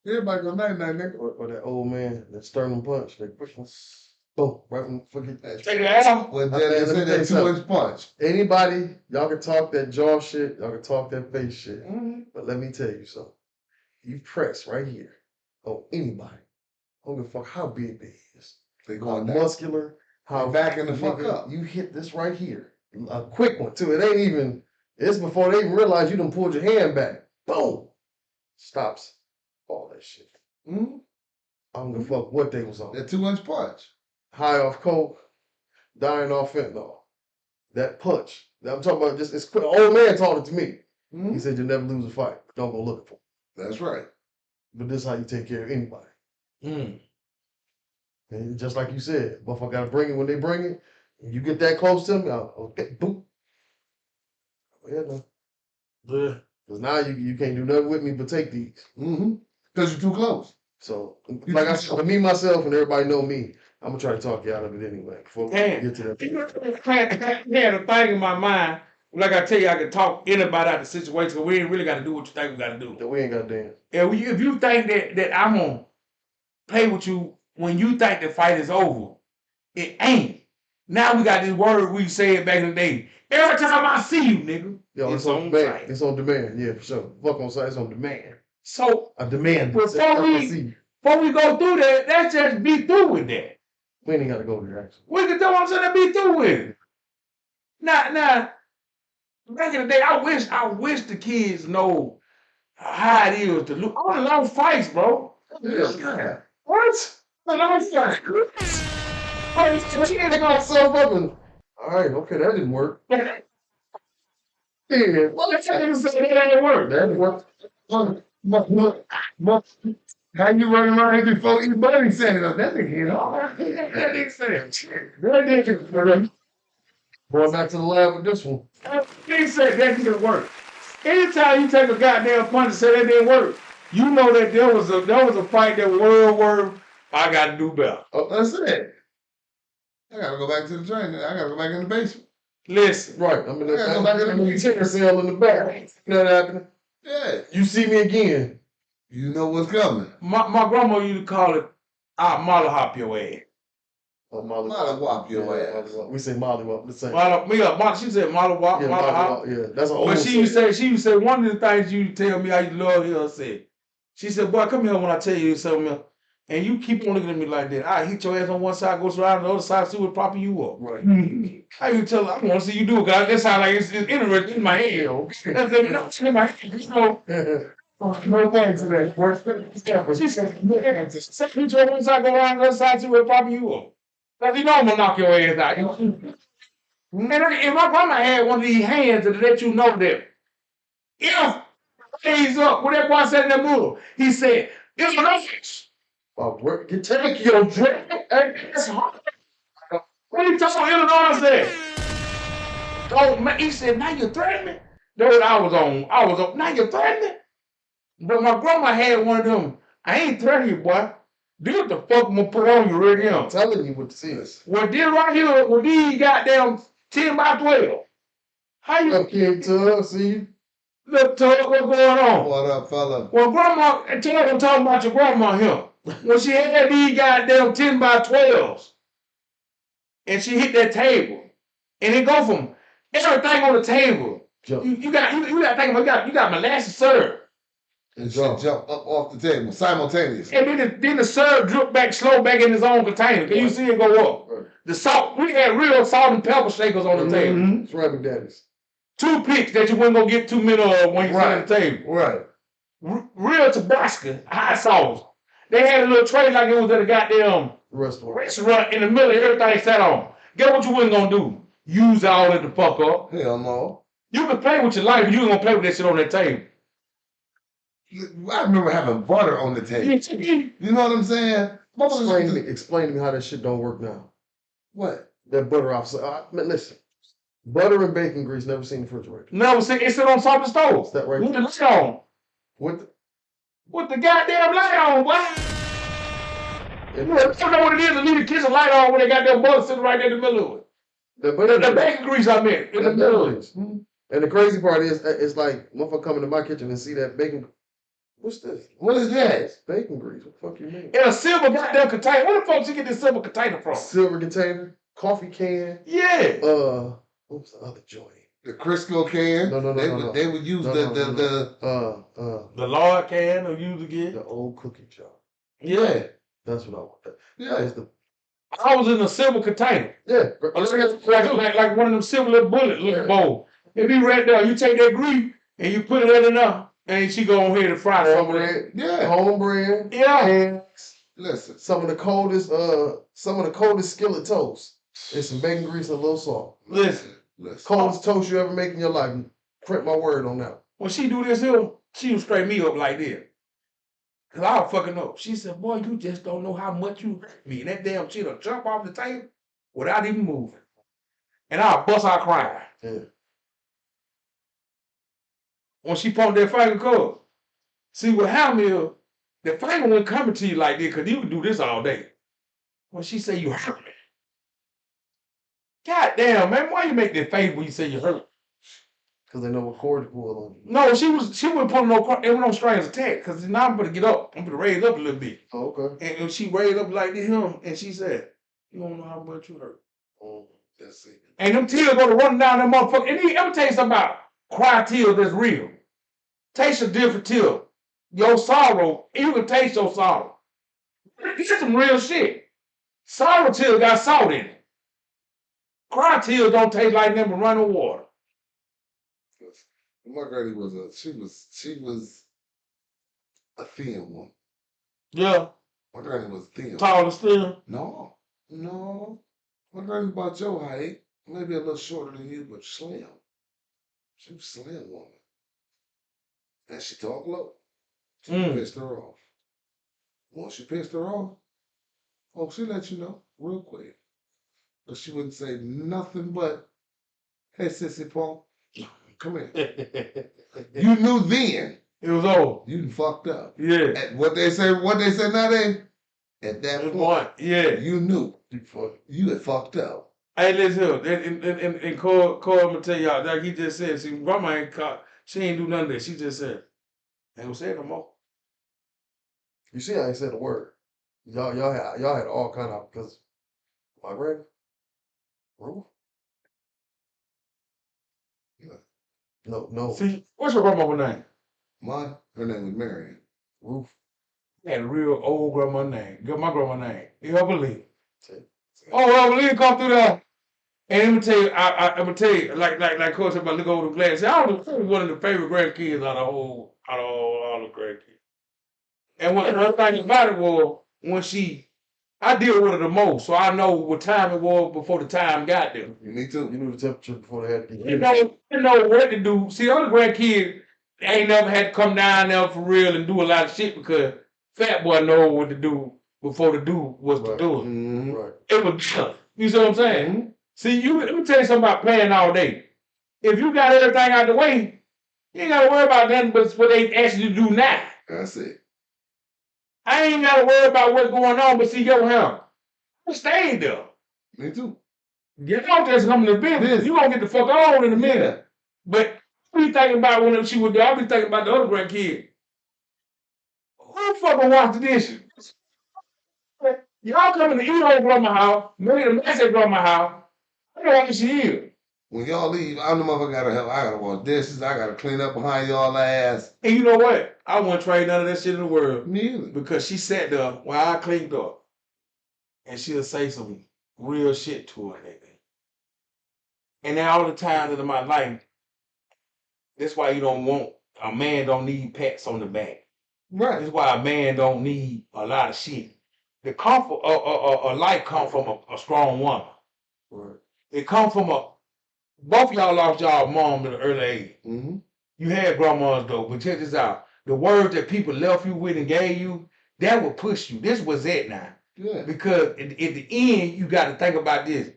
Everybody go night night, nigga. Or that old man, that sternum punch, that push him, boom, right when forget that. Take the out. Well, I then they think- let me said tell that you 2-inch punch. Anybody, y'all can talk that jaw shit, y'all can talk that face shit. But let me tell you something. You press right here on anybody. I don't give a fuck how big they is. They How going down. muscular, how They backing the fuck nigga, up. You hit this right here. A quick one too. It ain't even, it's before they even realize you done pulled your hand back. Boom. Stops all that shit. Mm-hmm. I don't give a fuck what they was on. That 2-inch punch. High off coke, dying off fentanyl. That punch. I'm talking about just, it's quick. Old man taught it to me. Mm-hmm. He said, you never lose a fight. Don't go looking for it. That's right. But this is how you take care of anybody. And just like you said, motherfucker gotta bring it when they bring it. And you get that close to me, okay, boom. Yeah, no. Yeah. Because now you can't do nothing with me but take these. Mm-hmm. Because you're too close. So, like I said, with me, myself, and everybody know me, I'm going to try to talk you out of it anyway before we get to that. I had a thing in my mind. Like I tell you, I can talk anybody out of the situation, but we ain't really got to do what you think we got to do. We ain't got damn. If you think that I'm going to play with you when you think the fight is over, it ain't. Now we got this word we said back in the day. Every time I see you, nigga, Yo, it's on on demand. site. It's on demand, yeah, for sure. Fuck on site, it's on demand. So I demand before this. we go through that, let's just be through with that. We ain't got to go there, actually. We can do what I'm saying, be through with it. Now, back in the day, I wish the kids know how it is to look. I want long fights, bro. Yeah. What? A long fight. They got so fucking. All right, okay, that didn't work. Yeah, What the fuck is that? That ain't work. that didn't work. How you running around here before you buddy said it? That nigga hit hard. That nigga said, That nigga. Going back to the lab with this one. he said that didn't work. Anytime you take a goddamn punch and say that didn't work, you know that there was a fight that world I got to do better. Oh, that's it. I gotta go back to the training. I gotta go back in the basement. Listen, Right, I'm in I gotta go back in the the cell in the back. That happening. Yeah. You see me again. You know what's coming. my grandma used to call it, I'll molly hop your ass. Oh, Mollywop your ass. mollywop. We say mollywop the same. She said molly wop, Yeah, molly hop. mollywop, yeah, that's an old But she used to say one of the things you tell me I used to love her said. She said, boy, come here when I tell you something. And you keep on looking at me like that. I hit your ass on one side, go around the other side, see what propping you up. Right. How you tell her? I want to see you do it, guys. That sounds like it's interesting in my head. That's in my head. You know, no thanks to that. She said, hit your one side, go around the other side, see what propping you up. Because you know I'm going to knock your ass out. And if my grandma had one of these hands to let you know that if he's up, what that boy said in the middle, he said, it's an offense. You take your drink. That's hard. What he told Illinois said, oh, man, he said, now you're threatening. That's what I was on. Now you're threatening. But my grandma had one of them. I ain't threatening you, boy. This what the fuck I'm gonna put on you right now. I'm telling you what this is. Well, this right here, well, these goddamn 10 by 12. How you Up, King Tug, see? look, Tug, what's going on? What up, fella? Well, grandma, Tug, I'm talking about your grandma here. When she had these goddamn 10 by 12s, and she hit that table, and it go from everything on the table. You got to think about you got molasses syrup. And she jump up off the table simultaneously. And then the syrup drip back slow back in its own container. Can you see it go up? Right. The salt, we had real salt and pepper shakers on the table. It's Rabbit Daddies. 2 picks that you wasn't gonna get too many of when you sit at the table. Right. Real Tabasco, hot sauce. They had a little tray like it was at a goddamn restaurant in the middle of everything sat on. Guess what you wasn't gonna do? Use all of the fuck up. Hell no. You can play with your life, but you ain't gonna play with that shit on that table. I remember having butter on the table. You know what I'm saying? Explain to me how that shit don't work now. What? That butter off. Man, listen, butter and bacon grease never seen the refrigerator. Never seen it sit on top of the stove. Is that right? With the light on. With the goddamn light on, boy. You know what it is to leave the kitchen light on when they got their butter sitting right there in the middle of it. The bacon grease I meant in the middle of it. And the crazy part is, it's like motherfucker come into my kitchen and see that bacon. What's this? What is that? Bacon grease. What the fuck you mean? In a silver goddamn container. Where the fuck you get this silver container from? Silver container, coffee can. Yeah. What was the other joint? The Crisco can. No. They would use the lard can or use again. The old cookie jar. Yeah. That's what I want. Yeah. I was in a silver container. Yeah. Like one of them silver little bullet bowl. If you right there, you take that grease and you put it in there, and she go on here to fry some of it. Yeah. Homebread. Yeah. And listen. Some of the coldest skillet toast. There's some bacon grease and a little salt. Listen. Coldest toast you ever make in your life. Print my word on that. When she do this here, she would straight me up like this. Cause I'll fucking know. She said, boy, you just don't know how much you hurt me. And that damn shit'll jump off the table without even moving. And I'll bust out crying. Yeah. When she pumped that finger cord. See what happened is, the finger wasn't coming to you like this, cause you can do this all day. When she say you hurt me. God damn, man, why you make that face when you say you hurt me? Cause they know what cord to pull on you. No, she wasn't pulling no strings attached. Cause now I'm gonna get up. I'm gonna raise up a little bit. Oh, okay. And she raised up like this, and she said, "You don't know how much you hurt." Oh, that's it. And them tears gonna run down that motherfucker. And let me tell you something about cry tears that's real. Taste a different tear. Your sorrow, you can taste your sorrow. This is some real shit. Sorrow tears got salt in it. Cry tears don't taste like them but running water. My granny was she was a thin woman. Yeah. My granny was thin. Taller still? No. My granny about your height, maybe a little shorter than you, but slim. She was a slim woman. And she talked low. She pissed her off. Once she pissed her off, she let you know real quick. But she wouldn't say nothing but, hey, Sissy Paul, come here. You knew then. It was old. You done fucked up. Yeah. At what they say nowadays, at that point, yeah, you knew. You had fucked up. Hey, listen here. And Cole, I'm gonna tell y'all, like he just said, see, grandma ain't caught, she ain't do none of that. She just said, ain't gonna say it no more. You see, I ain't said a word. Y'all had all kind of, because my granny, Ruth? No. See, what's your grandmother's name? Mine? Her name was Marion. Ruth. Had a real old grandma name. My grandma name. Evelyn. Oh, Evelyn come through there. And I'm gonna tell you, like Coach said about look over the glass. See, I was one of the favorite grandkids out of all the grandkids. And what her thing about it was I deal with her the most, so I know what time it was before the time got there. Me too. You knew the temperature before they had to get You know what to do. See, other grandkids ain't never had to come down there for real and do a lot of shit because fat boy know what to do before the dude was to do it. Mm-hmm. Right. It was tough. You see what I'm saying? Mm-hmm. See, let me tell you something about playing all day. If you got everything out the way, you ain't gotta worry about nothing but what they ask you to do now. That's it. I ain't gotta worry about what's going on, but see, yo, him. I stayed there. Me too. Get out there, coming to business. You gonna get the fuck on in a minute. Yeah. But I be thinking about when she was there, I be thinking about the other grandkid. Who fucking washed the dishes? Y'all coming to eat over grandma's house, made a mess at grandma's house. I don't know what she is. When y'all leave, I'm the motherfucker gotta help. I gotta wash dishes. I gotta clean up behind y'all ass. And you know what? I wouldn't trade none of that shit in the world. Me either. Because she sat there while I cleaned up. And she'll say some real shit to her, nigga. And then all the time in my life, that's why a man don't need pats on the back. Right. That's why a man don't need a lot of shit. The comfort, a life come from a strong woman. Right. It come from both of y'all lost y'all mom at an early age. Mm-hmm. You had grandmas though, but check this out. The words that people left you with and gave you, that would push you. This was it now. Yeah. Because at the end, you got to think about this.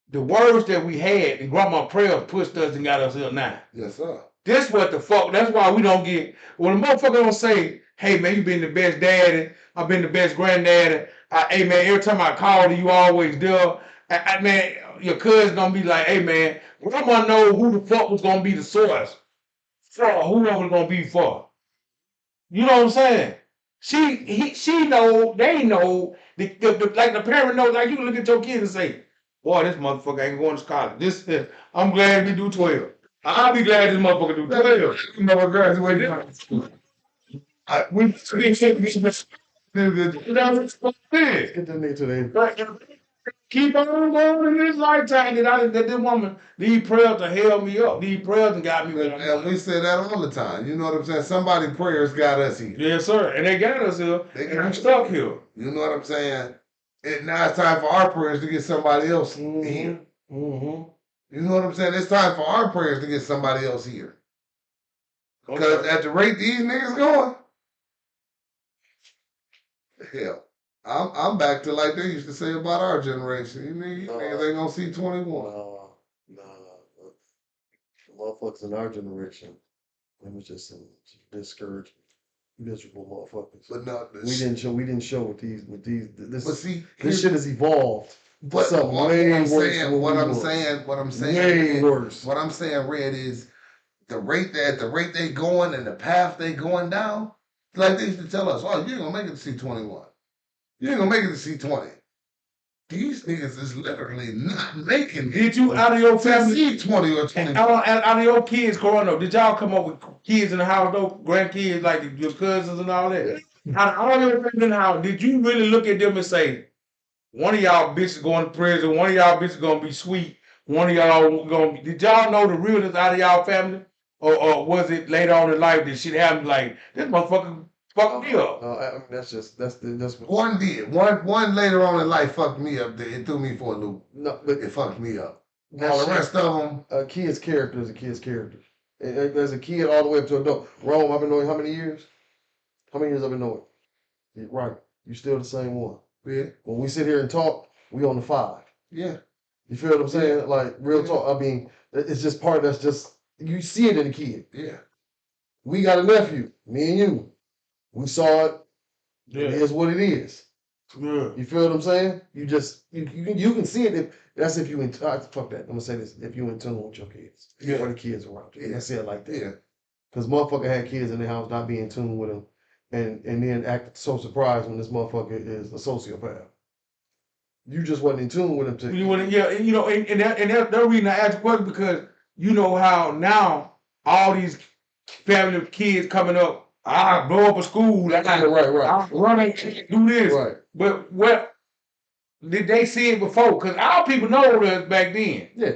The words that we had, and grandma prayers pushed us and got us here now. Yes, sir. This what the fuck, that's why we don't get, when a motherfucker don't say, hey man, you been the best daddy, I've been the best granddaddy, hey man, every time I call you always there. Man, your cousin gonna be like, hey man, grandma know who the fuck was gonna be the source for whoever was gonna be for. You know what I'm saying? She know, they know, like the parent knows, like you can look at your kids and say, boy, this motherfucker ain't going to college. I'm glad we do 12. I'll be glad this motherfucker do 12. You know what graduated high school. We should be that's what it's supposed to be. Get that nigga to the end. Keep on going in this lifetime that this woman, these prayers to held me up. These prayers and got me where I'm And we say that all the time. You know what I'm saying? Somebody prayers got us here. Yes, sir. And they got us here. And I'm stuck here. You know what I'm saying? Now it's time for our prayers to get somebody else here. Mm-hmm. You know what I'm saying? It's time for our prayers to get somebody else here. Because at the rate these niggas going, hell, I'm back to like they used to say about our generation. You niggas ain't gonna see 21. Nah. Motherfuckers in our generation, it was just some discouraged, miserable motherfuckers. But no, We didn't show with these. But see, This shit has evolved. But Something what way I'm worse saying, than what we I'm was. saying, Way worse. what I'm saying, Red, is the rate they going and the path they going down. Like they used to tell us, oh, you ain't gonna make it to see 21. You ain't gonna make it to see 20. These niggas is literally not making it. Did you out of your to family see 20 or 20? out of your kids growing up? Did y'all come up with kids in the house though, grandkids like your cousins and all that? Out of all your family in the house, did you really look at them and say, one of y'all bitches going to prison, one of y'all bitches gonna be sweet, one of y'all gonna be? Did y'all know the realness out of y'all family, or was it later on in life that shit happened like this motherfucker fucked me up? I mean, that's what. One did. One later on in life fucked me up. It threw me for a loop. No, but It fucked me up. that All the shit- rest of them, a kid's character is a kid's character. As a kid all the way up to adult. Rome, I've been knowing how many years? How many years I've been knowing? Yeah, right. You still the same one. yeah, When we sit here and talk, we on the 5. yeah. You feel what I'm saying? Like real talk. I mean, it's just part that's just you see it in a kid. Yeah. We got a nephew, me and you. We saw it. Yeah. It is what it is. Yeah. You feel what I'm saying? You just you can see it. That's if you in fuck that. I'm gonna say this. If you in tune with your kids, Yeah. or the kids around you. I say it like that. Yeah. Because motherfucker had kids in the house not being in tune with them, and then act so surprised when this motherfucker is a sociopath. You just wasn't in tune with him. To You wouldn't, yeah, and, you know, and that reason I asked the question because you know how now all these family of kids coming up, I blow up a school, right. I run and do this. Right. But what did they see it before? Because our people know us back then. Yeah.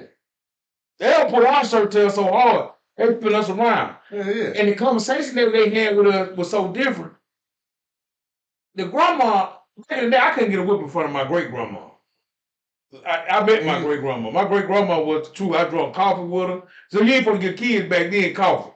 They don't put our shirt tail so hard. They spin us around. Yeah. And the conversation that they had with us was so different. The grandma, back in the day, I couldn't get a whip in front of my great grandma. I met my great grandma. My great grandma was true. I drank coffee with her. So you ain't supposed to give kids back then coffee.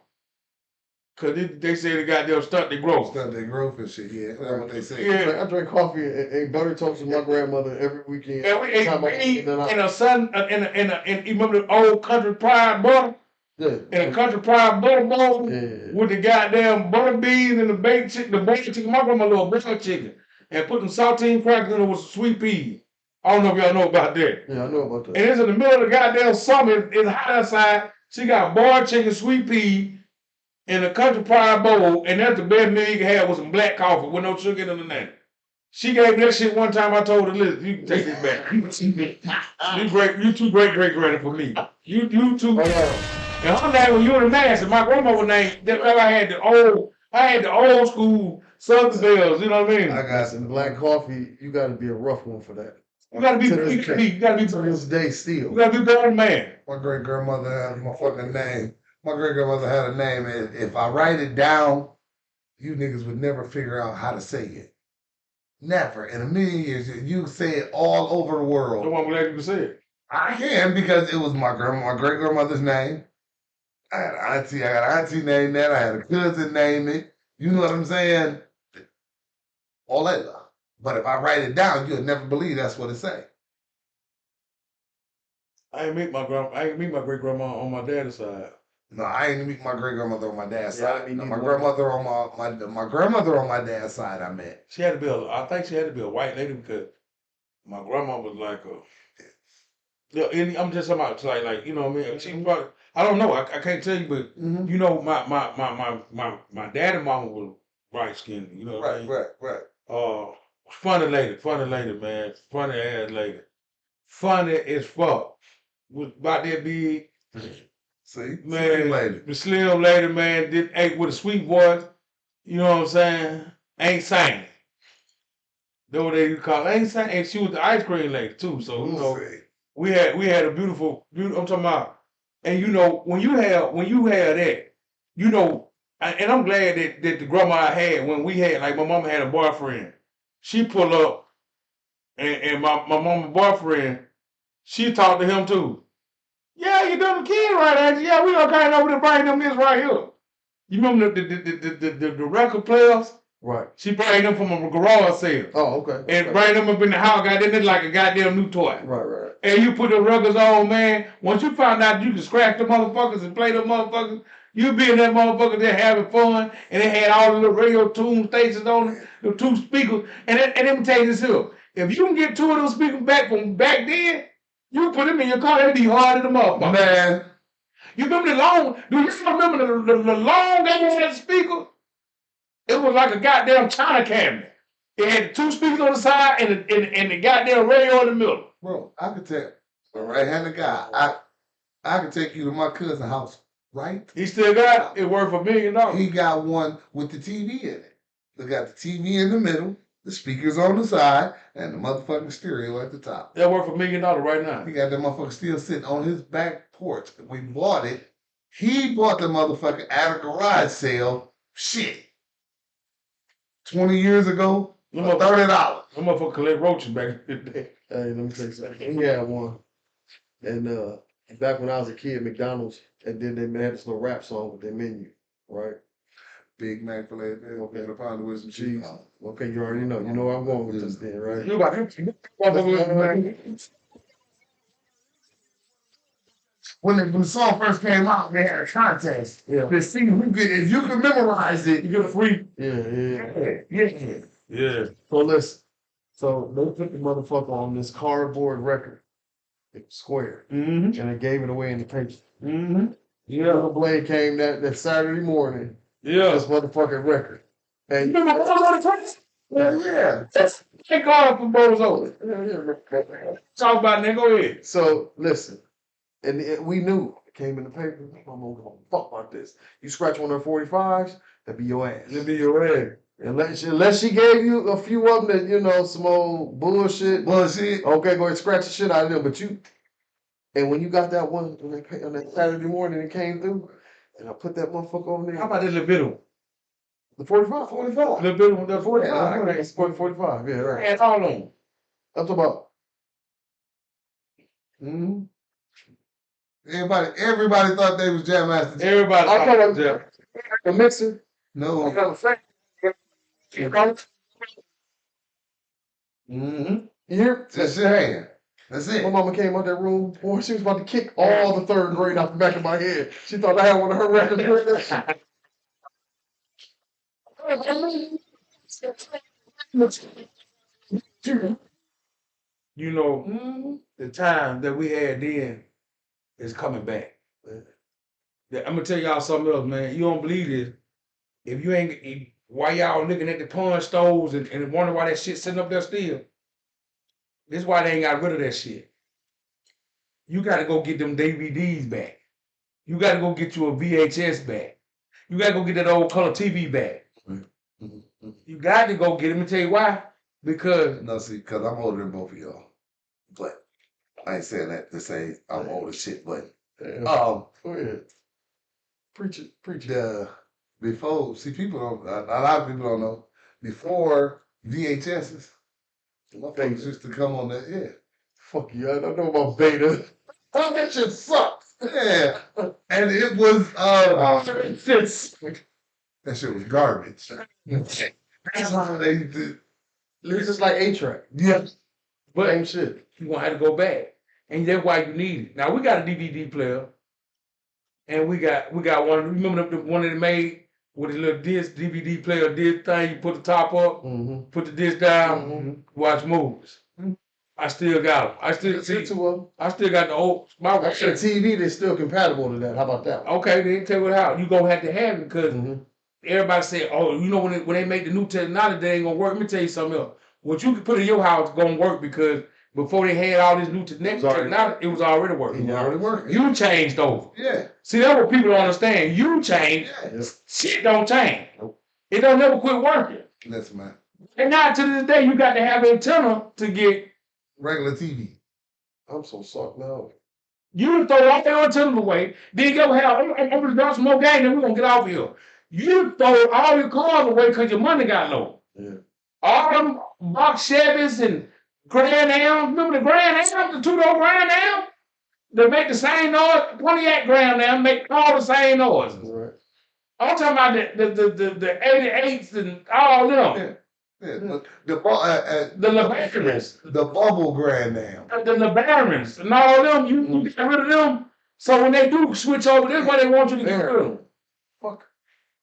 Cause they say they got them stunt their growth. Stunt their growth and shit. Yeah, that's what they say. Yeah. I drank coffee and butter toast with my grandmother every weekend. And we ate Time I- beans and then I- and a sun and you remember the old country pride butter? Yeah. And a country pride butter bowl Yeah. with the goddamn butter beans and the baked chicken, the baked chicken. My grandma loved butter chicken. And put them saltine crackers in it with some sweet peas. I don't know if y'all know about that. Yeah, I know about that. And it's in the middle of the goddamn summer. It's hot outside. She got boiled chicken, sweet pea, in a country pride bowl, and that's the best meal you can have with some black coffee with no sugar in the name. She gave me that shit one time. I told her, listen, you can take this back. You too great granny for me. You too. And her name was Unity Mass, and my grandma was named. I had the old school Southern Bells. You know what I mean? I got Some black coffee. You got to be a rough one for that. You gotta be. To this To this day still. You gotta be better man. my great grandmother had my fucking name. My great grandmother had a name, and if I write it down, you niggas would never figure out how to say it. Never in a million years. You say it all over the No world. one would let you say it. I can because it was my great grandmother's name. I got an auntie named that. I had a cousin named it. You know what I'm saying? Olela. But if I write it down, you'll never believe that's what it say. I ain't meet my great grandma on my dad's side. No, I ain't meet my great grandmother on my dad's Yeah, I side. mean, No, neither my one. grandmother on my grandmother on my dad's side I met. She had to be I think she had to be a white lady because my grandma was like a. Yeah, I'm just talking about like you know what I mean. She probably I don't know. I can't tell you, but Mm-hmm. you know my dad and mama was bright skinned. You know what I mean? Right. Funny lady, man. Funny ass lady. Funny as fuck. Was about that big. See, Man, slim lady. the slim lady, man, did ate with a sweet voice. You know what I'm saying? Ain't singing. Though they call ain't singing. And she was the ice cream lady too. So you know, See. we had a beautiful. I'm talking about, and you know when you have that, you know, and I'm glad that the grandma I had when we had like my mama had a boyfriend. She pull up, and my mama boyfriend, she talked to him too. Yeah, you done the kid right, Angie. Yeah, we gonna kind of over to bring them this right here. You remember the record players? Right. She bring them from a garage sale. Oh, okay. And bring them up in the house, got them like a goddamn new toy. Right. And you put the records on, man. Once you found out you could scratch the motherfuckers and play the motherfuckers, you be in that motherfucker there having fun, and they had all the little radio tune stations on it, the two speakers. And let me tell you this here. If you can get two of those speakers back from back then, you put them in your car, that'd be hard in the motherfucker. Man. You remember do you remember the long ass speaker? It was like a goddamn China cabinet. It had two speakers on the side and the goddamn radio in the middle. Bro, I could tell the right-handed guy. I could take you to my cousin's house, right? He still got it. It worth $1 million. He got one with the TV in it. They got the TV in the middle, the speakers on the side, and the motherfucking stereo at the top. That worth $1 million right now. He got that motherfucker still sitting on his back porch. We bought it. He bought the motherfucker at a garage sale. Shit. 20 years ago, for $30. That motherfucker collect roaches back in the day. Hey, let me tell you something. He had one. And back when I was a kid, McDonald's, and then they had this little rap song with their menu, right? Big Mac filet, okay, the pound with some cheese. Okay, you already know. You know where I'm going with this then, right? You got When the song first came out, they had a contest. Yeah. To see who could, if you could memorize it, You get a free. Yeah. So listen. So they put the motherfucker on this cardboard record. It was square. Mm-hmm. And they gave it away in the paper. Mm-hmm. Yeah. Little Blade came that Saturday morning. Yeah. This motherfucking record. And You remember all the time? Yeah. Take off from Bozo. Talk about it, nigga. Go ahead. So listen. And we knew it came in the paper. I'm gonna fuck about this. You scratch one of her 45s, that'd be your ass. It'll be your ass. Unless she gave you a few of them that, you know, some old bullshit. Bullshit. Okay, go ahead and scratch the shit out of them. But and when you got that one on that Saturday morning, it came through, and I put that motherfucker on there. How about this little bit of The 45? 45. little bit of the 45? Yeah, it's 45, yeah, right. That's all on them. I'm talking about. Mm-hmm. Everybody thought they was Jam Master. Everybody. I thought the mixer. No. Mm-hmm. You hear? Just your hand. That's it. My mama came out that room, boy, she was about to kick all the third grade out the back of my head. She thought I had one of her records. You know, the time that we had then is coming back. I'm gonna tell y'all something else, man. You don't believe this. If you ain't, why y'all looking at the pawn stores and wonder why that shit sitting up there still? This is why they ain't got rid of that shit. You got to go get them DVDs back. You got to go get you a VHS back. You got to go get that old color TV back. You got to go get it. Let me tell you why. Because No, see, because I'm older than both of y'all. But I ain't saying that to say I'm old as shit, but Go ahead. Preach it. Before, see, people don't, a lot of people don't know, before VHSs, motherfuckers used to come on that, yeah. Fuck you, I don't know about beta. Oh, that shit sucks. Yeah. And it was, that shit was garbage. That's how they did. It's just like A-Track. Yeah. But Same shit. you're gonna have to go back. And that's why you need it. Now we got a DVD player, and we got one. Remember the one that they made with the little disc DVD player disc thing? You put the top up, Mm-hmm. put the disc down, Mm-hmm. watch movies. I still got them. I still see. I still got the old. My Actually, TV, they're still compatible to that. How about that? Okay, then tell you how you gonna have to have it because Mm-hmm. everybody say, oh, you know when they make the new technology, they ain't gonna work. Let me tell you something else. What you can put in your house gonna work because before they had all this new technology, it was already working. It already working. You changed over. Yeah. See, that's what people don't understand. You change, Yeah. shit don't change. Nope. It don't never quit working. Listen, man. And now to this day, you got to have an antenna to get. Regular TV. I'm so sorry now. You throw all your antennas away, then go have. I'm gonna draw some more game, then we're gonna get off here. You throw all your cars away because your money got low. Yeah. All them box Chevys and Grand Am, remember the Grand Am, the two-door Grand Am? They make the same noise, Pontiac Grand Am make all the same noises. Right. I'm talking about the 88s and all them. Yeah. The LeBarons, The bubble grand now. the LeBarons, and all them, you get rid of them. So when they do switch over, that's why they want you to get rid of them. Fuck.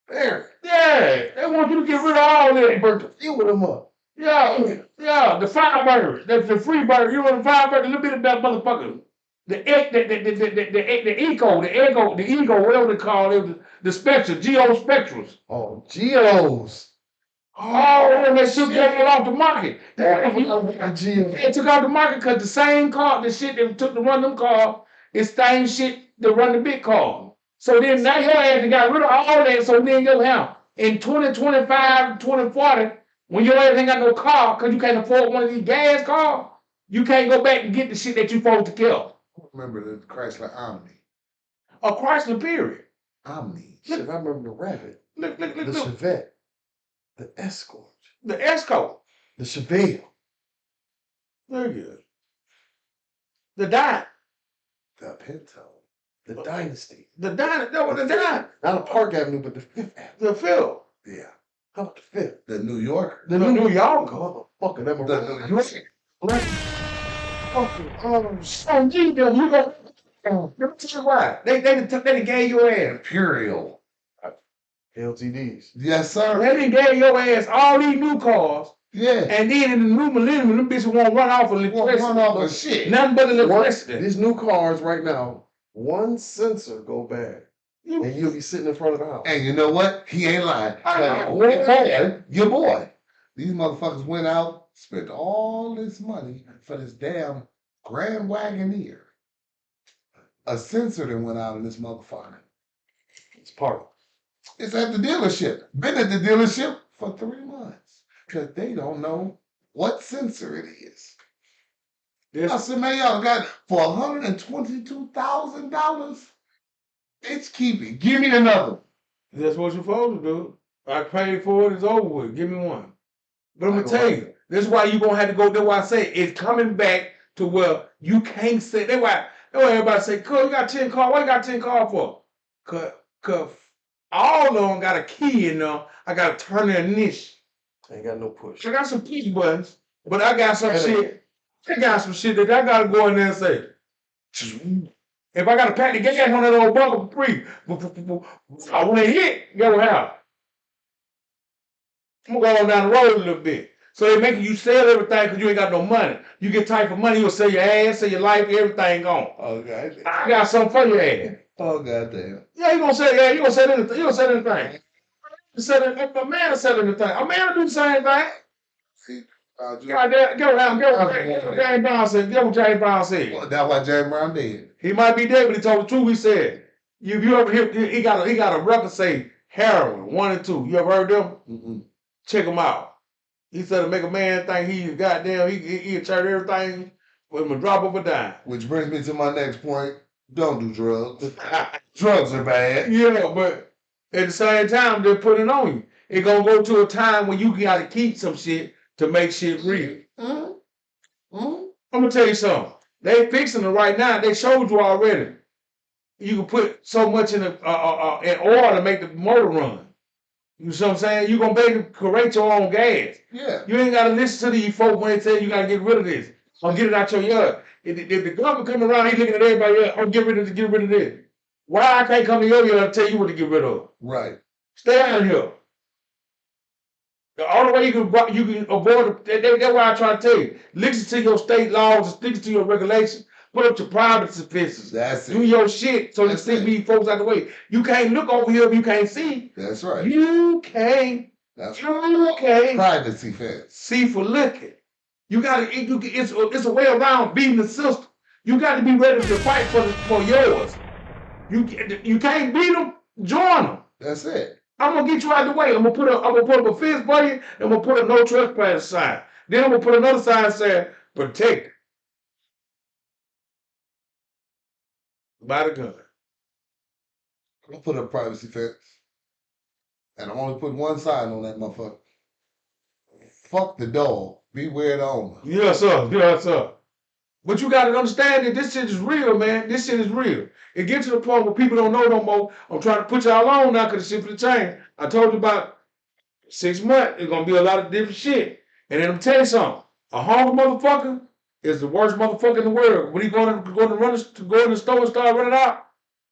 There. Yeah, they want you to get rid of all that. Burnt a few of them up. Yeah, the Firebird, the free bird. You know the Firebird, a little bit of that motherfucker. The Eco, the Ego, whatever they call it, the Spectra, Geo Spectrals. Oh, Geos. Oh, they took that off the market. Geos. They took off the market because the same car, the shit they took to run them cars, is same shit to run the big car. So then now your ass got rid of all that, so then you'll have in 2025, 2040, when your ass ain't got no car because you can't afford one of these gas cars, you can't go back and get the shit that you supposed to kill. Remember the Chrysler Omni. A Chrysler period. Omni. Shit, I remember the Rabbit. Look. The Chevette. The Escort. The Esco. The Chevelle. Very good. The Dime. The Pinto. The Dynasty. The Dime. That was the Dime. Not a Park Avenue, but the Fifth Avenue. The Phil. Yeah. How about the Fifth? The New Yorker. The New Yorker. Motherfucker, that The New Yorker. Oh, gee, you go. Let me tell you why. They gave your ass. Imperial. LTDs. Yes, sir. They gave your ass all these new cars. Yeah. And then in the new millennium, them bitches won't run off of electricity. Run off of shit. Nothing but electricity. These new cars right now, one sensor go bad, and you'll be sitting in front of the house. And you know what? He ain't lying. I know. Your boy. These motherfuckers went out, spent all this money for this damn Grand Wagoneer. A sensor that went out in this motherfucker. It's part. It's at the dealership. Been at the dealership for 3 months. Because they don't know what sensor it is. I said, man, y'all got for $122,000. It's keep it. Give me another. That's what you're supposed to do. I paid for it, it's over with. Give me one. But I'm going to tell you, this is why you're going to have to go. That's why I say it's coming back to where you can't say. That's why everybody say, "Cuz, you got 10 cars. What you got 10 cars for?" Cause all of them got a key in them. I got to turn their niche. Ain't got no push. I got some push buttons, but I got some shit. I got some shit that I got to go in there and say, if I got to pack the gas on that old bunker for free, I want to hit, get what happens. I'm going to go on down the road a little bit. So they making you sell everything because you ain't got no money. You get tight for money, you'll sell your ass, sell your life, everything gone. Okay. I got something for your ass. Oh, goddamn. Yeah, you gonna sell, you gonna sell anything. You gonna sell anything. A man will sell anything. A man will do the same thing. Goddamn, get what James Brown said. Get what James Brown said. Well, that's why James Brown did. He might be dead, but he told the truth. He said, if you ever hear, he got a record say heroin 1 and 2. You ever heard them? Mm-mm. Check them out. He said to make a man think he goddamn, he turn everything with him a drop of a dime. Which brings me to my next point. Don't do drugs. Drugs are bad. Yeah, but at the same time, they're putting it on you. It's gonna go to a time when you gotta keep some shit to make shit real. I'm gonna tell you something. They fixing it right now. They showed you already. You can put so much in oil to make the motor run. You see what I'm saying? You gonna be able to create your own gas. Yeah. You ain't gotta listen to these folks when they tell you gotta get rid of this or get it out your yard. If the government come around, he looking at everybody else, oh, get rid of this. Why I can't come to your yard and tell you what to get rid of? Right. Stay out of here. The only way you can avoid that's why I try to tell you. Listen to your state laws, listen to your regulations, put up your private fences. That's Do it. your shit so you That's stick it. these folks out the way. You can't look over here if you can't see. That's right. You can't. That's You can't privacy fence. see for looking. You gotta. It's a way around beating the system. You got to be ready to fight for yours. You can't beat them. Join them. That's it. I'm gonna get you out of the way. I'm gonna put up a fence for you, and I'm gonna put a no trespass sign. Then I'm gonna put another sign saying protect by the gun. I'm gonna put up privacy fence. And I'm only putting one sign on that motherfucker. Fuck the dog. Beware the owner. Yes, sir. Yes, sir. But you gotta understand that this shit is real, man. This shit is real. It gets to the point where people don't know no more. I'm trying to put y'all on now because the shit for the change. I told you about 6 months, it's gonna be a lot of different shit. And then I'm tell you something. A hungry motherfucker is the worst motherfucker in the world. When he go in the store and start running out,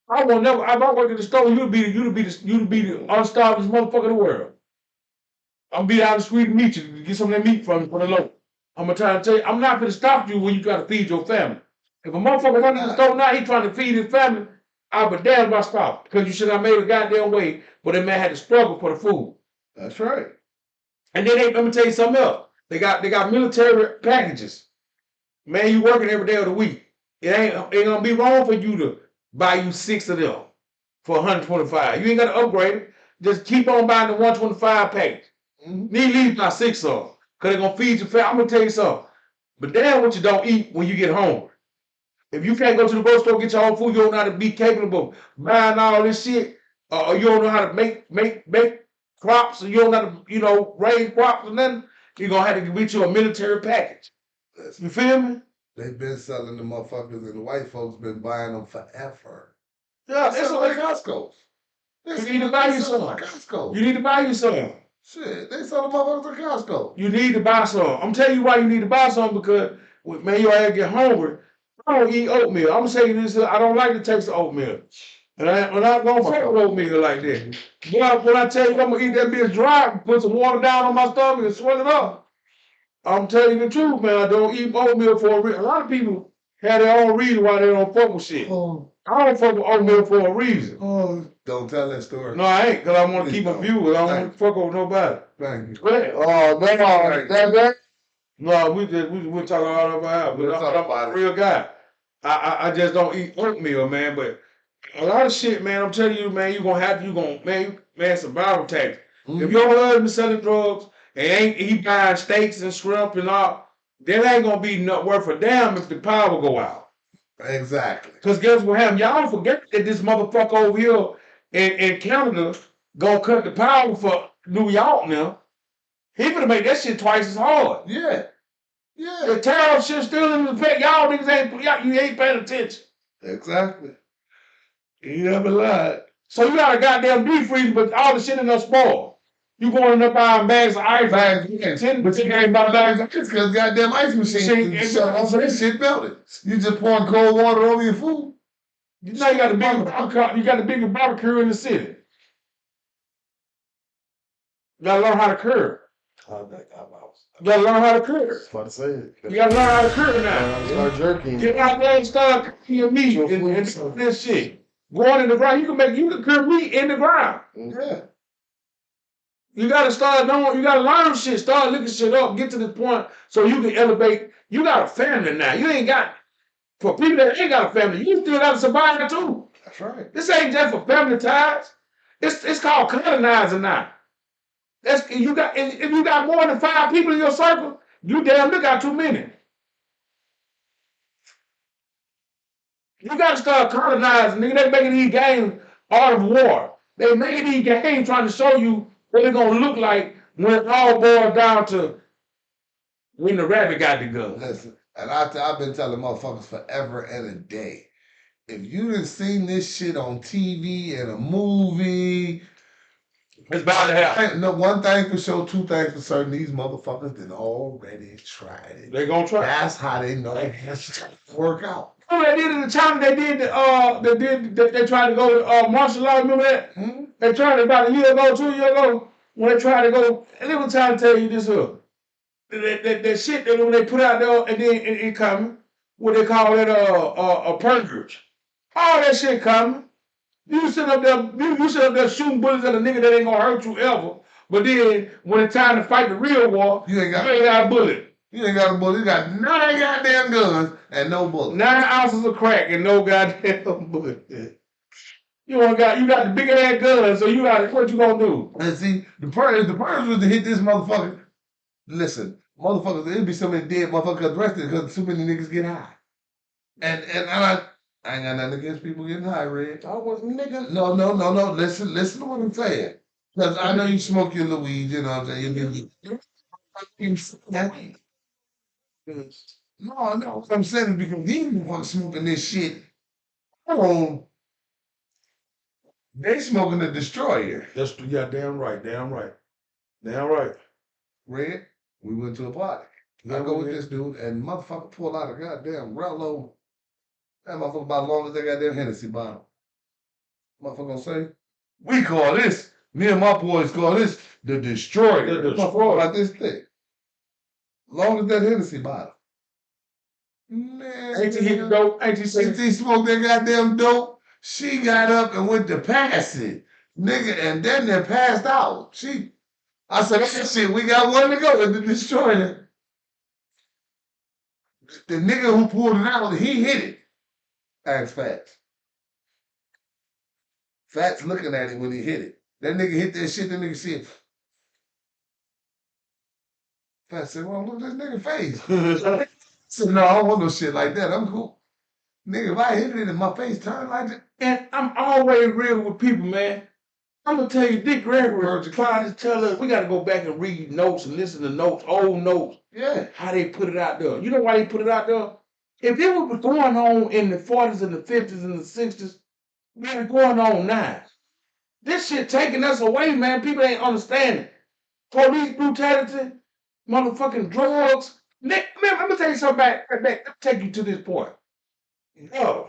I will never. If I work in the store, you'd be the unstarved motherfucker in the world. I'm be out the street and meet you to get some of that meat from you for the low. I'm gonna try to tell you, I'm not gonna stop you when you try to feed your family. If a motherfucker run in the store now, he trying to feed his family, I'll be damned if I stop. Because you should have made a goddamn way, but that man had to struggle for the food. That's right. And then let me tell you something else. They got military packages. Man, you working every day of the week. It ain't gonna be wrong for you to buy you 6 of them for 125. You ain't gotta upgrade it. Just keep on buying the 125 package. Need leave by 6 of them. Cause they're gonna feed your family. I'm gonna tell you something. But damn what you don't eat when you get hungry. If you can't go to the grocery store and get your own food, you don't know how to be capable of buying all this shit, or you don't know how to make crops, or you don't know how to, raise crops or nothing, you're gonna have to get you a military package. You feel me? They've been selling the motherfuckers and the white folks been buying them forever. Yeah, It's like Costco's. You need to buy you some. Costco. You need to buy you some. Shit, they sell the motherfuckers at Costco. You need to buy some. I'm telling you why you need to buy some, because man, you ain't get hungry. I don't eat oatmeal. I'm gonna tell you this, I don't like the taste of oatmeal. And I'm not gonna fuck with oatmeal like that. But when I tell you I'm gonna eat that bitch dry, put some water down on my stomach and swell it up. I'm telling you the truth, man. I don't eat oatmeal for a reason. A lot of people have their own reason why they don't fuck with shit. I don't fuck with oatmeal for a reason. Don't tell that story. No, I ain't, because I want to keep my viewers. I don't want to fuck with nobody. Thank you. Oh, that. No, we talking all about it, but I'm a real guy. I just don't eat oatmeal, man. But a lot of shit, man. I'm telling you, man. Man, survival tactics. If your husband selling drugs and he buying steaks and shrimp and all, that ain't gonna be worth a damn if the power go out. Exactly. Because guess what happened? Y'all forget that this motherfucker over here in Canada gonna cut the power for New York now. He gonna make that shit twice as hard. Yeah. The tariff shit still in effect. Y'all niggas you ain't paying attention. Exactly. You never lied. So you got a goddamn deep freezer, but all the shit in there spoiled. You going in there buying bags of ice. But you ain't buy bags of ice because goddamn ice machine shut off, so that shit melted. You just pouring cold water over your food. You know you got the biggest barbecue in the city. You gotta learn how to curb. You gotta learn how to curb. I was about to say it. You gotta learn how to curb now. Start jerking. Get out there and start cooking your meat and this shit. Going in the ground, you can cook meat in the ground. Yeah. You gotta start knowing, you gotta learn shit, start looking shit up, get to the point so you can elevate. You got a family now. You ain't got, for people that ain't got a family, you still gotta survive too. That's right. This ain't just for family ties. It's called colonizing now. If you got more than 5 people in your circle, you damn look got too many. You got to start colonizing. Nigga, they making these games art of war. They making these games trying to show you what it's gonna look like when it all boils down to when the rabbit got the gun. Listen, and I've been telling motherfuckers forever and a day. If you done seen this shit on TV and a movie, It's bound to happen. No, one thing for sure, two things for certain. These motherfuckers done already tried it. They gonna try. That's how they know it has to work out. Oh, they did in the China. They tried to go to martial law. Remember that? Hmm? They tried it about a year ago, 2 years ago, when they tried to go. And they were trying to tell you this that shit that when they put out there and then it coming. What they call it a purge. All that shit coming. You sit up there shooting bullets at a nigga that ain't gonna hurt you ever. But then when it's time to fight the real war, You ain't got a bullet. You ain't got a bullet. You got 9 goddamn guns and no bullets. 9 ounces of crack and no goddamn bullet. You got the big ass gun, so you got what you gonna do? And see, the purge was to hit this motherfucker. Listen, motherfuckers, there'd be so many dead motherfuckers arrested because too many niggas get high. And I ain't got nothing against people getting high, Red. I was nigga. No. Listen to what I'm saying. Because I know you smoke your Louise, you know what I'm saying? No, what I'm saying is because these motherfuckers smoking this shit. They smoking the destroyer. That's damn right. Red, we went to a party. I go with this dude, and motherfucker pull out a goddamn Rello. That motherfucker about as long as that goddamn Hennessy bottle. Motherfucker gonna say, we call this, me and my boys call this the destroyer. The destroyer. Like this thick. Long as that Hennessy bottle. Man. Ain't you hit the dope? Ain't you Since he smoked that goddamn dope, she got up and went to pass it. Nigga, and then they passed out. I said, that shit, we got one to go with the destroyer. The nigga who pulled it out, he hit it. Ask Fats. Fats looking at him when he hit it. That nigga hit that shit, that nigga said. Fats said, well, look at this nigga face. I said, no, I don't want no shit like that. I'm cool. Nigga, if I hit it in my face, turn like that. And I'm always real with people, man. I'm gonna tell you, Dick Gregory trying to tell us we gotta go back and read notes and listen to notes, old notes. Yeah. How they put it out there. You know why they put it out there? If it was going on in the 40s and the 50s and the 60s, what going on now? This shit taking us away, man. People ain't understanding. Police brutality, motherfucking drugs. Nick, man, let me tell you something back. Let me take you to this point. Yo,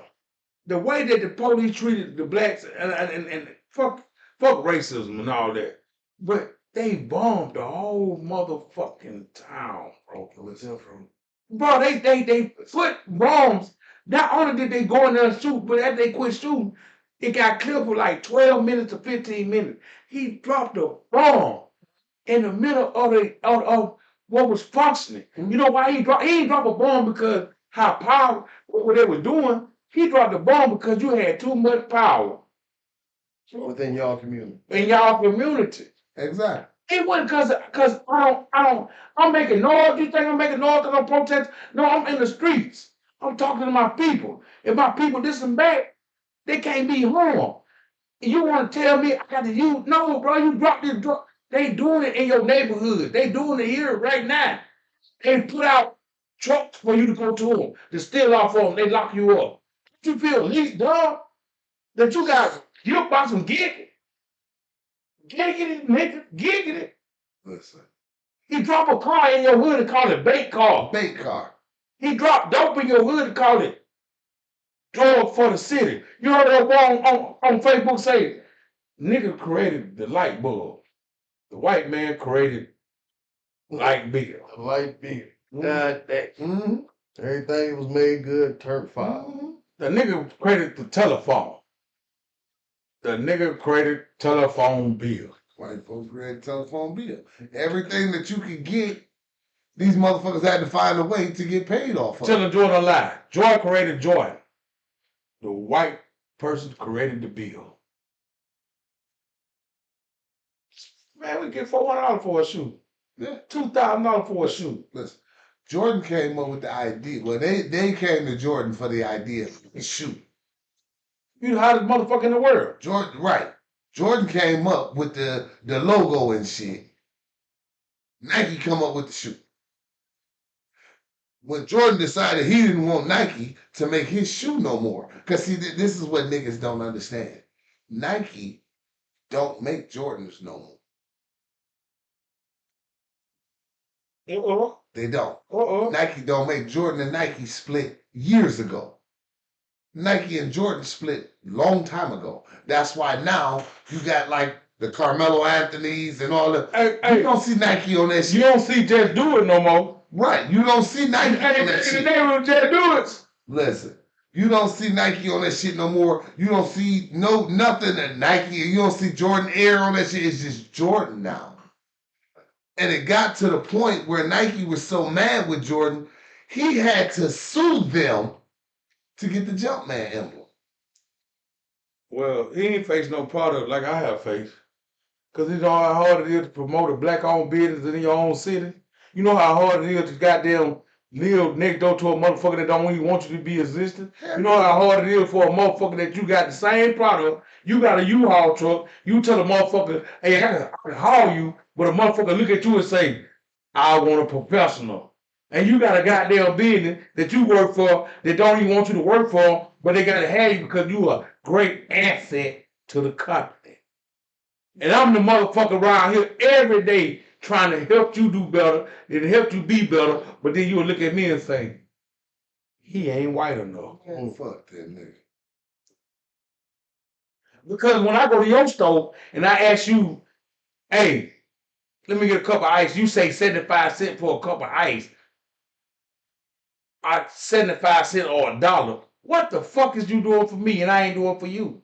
the way that the police treated the blacks and fuck racism and all that. But they bombed the whole motherfucking town, bro. Bro, they put bombs. Not only did they go in there and shoot, but after they quit shooting, it got clear for like 12 minutes to 15 minutes. He dropped a bomb in the middle of what was functioning. You know why he didn't drop a bomb because how power what they were doing. He dropped a bomb because you had too much power Within y'all community. in y'all community. Exactly. It wasn't because I'm making noise. You think I'm making noise because I'm protesting? No, I'm in the streets. I'm talking to my people. If my people listen back, they can't be harmed. You want to tell me I got to use? No, bro, you drop this drug. They doing it in your neighborhood. They doing it here right now. They put out trucks for you to go to them, to steal off of them. They lock you up. You feel least dumb that you got you about some giggity. Giggity, nigga, giggity. Listen. He drop a car in your hood and call it bait car. Bait car. He drop dope in your hood and call it drug for the city. You heard that boy on Facebook say, nigga created the light bulb. The white man created light bill. Light bill. Mm-hmm. Everything was made good, turned foul. Mm-hmm. The nigga created the telephone. The nigga created telephone bill. White folks created telephone bill. Everything that you could get, these motherfuckers had to find a way to get paid off of. Telling Jordan a lie. Joy created Jordan. The white person created the bill. Man, we get $400 for a shoe. Yeah. $2,000 for a shoe. Listen, Jordan came up with the idea. Well, they came to Jordan for the idea of the shoe. You the hottest motherfucker in the world. Jordan, right. Jordan came up with the logo and shit. Nike come up with the shoe. When Jordan decided he didn't want Nike to make his shoe no more. Because see, this is what niggas don't understand. Nike don't make Jordans no more. Uh-uh. They don't. Uh-uh. Nike don't make Jordan and Nike split years ago. Nike and Jordan split long time ago. That's why now you got like the Carmelo Anthony's and all the. Hey, You don't see Nike on that you shit. don't see Just Do It no more. Right. You don't see Nike Hey, on that back in the shit. day when Just Do It. Listen. You don't see Nike on that shit no more. You don't see nothing at Nike. You don't see Jordan Air on that shit. It's just Jordan now. And it got to the point where Nike was so mad with Jordan, he had to sue them to get the Jumpman emblem. Well, he ain't face no product like I have faced. Because you know how hard it is to promote a black-owned business in your own city? You know how hard it is to goddamn live next door to a motherfucker that don't even want you to be existing? You know how hard it is for a motherfucker that you got the same product, you got a U-Haul truck, you tell a motherfucker, hey, I can haul you, but a motherfucker look at you and say, I want a professional. And you got a goddamn business that you work for that don't even want you to work for, but they got to have you because you a great asset to the company. And I'm the motherfucker around here every day trying to help you do better and help you be better, but then you'll look at me and say, he ain't white enough. Man, fuck that nigga. Because when I go to your store and I ask you, hey, let me get a cup of ice, you say 75 cents for a cup of ice. 75 cents or $1. What the fuck is you doing for me and I ain't doing for you?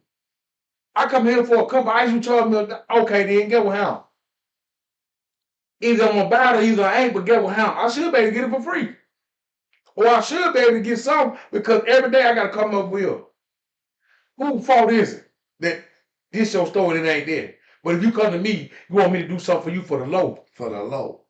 I come here for a cup of ice, you charge me okay, then get with him. Either I'm gonna buy it or either I ain't, but get with him. I should be able to get it for free. Or I should be able to get some because every day I gotta come up with whose fault is it that this your store and it ain't there? But if you come to me, you want me to do something for you for the low. For the low.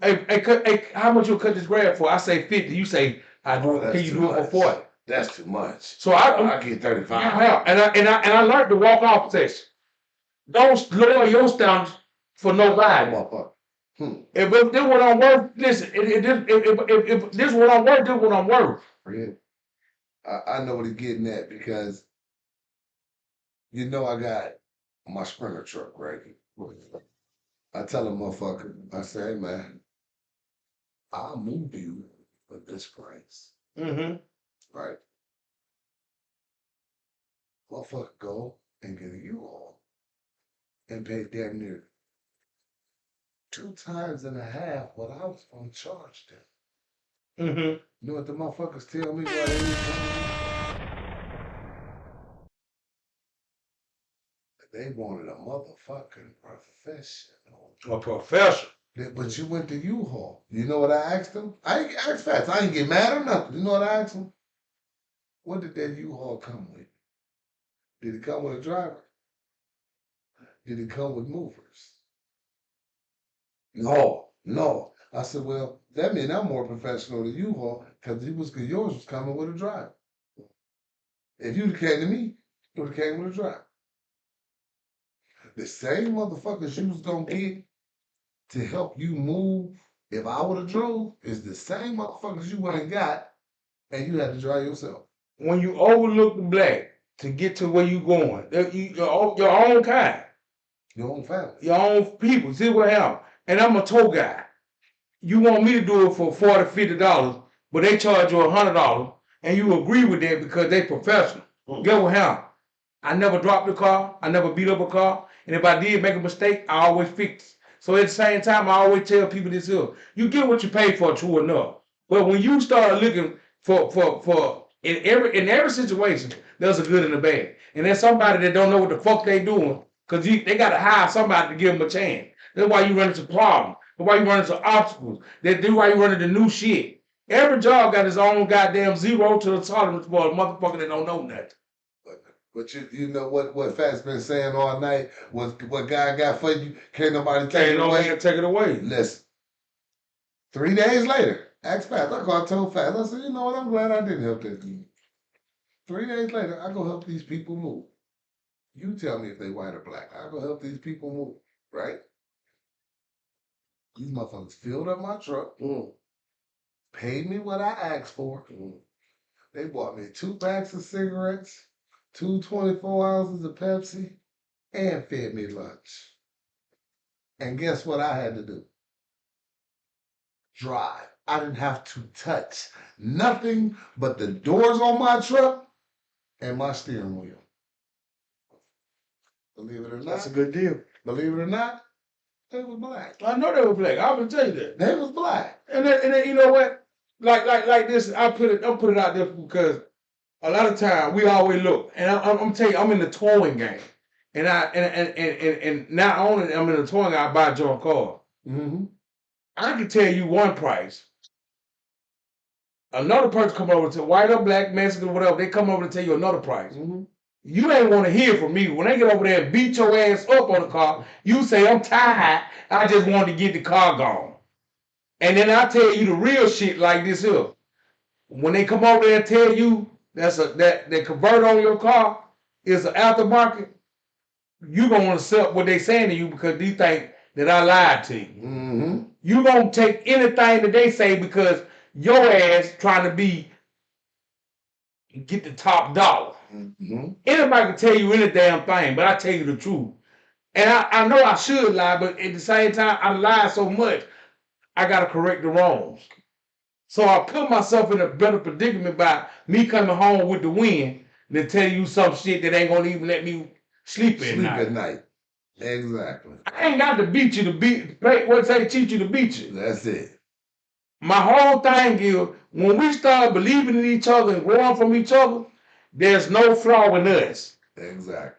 Hey, how much you cut this grab for? I say 50. You say, can you do it for 40? That's too much. So I get 35. Yeah, and I learned to walk off session. Don't lower your standards for nobody. If this what I'm worth, listen. If this what I'm worth, this what I'm worth. I know what he's getting at because you know I got my Sprinter truck, right? I tell a motherfucker, I say, hey man, I'll move you for this price. Mm-hmm. Right? Motherfucker go and get a U-Haul and pay damn near 2.5 times what I was gonna charge them. Mm-hmm. You know what the motherfuckers tell me why they need They wanted a motherfucking professional. A professional. But you went to U-Haul. You know what I asked them? I ain't asked fast. I ain't get mad or nothing. You know what I asked them? What did that U-Haul come with? Did it come with a driver? Did it come with movers? No. I said, well, that means I'm more professional than U-Haul because yours was coming with a driver. If you'd have came to me, you would have came with a driver. The same motherfuckers you was gonna get to help you move if I would have drove is the same motherfuckers you would have got and you had to drive yourself. When you overlook the black to get to where you going, your own kind, Your own family. your own people. See what happened? And I'm a tow guy. You want me to do it for $40, $50, but they charge you $100, and you agree with that because they professional. Get what happened? I never dropped the car. I never beat up a car. And if I did make a mistake, I always fix it. So at the same time, I always tell people this here. You get what you pay for, true enough. But when you start looking for in every situation, there's a good and a bad. And there's somebody that don't know what the fuck they doing because they got to hire somebody to give them a chance. That's why you run into problems. That's why you run into obstacles. That's why you run into new shit. Every job got its own goddamn zero to the tolerance for a motherfucker that don't know nothing. But you know what Fat's been saying all night? What God got for you, can't nobody take it away. Can't take it away. Listen, 3 days later, ask Fat. I told Fat, I said, you know what, I'm glad I didn't help that dude. 3 days later, I go help these people move. You tell me if they white or black. I go help these people move, right? These motherfuckers filled up my truck, paid me what I asked for. They bought me 2 packs of cigarettes, 2 24 ounces of Pepsi, and fed me lunch. And guess what I had to do? Drive. I didn't have to touch nothing but the doors on my truck and my steering wheel. Believe it or That's a not, good deal. believe it or not, they was black. I know they were black. I'm gonna tell you that. They was black. And then you know what? Like this, I put it out there because a lot of time we always look, and I'm telling you, I'm in the towing game, and not only I'm in the towing game, I buy junk cars. Mm-hmm. I can tell you one price. Another person come over to white or black, Mexican, whatever, they come over to tell you another price. Mm-hmm. You ain't want to hear from me. When they get over there and beat your ass up on the car, you say, I'm tired. I just wanted to get the car gone. And then I tell you the real shit like this here. When they come over there and tell you that convert on your car is an aftermarket, you gonna accept what they saying to you because you think that I lied to you. Mm-hmm. You gonna take anything that they say because your ass trying to get the top dollar. Mm-hmm. Anybody can tell you any damn thing, but I tell you the truth. And I know I should lie, but at the same time, I lie so much, I gotta correct the wrongs. So I put myself in a better predicament by me coming home with the wind than tell you some shit that ain't gonna even let me sleep at night. at night. Exactly. I ain't got to beat you to beat. What say teach you to beat you? That's it. My whole thing is when we start believing in each other and growing from each other, there's no flaw in us. Exactly.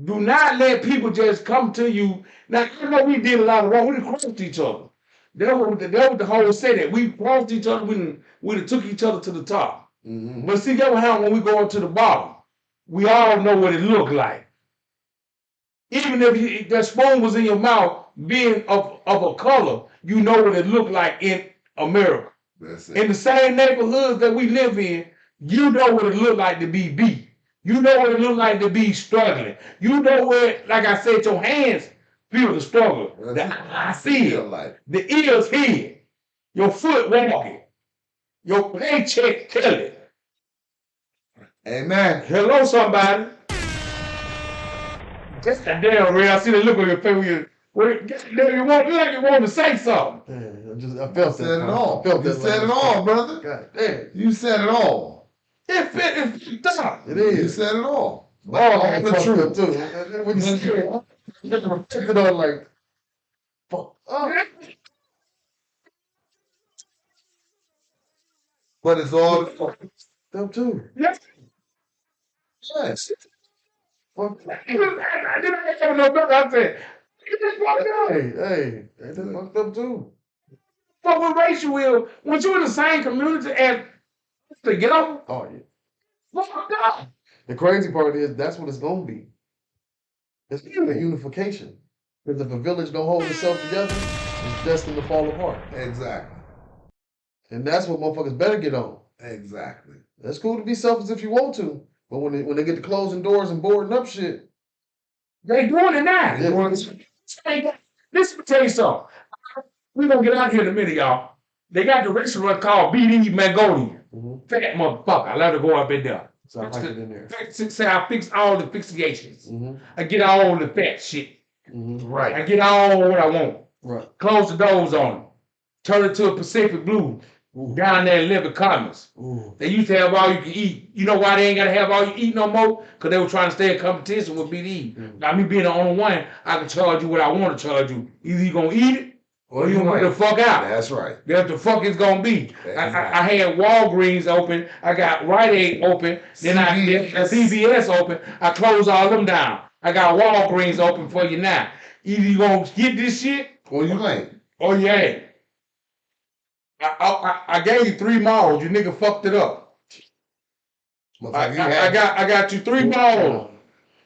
Do not let people just come to you. Now, I know we did a lot of wrong. We crossed each other. That was the whole say that. We crossed each other. We done took each other to the top. Mm-hmm. But see, that what happens when we go up to the bottom. We all know what it looked like. Even if that spoon was in your mouth, being of a color, you know what it looked like in America. That's it. In the same neighborhoods that we live in, you know what it looked like to be beat. You know what it looked like to be struggling. You know where, like I said, your hands feel the struggle. The eye see it. Like. The ears hear it. Your foot walking. Your paycheck tell it. Amen. Hello, somebody. Just that damn real. I see the look on your face. You want to say something. Yeah, I felt said that. It all. I felt You that said it all, brother. God damn. You said it all. It's done. It is. You said it all. All the the truth truth. too. When you took it on like, fuck. Oh. But it's all the truth. Them too. Yes. Yes. Fuck. I didn't have no better. I said, it's fucked up. Hey, they fucked up too. But what race you will, when you in the same community as to get over, Oh yeah. fucked up. The crazy part is that's what it's gonna be. It's a unification. Because if a village don't hold itself together, it's destined to fall apart. Exactly. And that's what motherfuckers better get on. Exactly. That's cool to be selfish if you want to, but when they get to closing doors and boarding up shit, They doing it now. They doing Hey, listen, me tell you something. We gonna get out here in a minute, y'all. They got the restaurant called BD Magnolia. Fat motherfucker. I love to go up in there. so I like it in there. Say I fix all the fixations. Mm-hmm. I get all the fat shit. Mm-hmm. Right. I get all what I want. Right. Close the doors on them. Turn it to a Pacific Blue. Ooh. Down there in Liver Commons. Ooh. They used to have all you can eat. You know why they ain't got to have all you eat no more? Because they were trying to stay in competition with BD. Now, me being the only one, I can charge you what I want to charge you. Either you going to eat it or you going to get the fuck out. That's right. That's the fuck it's going to be. I had Walgreens open. I got Rite Aid open. Then I got CVS open. I closed all them down. I got Walgreens open for you now. Either you going to get this shit Or you ain't. or you ain't. I gave you 3 malls. You nigga fucked it up. I got you 3 malls.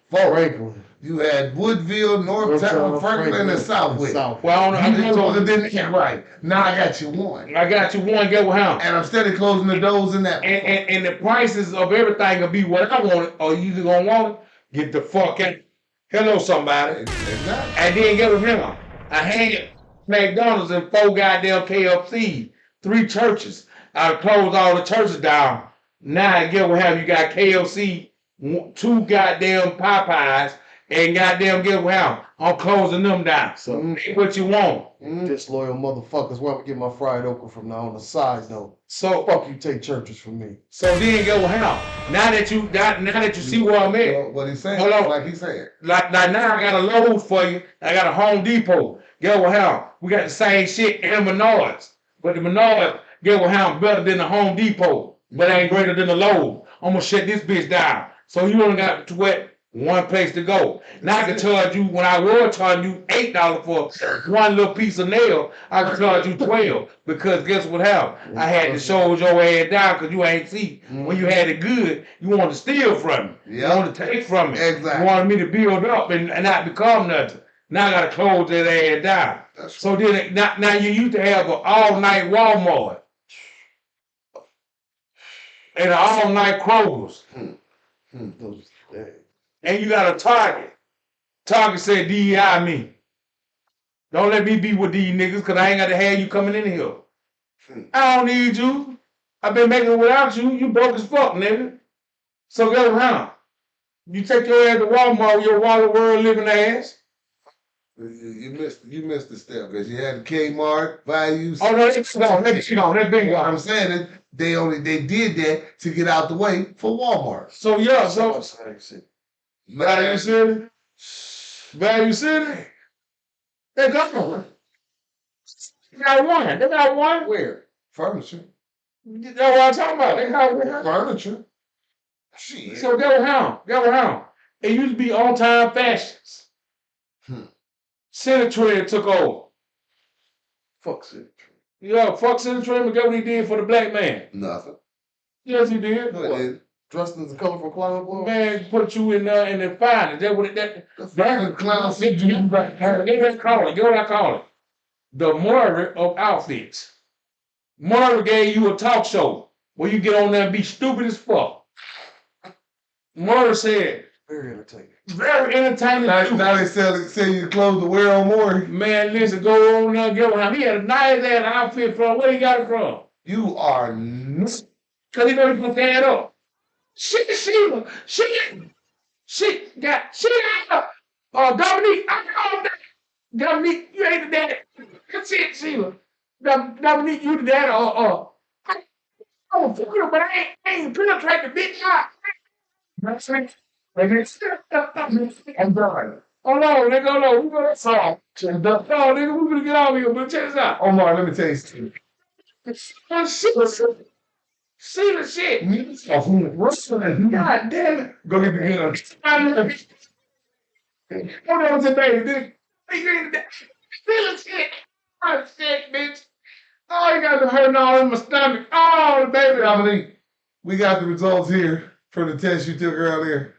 Franklin. You had Woodville, Northtown, Franklin, and Southwick. Well, You closed it in right. Now I got you one. I got you one. Get what how? And I'm steady closing the doors in that. And the prices of everything will be what I want it, or you either gonna want it. Get the fuck out. Hello, somebody. Exactly. And then get with him. I had McDonald's and 4 goddamn KFC, 3 churches. I closed all the churches down. Now get what have you got KFC, 2 goddamn Popeyes, And goddamn, get well, I'm closing them down. So Ain't what you want. disloyal motherfuckers, where I'm gonna get my fried okra from now. On the side note, So fuck you, take churches from me. So then get well. Now that you see where I'm at, What he's saying, hold on. like he's saying. Like now I got a load for you. I got a Home Depot. Get well. We got the same shit in Menards, but the Menards get well better than the Home Depot, but ain't greater than the load. I'm gonna shut this bitch down. So you only got one place to go. Now I can charge you, when I was charging you $8 for one little piece of nail, I can charge you 12, because guess what happened? I had to show your ass down because you ain't see. When you had it good, you wanted to steal from me. You wanted to take from me. Exactly. You wanted me to build up and not become nothing. Now I gotta close that ass down. That's So then now you used to have an all-night Walmart and an all-night Kroger's. Those days. And you got a Target. Target said DEI me. Don't let me be with these niggas, because I ain't got to have you coming in here. I don't need you. I've been making it without you. You broke as fuck, nigga. So go around. You take your ass to Walmart with your Walmart World living ass. You missed the step, because you had the Kmart values. Oh no, that's gone. That's gone. That's been What I'm gone. saying is they did that to get out the way for Walmart. So yeah, so Same shit. Value City. Value City. They gone. They got one. They got one. Where? Furniture. That's what I'm talking about. They got one. Furniture. Shit. So go around. It used to be on time fashions. Center Trend took over. Fuck it. Yeah, fuck Center Trend, but guess what he did for the black man? Nothing. Yes, he did. No, it didn't. Dressed as a colorful clown boy. Man, put you in the finest. That's what The fucking clown They call it. Get what I call it? The Murray of outfits. Murray gave you a talk show where you get on there and be stupid as fuck. Murray said, Very entertaining. very entertaining. Now they sell you clothes to wear on more. Man, listen, go on there and get one. He had a nice ass outfit from where he got it from. You are nuts. Cause he know he can stand up. She got Dominique. I called that. Dominique, you ain't the daddy. That's it, Sheila. Dominique, you the daddy. I'm a fool, but I ain't penetrate the bitch out. That's it. I'm done. Oh no, nigga, oh no, we got that song. No, nigga, we gonna get out of here, but check this out. Omar, let me tell you something. See the shit. God damn it. Go get the gun. Hold on to baby. See the shit. I'm sick, bitch. Oh, you got the hurting all in my stomach. Oh, baby. Dominique, we got the results here from the test you took earlier.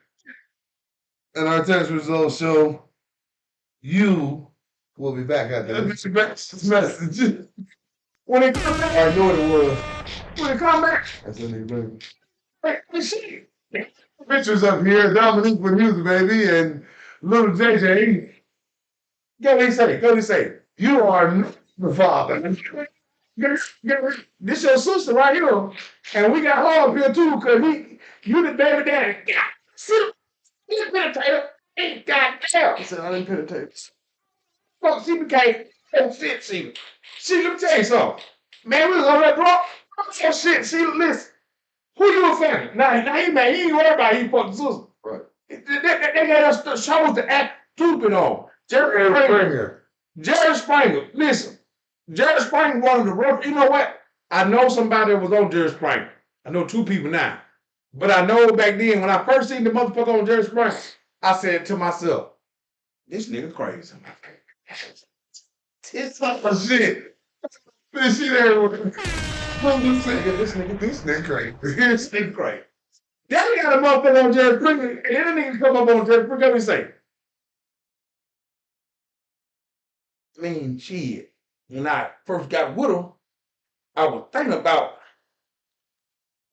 And our test results show you will be back at this message. When it come back, I know what it was. when it come back, That's in there, baby. hey, the shit. Pictures up here, Dominique with music, baby, and little JJ. Go what he say. You are not the father. This your sister right here. And we got her up here too, because you the baby daddy. Yeah. See, this penetrator ain't goddamn. He said I didn't penetrate. Fuck, she became shit, Sheila. Sheila, let me tell you something. Man, we was on that drop. Oh shit, Sheila, listen. Who you offending? Now he man, he ain't worried about he fucking sister. Right. They got us the shows to act stupid on. Jerry Springer, listen. Jerry Springer, one of the rough. You know what? I know somebody that was on Jerry Springer. I know two people now. But I know back then, when I first seen the motherfucker on Jerry Springer, I said to myself, this nigga crazy. This fucking shit. This shit everywhere. This nigga crazy. This nigga crazy. Then we got a motherfucker on Jerry Springer, and then the nigga come up on Jerry Springer, let me say. I mean, shit. When I first got with her, I was thinking about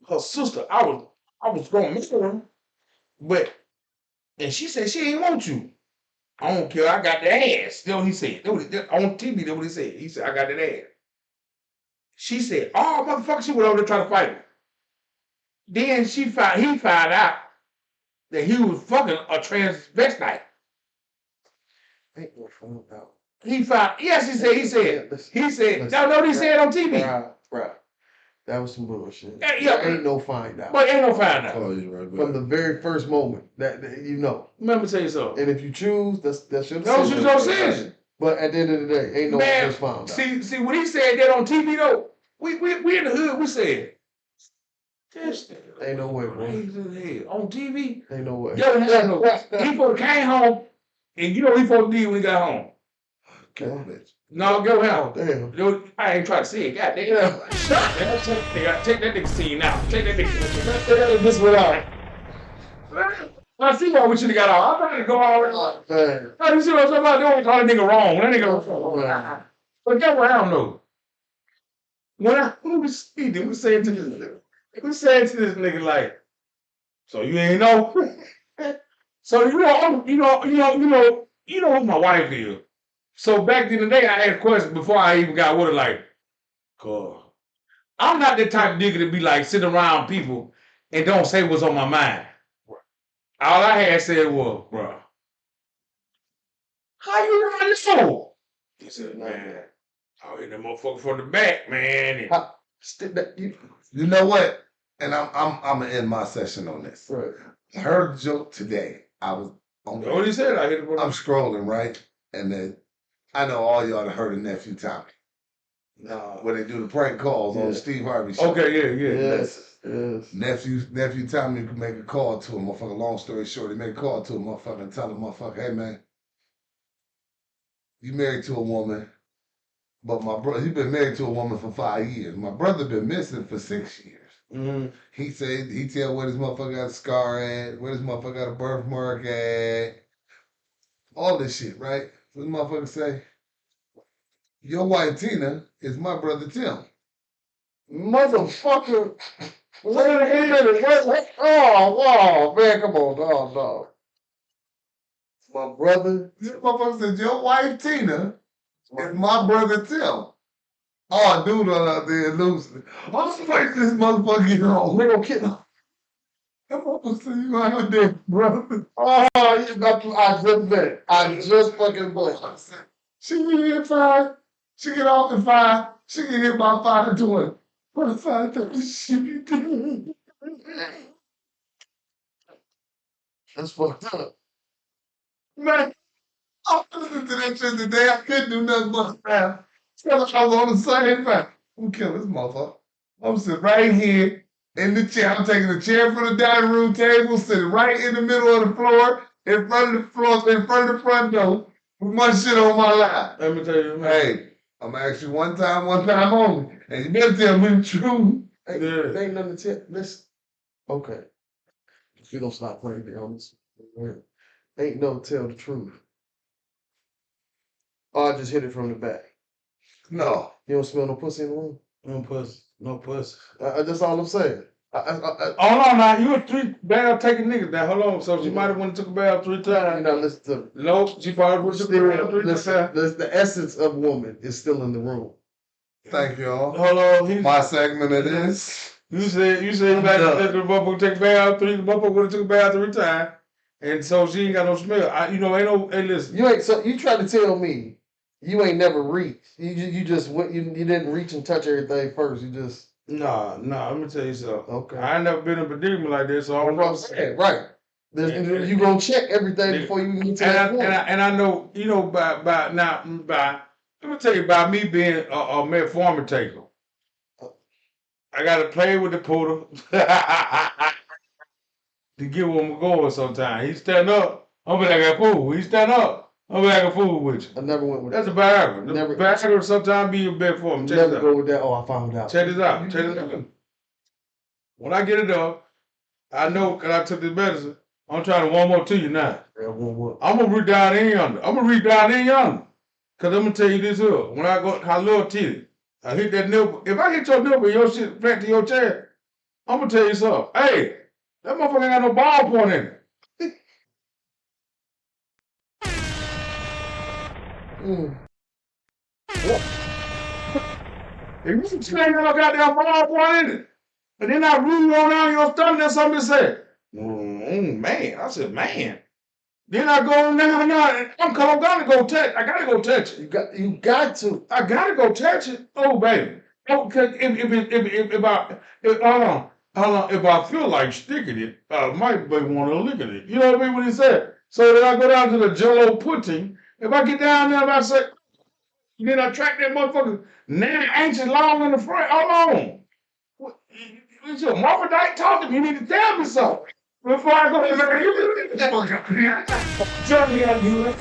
her sister. I was gonna miss her, and she said she ain't want you. I don't care. I got the ass. That's what he said. On TV, that's what he said. He said, I got that ass. She said, oh, motherfucker, she went over there trying to fight him. Then he found out that he was fucking a transvestite. Ain't no phone out. He found. Yes, he said. He said. He said. That's what he said on TV. Right. That was some bullshit. Yeah. There ain't no find out. But ain't no find out. Oh, you right. From the very first moment that you know. Let me tell you something. And if you choose, that's your decision. No, it's your decision. But at the end of the day, ain't no first found out. See, when he said that on TV though, we in the hood. We said, this ain't no way, bro. On TV, ain't no way. Yo, he supposed to came home, and you know what he supposed to do when he got home. Okay. No, go home. Damn. Yo, I ain't trying to see it. God damn. Take that nigga scene out. Take that nigga. This without. I see why we should have got out. I'm trying to go all around. You see what I'm talking about? They don't call that nigga wrong. That nigga wrong. But get what I don't know. When we saying to this nigga like, so you ain't know? So you know who my wife is. So back in the day, I had a question before I even got with her, like, God, I'm not the type of nigga to be like sitting around people and don't say what's on my mind. All I had said was, bro, how you run this for? He said, man, I'll hit that motherfucker from the back, man. You know what? And I'm gonna end my session on this. Right. I heard the joke today. I was on. What he said? I hit it from the I'm scrolling right, and then I know all y'all have heard of Nephew Tommy. No. When they do the prank calls on Steve Harvey show. Okay, yeah. Yes. Nephew Tommy could make a call to him, motherfucker. Long story short, he made a call to him, motherfucker, and tell him, motherfucker, hey man, you married to a woman, but my brother, he been married to a woman for 5 years. My brother been missing for 6 years. Mm-hmm. He said, he tell where this motherfucker got a scar at, where this motherfucker got a birthmark at, all this shit, right? So this motherfucker say, your wife Tina is my brother Tim. Motherfucker. Wait a minute. What? Oh, man, come on, dog. My brother. This motherfucker said, your wife Tina is my brother Tim. Oh, dude out there losing. I'm surprised this motherfucker get on. We gonna kill him. That motherfucker said, you my dead brother. Oh, I just fucking bet. She get hit 5. She get off at 5. She get hit by 5:20. What a 5:30 she be doing? That's fucked up. Man, I listened to that shit today. I couldn't do nothing but laugh. I was on the same time. I'm killing this motherfucker. I'm sitting right here in the chair. I'm taking the chair from the dining room table, sitting right in the middle of the floor, in front of the front door, with my shit on my lap. Let me tell you, man. Hey, I'm gonna ask you one time only. And you better tell me the truth. There ain't nothing to tell. Listen. Okay. We gonna stop playing there on this. Ain't no tell the truth. Oh, I just hit it from the back. No. You don't smell no pussy in the room? No pussy. That's all I'm saying. Hold on now, you a 3 bath taking nigga now. Hold on. So she might have went and took a bath 3 times. You know, listen to No, she probably would have took a bath 3 times. the essence of woman is still in the room. Thank y'all. Hold on. My segment it is. You said back that the motherfucker take a bath 3. The motherfucker would have took a bath 3 times. And so she ain't got no smell. Ain't no, hey listen. You tried to tell me you ain't never reached. You just went, you didn't reach and touch everything first. You just. Nah, let me tell you something. Okay. I ain't never been in a predicament like this, so I don't know what I'm saying. Right. You gonna check everything before you get to that point. And I know, by let me tell you about me being a metformin taker. I gotta play with the poodle to get where I'm going sometimes. He stand up, I'm be like a fool. He stand up, I'm be like a fool with you. I never went with That's that. a Viagra. Never. Viagra sometimes be a metformin. Never go with that. Oh, I found out. Check this out. When I get it up, I know because I took this medicine. I'm trying to one more to you now. I'm gonna reach down in yonder. Cause I'm gonna tell you this here. When I go, I love titty. I hit that nipple. If I hit your nipple, your shit back to your chest. I'm gonna tell you something. Hey, that motherfucker ain't got no ball point in it. If you ain't got no goddamn ball point in it, and then I roll on down your stomach, that's something to say. Man. I said, man. Then I go now. I'm gotta go touch. I gotta go touch it. You got to. I gotta go touch it. Oh baby. Oh, cause if I feel like sticking it, I might want to lick at it. You know what I mean? What he said. So then I go down to the Jello pudding. If I get down there, and I say, then I track that motherfucker. Now ancient long in the front. Hold on. What, is your Morphodite talking? You need to tell me something before I go. Johnny, I do it.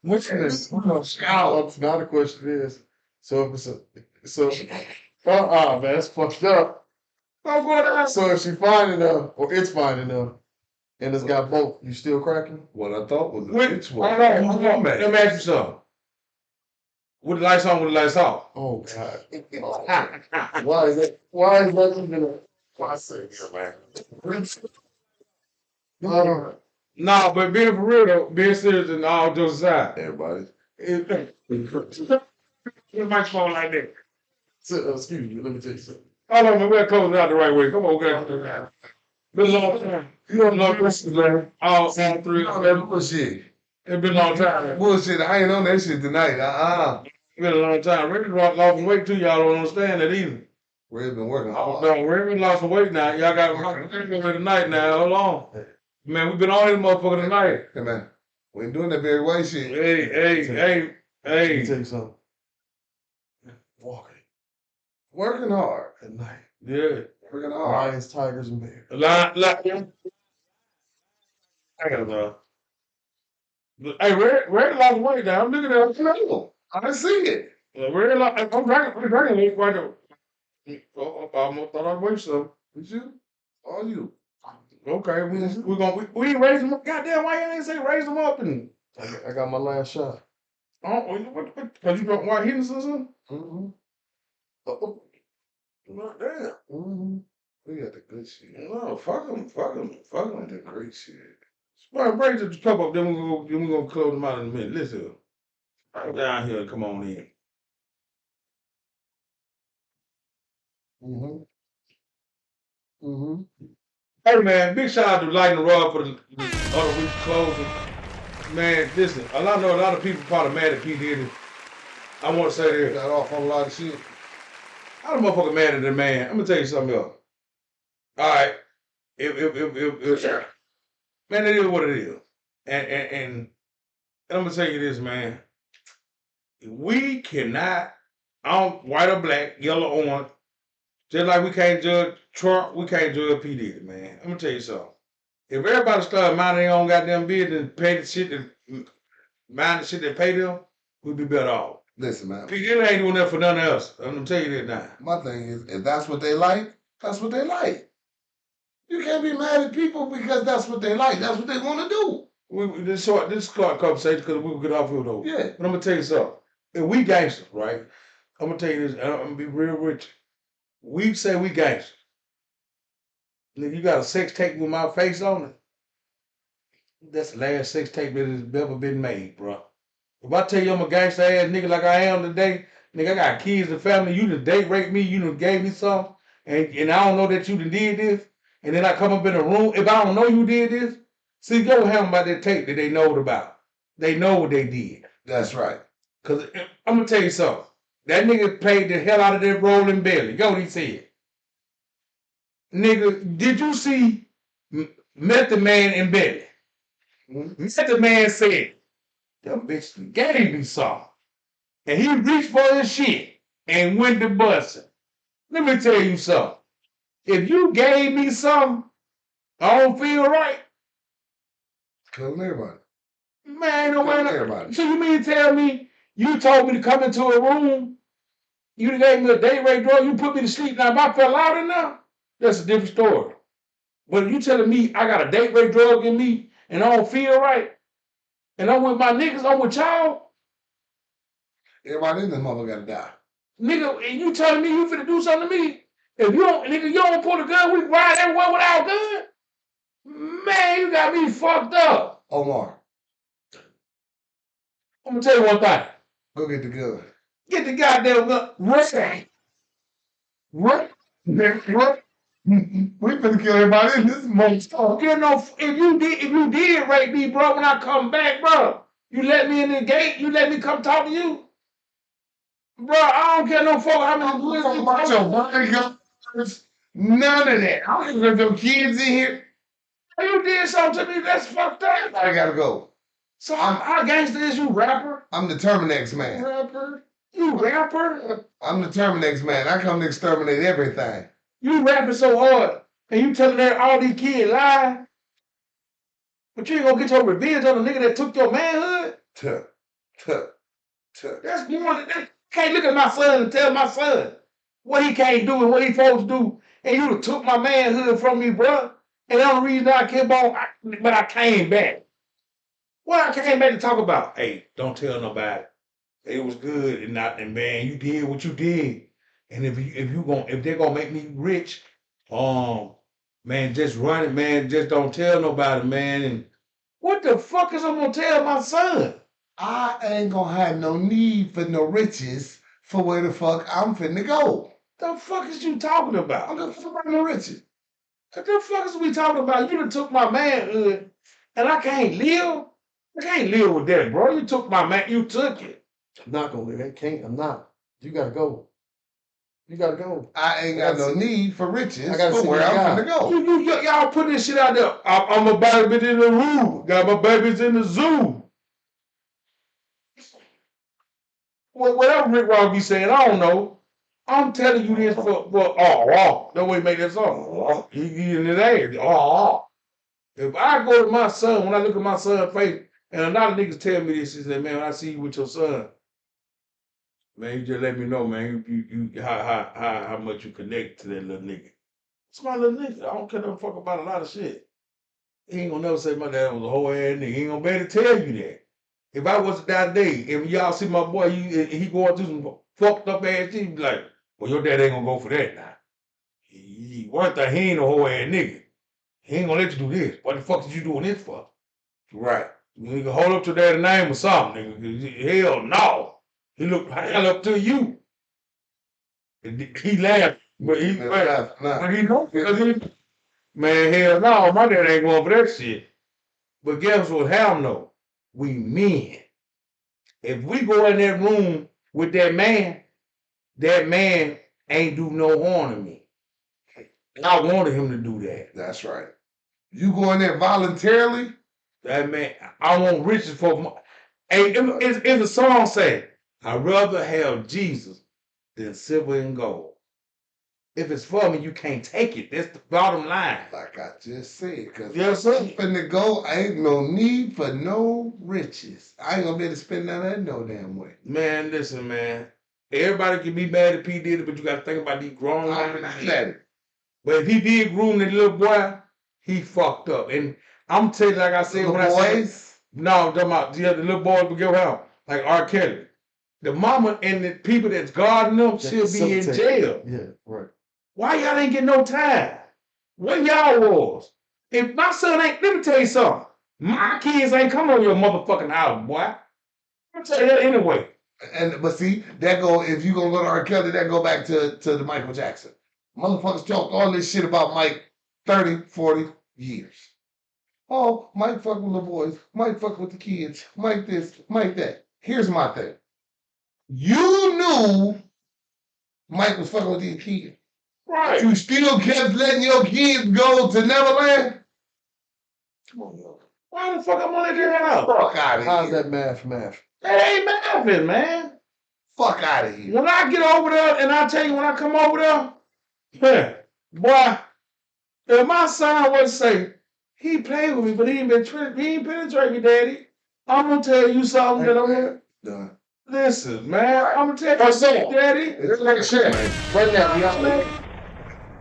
Which is scholar. Now the question is, so if it's man, that's fucked up. I'm going to So if she fine enough, or it's fine enough, and it's got both, you still cracking? What I thought was the Which bitch one? one. Let me ask you something. With the lights on, with the lights off. Oh God. Why is that? Why is that even a process, man? No, but being for real though, being serious and all jokes aside, Everybody. the microphone like that. Excuse me, let me tell you something. Hold on, man, we're closing out the right way. Come on, guys. Been a long time. You don't Long know time, man. All three. No, that bullshit. It's been a long time. Bullshit. I ain't on that shit tonight. It's been a long time. Rick lost some weight too. Y'all don't understand that either. We've been working hard. No, Rick lost some weight now. Y'all got tonight now. Hold on. Man, we've been on this motherfucker tonight. Hey man, we ain't doing that very way shit. Hey. Let me tell you something. Walking Working hard. at night. Yeah. Working hard. Lions, tigers, and bears. I gotta know. Hey, Red lost weight now. I'm looking at it. I didn't see it. Red lost. I'm drinking it right now. I almost thought I'd wait some. Did you? All you. Okay, we ain't raise them up. Goddamn, why you ain't say raise them up and I got my last shot. what? Cause you drunk White Hennessy or something? Mm-hmm. Oh, No, damn. Mm-hmm. We got the good shit. No, fuck them. The great shit. Well, break the cup up, then we gonna close them out in a minute. Listen, right down here, come on in. Mm-hmm. Mm-hmm. Hey man, big shout out to Lighting the Rod for the other week closing. Man, listen, I know a lot of people probably mad at P. Diddy. I want to say this. Got off on a lot of shit. How the motherfucker mad at the man? I'm gonna tell you something else. All right, if man, it is what it is, and I'm gonna tell you this, man. We cannot, white or black, yellow or orange, just like we can't judge Trump, we can't judge P. Diddy, man. I'm gonna tell you something. If everybody started minding their own goddamn business and pay the shit that mind the shit that pay them, we'd be better off. Listen, man. P. Diddy ain't doing that for none of us. I'm gonna tell you that now. My thing is, if that's what they like, that's what they like. You can't be mad at people because that's what they like. That's what they want to do. This short conversation because we will get off here though. Yeah. But I'm gonna tell you something. If we gangsters, right? I'm gonna tell you this. I'm gonna be real rich. We say we gangsters. Nigga, you got a sex tape with my face on it. That's the last sex tape that has ever been made, bro. If I tell you I'm a gangster ass nigga like I am today, nigga, I got kids and family. You done date rape me. You done gave me something, and I don't know that you done did this. And then I come up in a room. If I don't know you did this, see, go have them about that tape that they know about. They know what they did. That's right. Cause I'm gonna tell you something. That nigga paid the hell out of that rolling belly. Go what he said. Nigga, did you see Method Man in Belly? Method Man said, them bitches gave me something. And he reached for his shit and went to busting. Let me tell you something. If you gave me something, I don't feel right. Killing everybody. Man, no Killing way. everybody. So you mean to tell me you told me to come into a room, you done gave me a date rate drug, you put me to sleep. Now if I fell out enough, that's a different story. But you telling me I got a date rate drug in me and I don't feel right, and I'm with my niggas, I'm with y'all, Everybody in this mother gotta die. nigga, and you telling me you finna do something to me? If you don't, nigga, you don't pull the gun, we ride everywhere without gun? Man, you got me fucked up. Omar, I'm gonna tell you one thing. go get the gun. Get the goddamn gun. Run. We finna kill everybody in this monster. You know, if you did rape me, bro, when I come back, bro, you let me in the gate, you let me come talk to you, bro. I don't care no fuck how many I'm years talking you about your talk. bodyguards. None of that. I don't even have your kids in here. You did something to me, that's fucked up. I gotta go. So how gangster is you, rapper? I'm the Terminex man. Rapper? You rapper? I'm the Terminex man. I come to exterminate everything. You rapping so hard, and you telling that all these kids lie, but you ain't gonna get your revenge on the nigga that took your manhood? Tuh, tuh, tuh. That's more than that. Can't look at my son and tell my son what he can't do and what he supposed to do, and you done took my manhood from me, bro. And the only reason I kept on, but I came back. What I came back to talk about? Hey, don't tell nobody. It was good, and man, you did what you did. And if they're gonna make me rich, man, just run it, man. Just don't tell nobody, man. And what the fuck is I gonna tell my son? I ain't gonna have no need for no riches for where the fuck I'm finna go. The fuck is you talking about? I'm gonna fuck no riches. What the fuck is we talking about? You done took my manhood, and I can't live. I can't live with that, bro. You took my man. You took it. I'm not gonna live. I can't. I'm not. You gotta go. You gotta go. I ain't got no need for riches I gotta for see where my I'm guy. finna go. Y'all put this shit out there. I'm a baby in the room. Got my babies in the zoo. Whatever Rick Ross be saying, I don't know. I'm telling you this for that way he make that song. He in his ass. If I go to my son, when I look at my son's face, and a lot of niggas tell me this, is that man, when I see you with your son, man, you just let me know, man, you how much you connect to that little nigga. It's my little nigga. I don't care no fuck about a lot of shit. He ain't gonna never say my dad was a whole ass nigga. He ain't gonna be able to tell you that. If I was to die today, if y'all see my boy, he going through some fucked up ass shit, you be like, well, your dad ain't gonna go for that now. He ain't a whole ass nigga. He ain't gonna let you do this. What the fuck is you doing this for? Right. You can hold up to that name or something, nigga. Hell no. He looked hell up to you. He laughed, but he Laugh, nah. but he know because man, hell no, my dad ain't going for that shit. But guess what? Hell no. We men. If we go in that room with that man ain't do no harm to me. I wanted him to do that. That's right. You go in there voluntarily? That man, I want riches for my. Hey, it's a song say, I'd rather have Jesus than silver and gold. If it's for me, you can't take it. That's the bottom line. Like I just said, because Yes, sir. I'm finna go, ain't no need for no riches. I ain't gonna be able to spend none of that no damn way. Man, listen, man. Everybody can be mad at P. Diddy, but you got to think about these grown I'm not at it. But if he did groom that little boy, he fucked up. And I'm telling you, like I said, when I said, no, I'm talking about the little boys will go out, like R. Kelly. The mama and the people that's guarding them should be in jail. Yeah, right. Why y'all ain't getting no time? What y'all was? If my son ain't, let me tell you something. My kids ain't come on your motherfucking house, boy. I'll tell you that anyway. But see, that go, if you gonna go to R. Kelly, that go back to the Michael Jackson. Motherfuckers talk all this shit about Mike 30, 40 years. Oh, Mike fuck with the boys, Mike fuck with the kids, Mike this, Mike that. Here's my thing. You knew Mike was fucking with these kids. Right. You still kept letting your kids go to Neverland? Why the fuck I'm gonna let you out? Fuck out of here. How's that math? That ain't mapping, man. Fuck out of here. When I get over there, and I tell you, when I come over there, boy, if my son would say, he played with me, but he ain't penetrate me, daddy. I'm gonna tell you something that I'm gonna. Done. Listen, man, I'm gonna tell you something, daddy. It's like shit, man. Right now, y'all.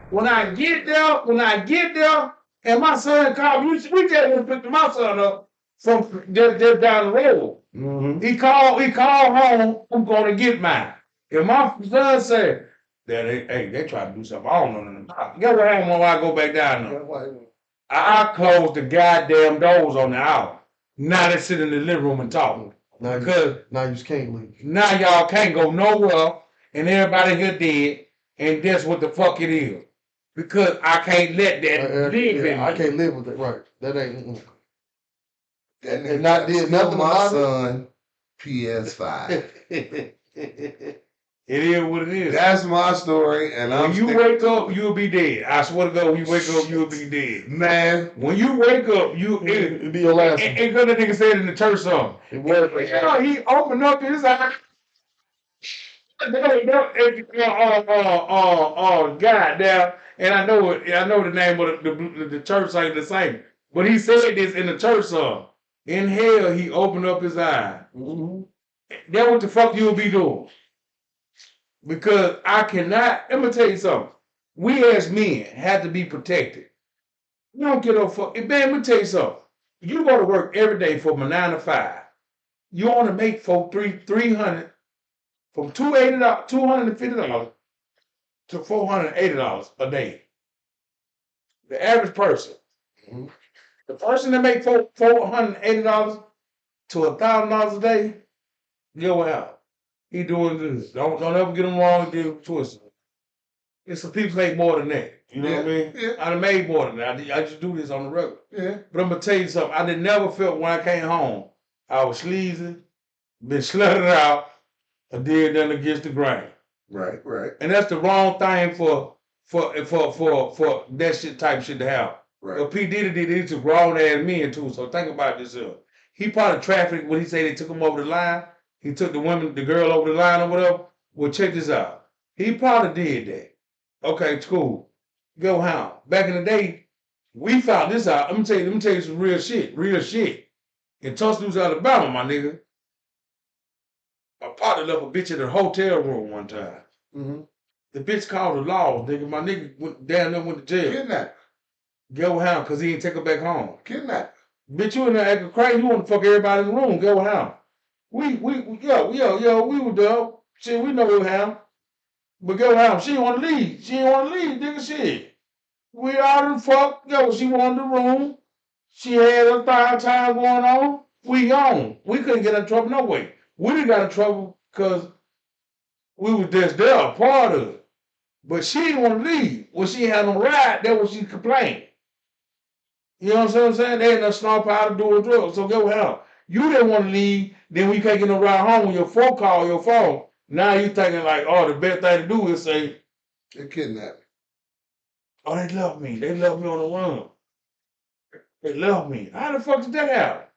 When I get there, and my son called, we just went to pick my son up from just down the road. Mm-hmm. He called home, I'm gonna get mine. If my son said, Daddy, hey, they try to do something, I don't know nothing about it. Guess what happened when I go back down there? I closed the goddamn doors on the hour. Now they sit in the living room and talk. Now Because you just can't leave. now y'all can't go nowhere, and everybody here dead, and that's what the fuck it is. because I can't let that live in I me. can't live with it. Right. That ain't. Mm-mm. That And nigga not tried to did steal nothing my about it. son PS5. It is what it is. That's my story, and When I'm you sticking wake to up, it. you'll be dead. I swear to God, when you wake up, you'll be dead. Man, When you wake up, It'll be your last one. and good that nigga said in the church song. It was. Yeah, he opened up his eyes. God down, and I know it. I know the name of the church ain't the same, but he said this in the church song. In hell, he opened up his eyes. Mm-hmm. That what the fuck you'll be doing? Because I cannot. Let me tell you something. We as men have to be protected. You don't get no fuck. Man, let me tell you something. You go to work every day from a 9 to 5. You want to make for 300 from $250 to $480 a day. The average person. Mm-hmm. The person that make $480 to $1,000 a day, go out. He doing this. Don't ever get him wrong. Get him twisted. It's some people make more than that. You know what I mean? Yeah. I done made more than that. I just do this on the regular. yeah. But I'm gonna tell you something. I did never felt when I came home, I was sleazy, been slutted out, or did nothing against the grain. Right. And that's the wrong thing for that shit type shit to happen. Right. But P. Diddy did it to grown ass men too. So think about this. He probably trafficked when he said they took him over the line. He took the girl over the line or whatever. Well, check this out. He probably did that. Okay, cool. Go hound. Back in the day, we found this out. Let me tell you some real shit. In Tuscaloosa, Alabama, my nigga. My partner left a bitch in a hotel room one time. Mm-hmm. The bitch called the law, nigga. My nigga went down there, went to jail. Kidnap. Go hound, cause he didn't take her back home. Kidnap. Bitch, you in there acting crazy. You want to fuck everybody in the room. Go hound. We were dumb. Shit, we know what hound. But go hound. She didn't want to leave. Nigga. Shit. We all done fucked. Yo, she wanted the room. She had her time going on. We gone. We couldn't get in trouble no way. We didn't got in trouble because we was just there, a part of it. But she didn't want to leave. When she had no ride, that was she complained. You know what I'm saying? They ain't no snort powder doing drugs. So go hell. You didn't want to leave, then when you can't get no ride home when your phone call your phone. Now you thinking like, oh, the best thing to do is say, They kidnapped. oh, they love me. They love me on the run. They love me. How the fuck did that happen?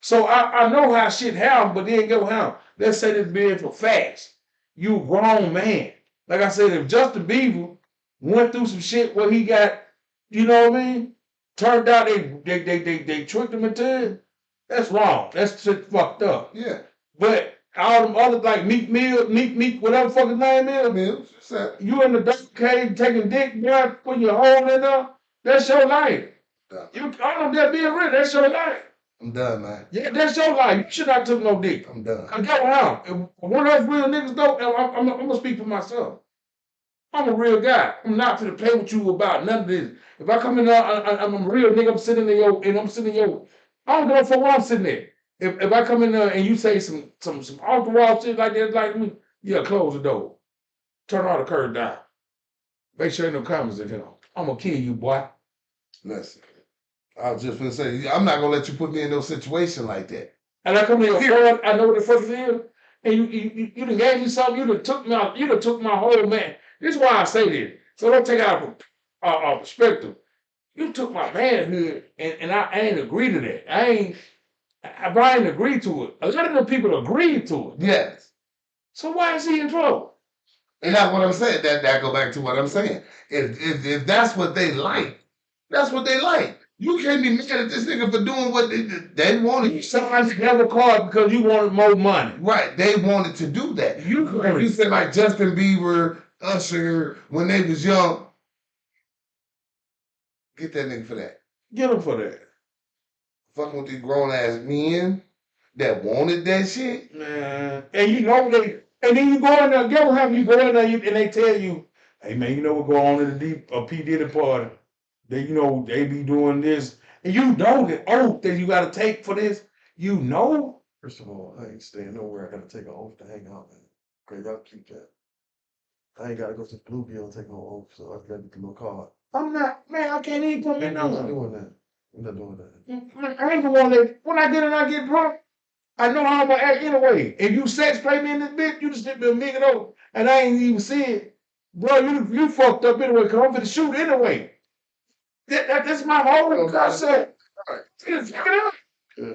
So I know how shit happened, but then go how. Let's say this being for facts. You a grown man. Like I said, if Justin Bieber went through some shit where he got, you know what I mean? Turned out they tricked him into it. That's wrong. That's shit fucked up. Yeah. But all them other like Meek, whatever fucking name is, Mills. Set. you in the dark cave taking dick, boy, putting your hole in there. That's your life. Done. You all of that being real, that's your life. I'm done, man. Yeah, that's your life. You should not took no dick. I'm done. I go around. If one of those real niggas though, I'm gonna speak for myself. I'm a real guy. I'm not gonna play with you about none of this. If I come in there, I'm a real nigga. I'm sitting in your. I don't give a fuck where I'm sitting there. If I come in there and you say some off the wall shit like that, like me, yeah, close the door, turn all the curtains down, make sure ain't no comments in here. I'm gonna kill you, boy. Listen. I was just gonna say, I'm not gonna let you put me in no situation like that. And I come to your phone, I know what the fuck it is, and you done gave me something, you done took my whole man. This is why I say this. So don't take out a perspective. You took my manhood, and I ain't agree to that. I ain't agree to it. A lot of them people agreed to it. Yes. So why is he in trouble? And that's what I'm saying. That go back to what I'm saying. If that's what they like, that's what they like. You can't be mad at this nigga for doing what they wanted. You signed together card because you wanted more money. Right. They wanted to do that. You said like Justin Bieber, Usher, when they was young. Get that nigga for that. Get him for that. Fucking with these grown ass men that wanted that shit. Man. And you know and then you go in there, get what happened, you go in there and they tell you, hey man, you know what going on in the P. Diddy party. They, they be doing this. And you know the oath that you got to take for this. You know. First of all, I ain't staying nowhere. I gotta take an oath to hang out, man. Okay, y'all keep that. I ain't gotta go to the Bluegill and take no oath, so I gotta get the little card. I'm not, man, I can't even come in We're not there. doing that. We're not doing that. I ain't the one that, when I get in, I get drunk. I know how I'm gonna act anyway. If you sex play me in this bitch, you just slip me a nigga over, and I ain't even see it. Bro, you fucked up anyway, because I'm finna shoot anyway. That's my whole concept. Just fuck it up. Yeah.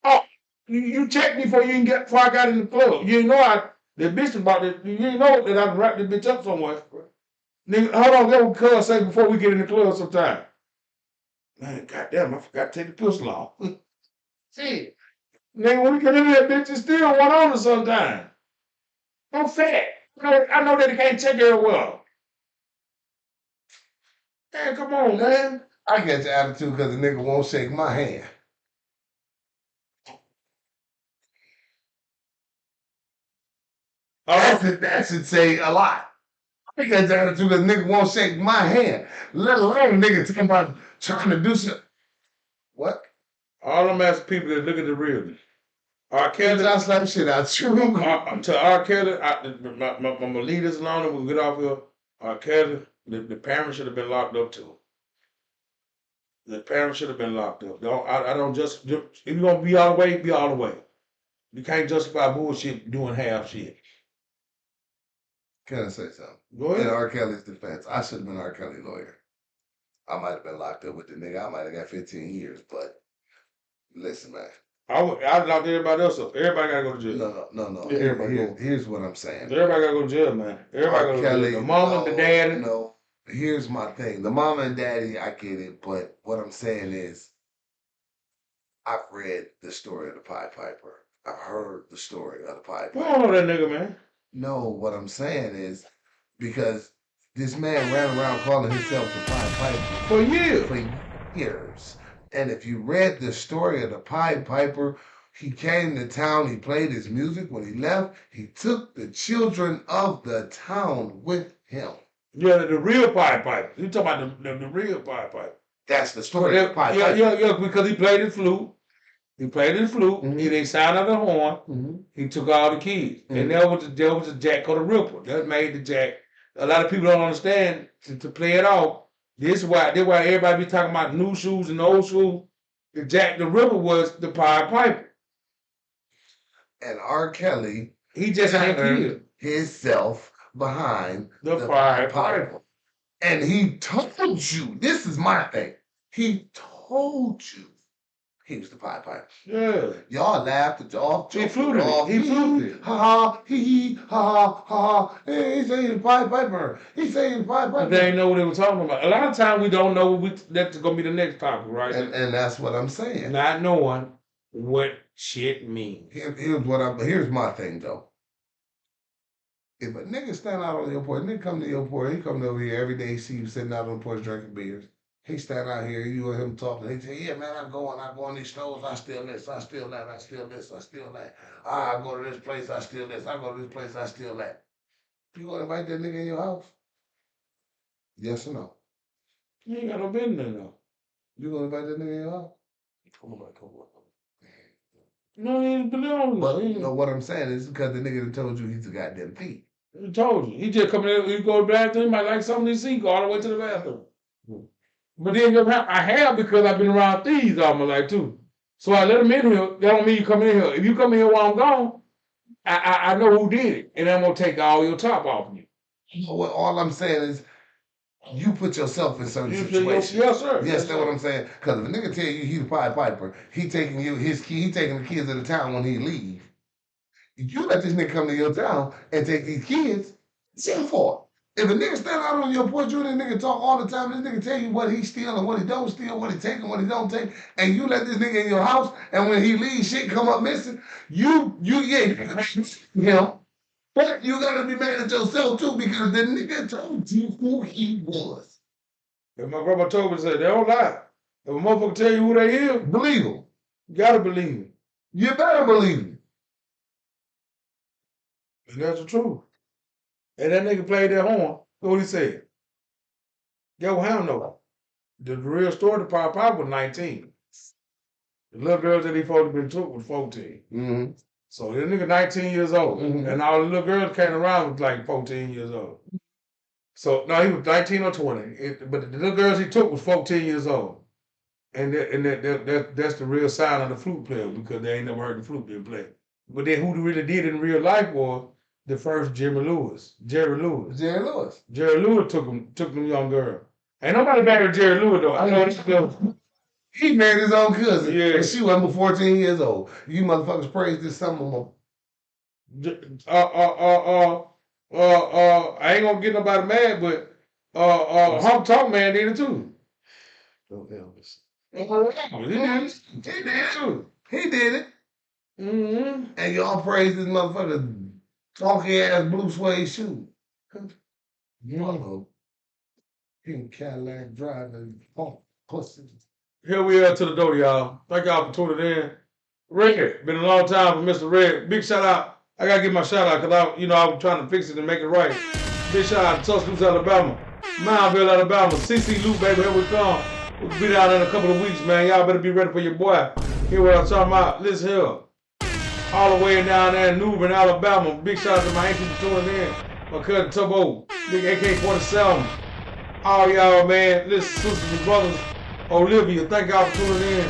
Oh, you checked me before I got in the club. You didn't know the bitch about it. You didn't know that I wrapped the bitch up somewhere. Nigga, hold on, that what cuz say before we get in the club sometime. Man, goddamn, I forgot to take the pistol off. Shit. Nigga, when we get in that bitch, it's still one on us sometime. I'm fat. I know that he can't check very well. Man, come on, man. I get your attitude because the nigga won't shake my hand. That should say a lot. I got your attitude because the nigga won't shake my hand. Let alone nigga talking about trying to do something. What? All I'm asking people that look at the realness. R. Kelly, I slap shit out you. to R. Kelly, I'm gonna leave this alone and we'll get off here. R. Kelly, the parents should have been locked up too. The parents should have been locked up. I don't just, if you're gonna be all the way, be all the way. You can't justify bullshit doing half shit. Can I say something? Go In ahead. R. Kelly's defense, I should have been R. Kelly lawyer. I might have been locked up with the nigga. I might have got 15 years, but listen, man. I'd lock everybody else up. Everybody gotta go to jail. No. Yeah, everybody Here's what I'm saying. Everybody gotta go to jail, man. Everybody R. gotta go to Kelly, jail. The mama, the daddy. No. Here's my thing. The mama and daddy, I get it, but what I'm saying is, I've read the story of the Pied Piper. I've heard the story of the Pied I Piper. don't know that nigga, man. No, what I'm saying is, because this man ran around calling himself the Pied Piper For years. for years. And if you read the story of the Pied Piper, he came to town, he played his music. When he left, he took the children of the town with him. Yeah, the real Pied Piper. You talking about the real Pied Piper. That's the story of the Pied Piper. Yeah, because he played his flute. He played his flute. Mhm. He didn't sound out the horn. Mm-hmm. He took all the keys. And there was a jack called a ripper. That made the jack. A lot of people don't understand to play it off. This is why everybody be talking about new shoes and old shoes. The ripper was the Pied Piper. And R. Kelly, he just ain't killed himself behind the Pied Piper. And he told you, this is my thing. He told you he was the Pied Piper. Yeah. Y'all laughed at y'all. He fluted it. He fluted it. Ha ha, he, ha ha. Hey, he say he's the Pied Piper. He say he's the Pied Piper. But they ain't know what they were talking about. A lot of times we don't know that's going to be the next topic, right? And that's what I'm saying. Not knowing what shit means. Here's my thing though. If a nigga stand out on your porch, nigga come to your porch, he come over here every day, he see you sitting out on the porch drinking beers. He stand out here, you and him talking. He say, yeah, man, I go in these stores, I steal this, I steal that, I steal this, I steal that. I go to this place, I steal this, I go to this place, I steal that. You gonna invite that nigga in your house? Yes or no? You ain't got no business though. You gonna invite that nigga in your house? Come on. No, he didn't believe But you know what I'm saying is because the nigga that told you he's a goddamn thief. He told you. He just come in, he go to the bathroom, he might like something he see, go all the way to the bathroom. But then I have because I've been around thieves all my life too. So I let them in here. That don't mean you come in here. If you come in here while I'm gone, I know who did it, and I'm gonna take all your top off of you. Well, all I'm saying is you put yourself in certain situations. Yes, sir. Yes, that's what I'm saying. Because if a nigga tell you he's the Pied Piper, he taking the kids of the town when he leave. You let this nigga come to your town and take these kids, it's your fault. If a nigga stand out on your porch, you and this nigga talk all the time, this nigga tell you what he steal and what he don't steal, what he take and what he don't take, and you let this nigga in your house, and when he leaves, shit come up missing, you know. But you gotta be mad at yourself too because the nigga told you who he was. And my grandma told me, said, they don't lie. If a motherfucker tell you who they is, Believe him. you gotta believe him. You better believe him. And that's the truth. And that nigga played that horn. What he said? Get what him know. The real story, the Pied Piper was 19. The little girl that he supposed to have been took was 14. Mm-hmm. So this nigga 19 years old. Mhm. And all the little girls came around was like 14 years old. So no, he was 19 or 20. But the little girls he took was 14 years old. And that's the real sign of the flute player because they ain't never heard the flute being played. But then who really did it in real life was the first Jerry Lewis. Jerry Lewis. Jerry Lewis took them young girls. Ain't nobody married Jerry Lewis though. I know this girl. He married his own cousin. Yeah. And she wasn't but 14 years old. You motherfuckers praise this summer more. I ain't gonna get nobody mad, but Hump Talk Man did it too. No Elvis. He did it. He did it. Too. He did it. Mm-hmm. And y'all praise this motherfucker funky ass blue suede shoe. Hello. Pink Cadillac driving funk pussy. Here we are to the door, y'all. Thank y'all for tuning in. Red, been a long time for Mr. Red. Big shout out. I gotta give my shout out because I was trying to fix it and make it right. Big shout out to Tuscaloosa, Alabama, Moundville, Alabama, CC Loop, baby. Here we come. We'll be down in a couple of weeks, man. Y'all better be ready for your boy. Hear what I'm talking about? Listen here. All the way down there in New Bern, Alabama. Big shout out to my auntie for tuning in. My cousin Tubbo, big AK-47. All y'all, man. Listen, sisters and brothers. Olivia, thank y'all for tuning in.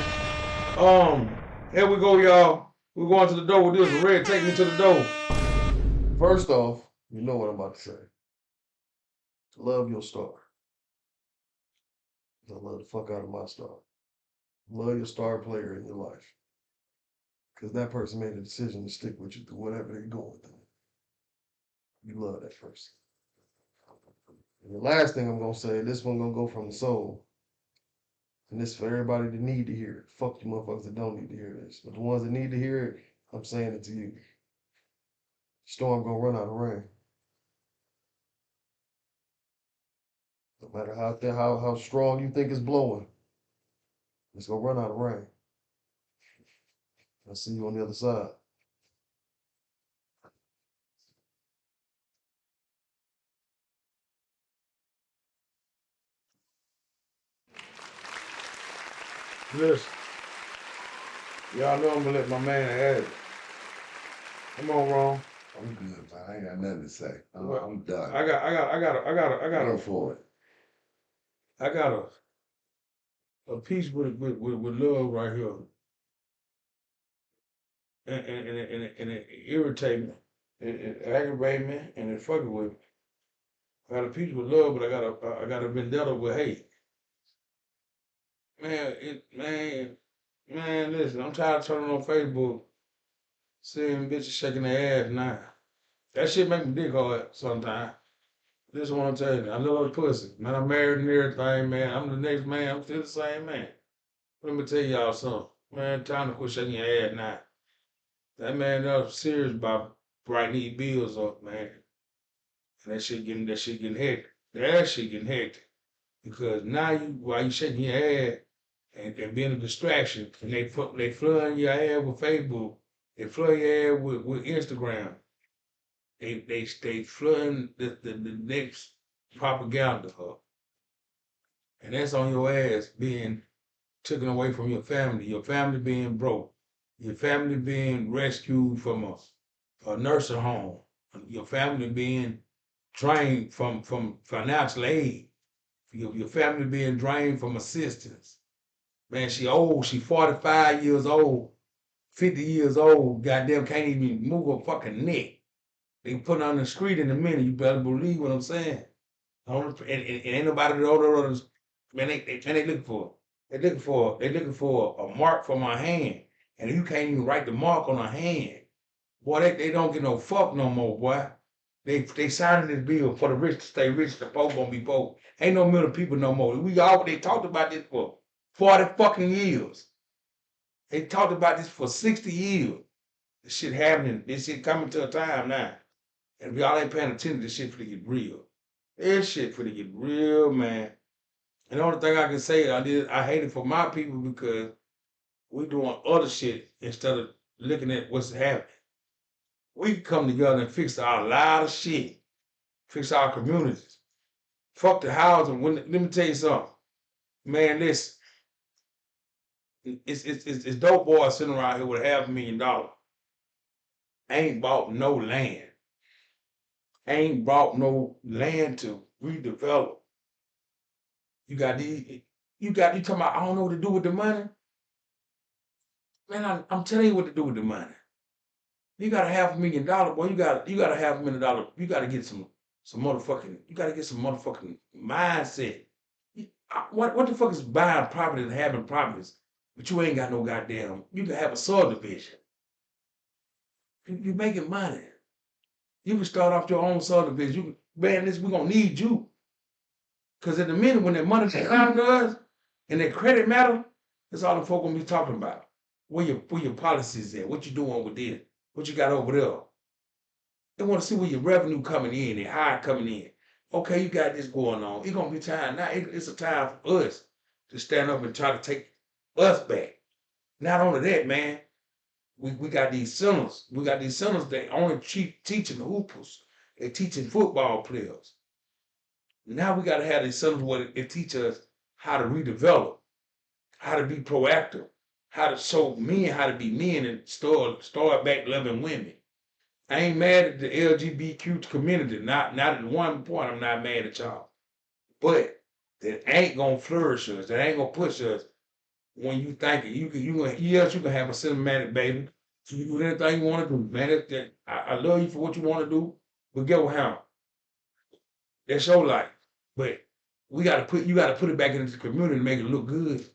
Here we go, y'all. We're going to the door with this. Red, take me to the door. First off, you know what I'm about to say. Love your star. I love the fuck out of my star. Love your star player in your life. Because that person made a decision to stick with you through whatever they're going through. You love that person. And the last thing I'm going to say, this one going to go from the soul. And this is for everybody that need to hear it. Fuck you motherfuckers that don't need to hear this. But the ones that need to hear it, I'm saying it to you. Storm gonna run out of rain. No matter how strong you think it's blowing, it's gonna run out of rain. I'll see you on the other side. Listen. Y'all know I'm gonna let my man have it. Come on, Ron. I'm good, man. I ain't got nothing to say. I'm done. I got Go for it. I got a piece with love right here. And it irritates me. It aggravates me and it fucking with me. I got a piece with love, but I got a vendetta with hate. Man, listen, I'm tired of turning on Facebook, seeing bitches shaking their ass now. That shit make me dick hard sometimes. This is what I'm telling you. I love the pussy. Man, I'm married and everything, man. I'm the next man. I'm still the same man. Let me tell y'all something. Man, time to quit shaking your ass now. That man was serious about writing these bills up, man. And that shit getting hectic. That shit getting hectic. Because now while you shaking your ass and being a distraction, and they flooding your ass with Facebook, they flood your ass with Instagram. They flooding the next propaganda up. And that's on your ass being taken away from your family being broke, your family being rescued from a nursing home, your family being drained from financial aid, your family being drained from assistance. Man, she old, she 45 years old, 50 years old, goddamn can't even move her fucking neck. They put her on the street in a minute, you better believe what I'm saying. And ain't nobody that others, man, they looking for. They looking for a mark from her hand. And you can't even write the mark on her hand. Boy, they don't get no fuck no more, boy. They signing this bill for the rich to stay rich, the poor gonna be poor. Ain't no middle people no more. They talked about this for 40 fucking years. They talked about this for 60 years. This shit happening, this shit coming to a time now. And if y'all ain't paying attention, this shit finna get real. This shit finna get real, man. And the only thing I can say, I hate it for my people because we doing other shit instead of looking at what's happening. We can come together and fix a lot of shit. Fix our communities. Fuck the housing. Let me tell you something. Man, listen. It's dope boys sitting around here with $500,000. Ain't bought no land. ain't brought no land to redevelop. You got these, you talking about, I don't know what to do with the money. Man, I'm telling you what to do with the money. You got $500,000, boy. You got $500,000. You got to get some motherfucking. You got to get some motherfucking mindset. What the fuck is buying property and having properties, but you ain't got no goddamn. You can have a subdivision. You making money. You can start off your own subdivision. You can, man, we gonna need you. Cause at the minute when that money come to us and that credit matter, that's all the folk gonna be talking about. Where your policies at? What you doing with this? What you got over there? They want to see where your revenue coming in and how it coming in. Okay, you got this going on. It's gonna be time now. It's a time for us to stand up and try to take us back. Not only that, man, we got these centers. We got these centers that only teaching hoopers. They teaching football players. Now we got to have these centers where it teach us how to redevelop, how to be proactive, how to show men how to be men and start back loving women. I ain't mad at the LGBTQ community. Not at one point I'm not mad at y'all. But that ain't gonna flourish us. That ain't gonna push us when you think it. Yes, you can have a cinematic baby. You can do anything you want to do, man. I love you for what you want to do, but get what happened. That's your life. But you gotta put it back into the community and make it look good.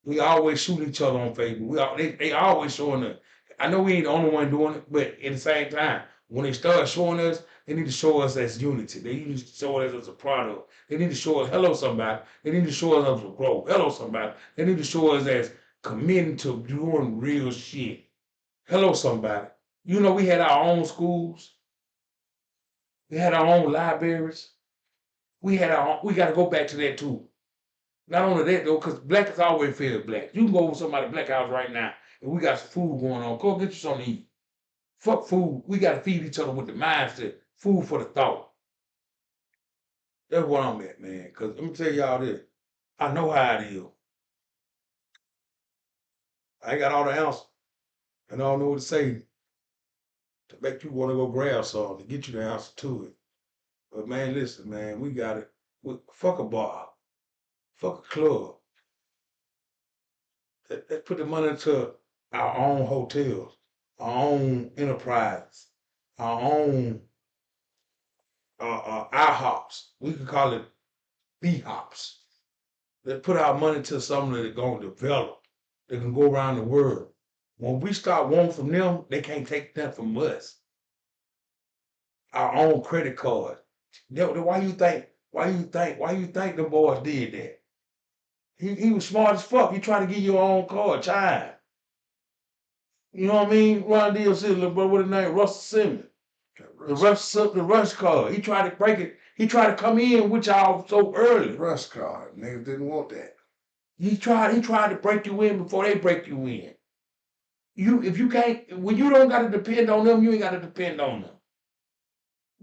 We always shoot each other on Facebook. They always showing us. I know we ain't the only one doing it, but at the same time, when they start showing us, they need to show us as unity. They need to show us as a product. They need to show us hello somebody. They need to show us as a growth. Hello somebody. They need to show us as committing to doing real shit. Hello somebody. You know we had our own schools. We had our own libraries. We got to go back to that too. Not only that though, because black is always feel black. You can go over somebody's black house right now and we got some food going on. Go get you something to eat. Fuck food. We got to feed each other with the mindset. Food for the thought. That's what I'm at, man. Because let me tell y'all this. I know how it is. I ain't got all the answers. And I don't know what to say to make you want to go grab something, to get you the answer to it. But man, listen, man, we got it. Fuck a bar. Fuck a club. Let's put the money into our own hotels, our own enterprise, our own IHOPs. We could call it B-hops. Let's put our money to something that going to develop, that can go around the world. When we start wanting from them, they can't take that from us. Our own credit card. Why you think the boys did that? He was smart as fuck. He tried to get your own card, child. You know what I mean? Ron DLC, little brother, what his name? Russell Simmons. The rush card. He tried to break it. He tried to come in with y'all so early. Rush card. Niggas didn't want that. He tried to break you in before they break you in. If you can't, when you don't gotta depend on them, you ain't gotta depend on them.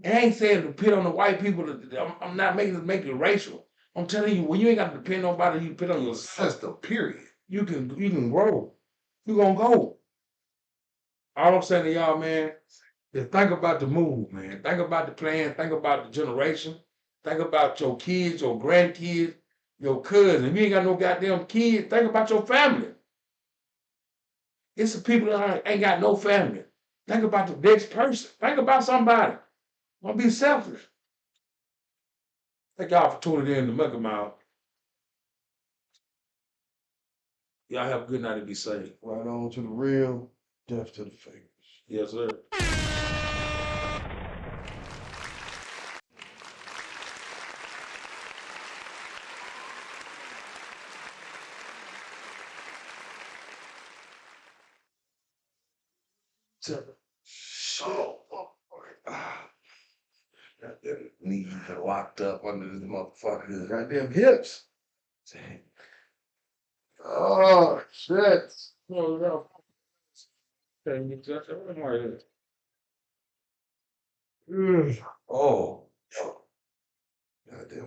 And I ain't saying depend on the white people. I'm not making it racial. I'm telling you, when you ain't gotta depend on nobody, you depend on yourself. That's the period. You can grow. You gonna go. All I'm saying to y'all, man, is think about the move, man. Think about the plan. Think about the generation. Think about your kids, your grandkids, your cousins. If you ain't got no goddamn kids, think about your family. It's the people that ain't got no family. Think about the next person. Think about somebody. Don't be selfish. Thank y'all for tuning in to Mucky Mouth. Y'all have a good night and be safe. Right on to the real, death to the fakers. Yes, sir. Knees are locked up under this motherfucker. Goddamn hips. Oh, shit. Oh. Goddamn.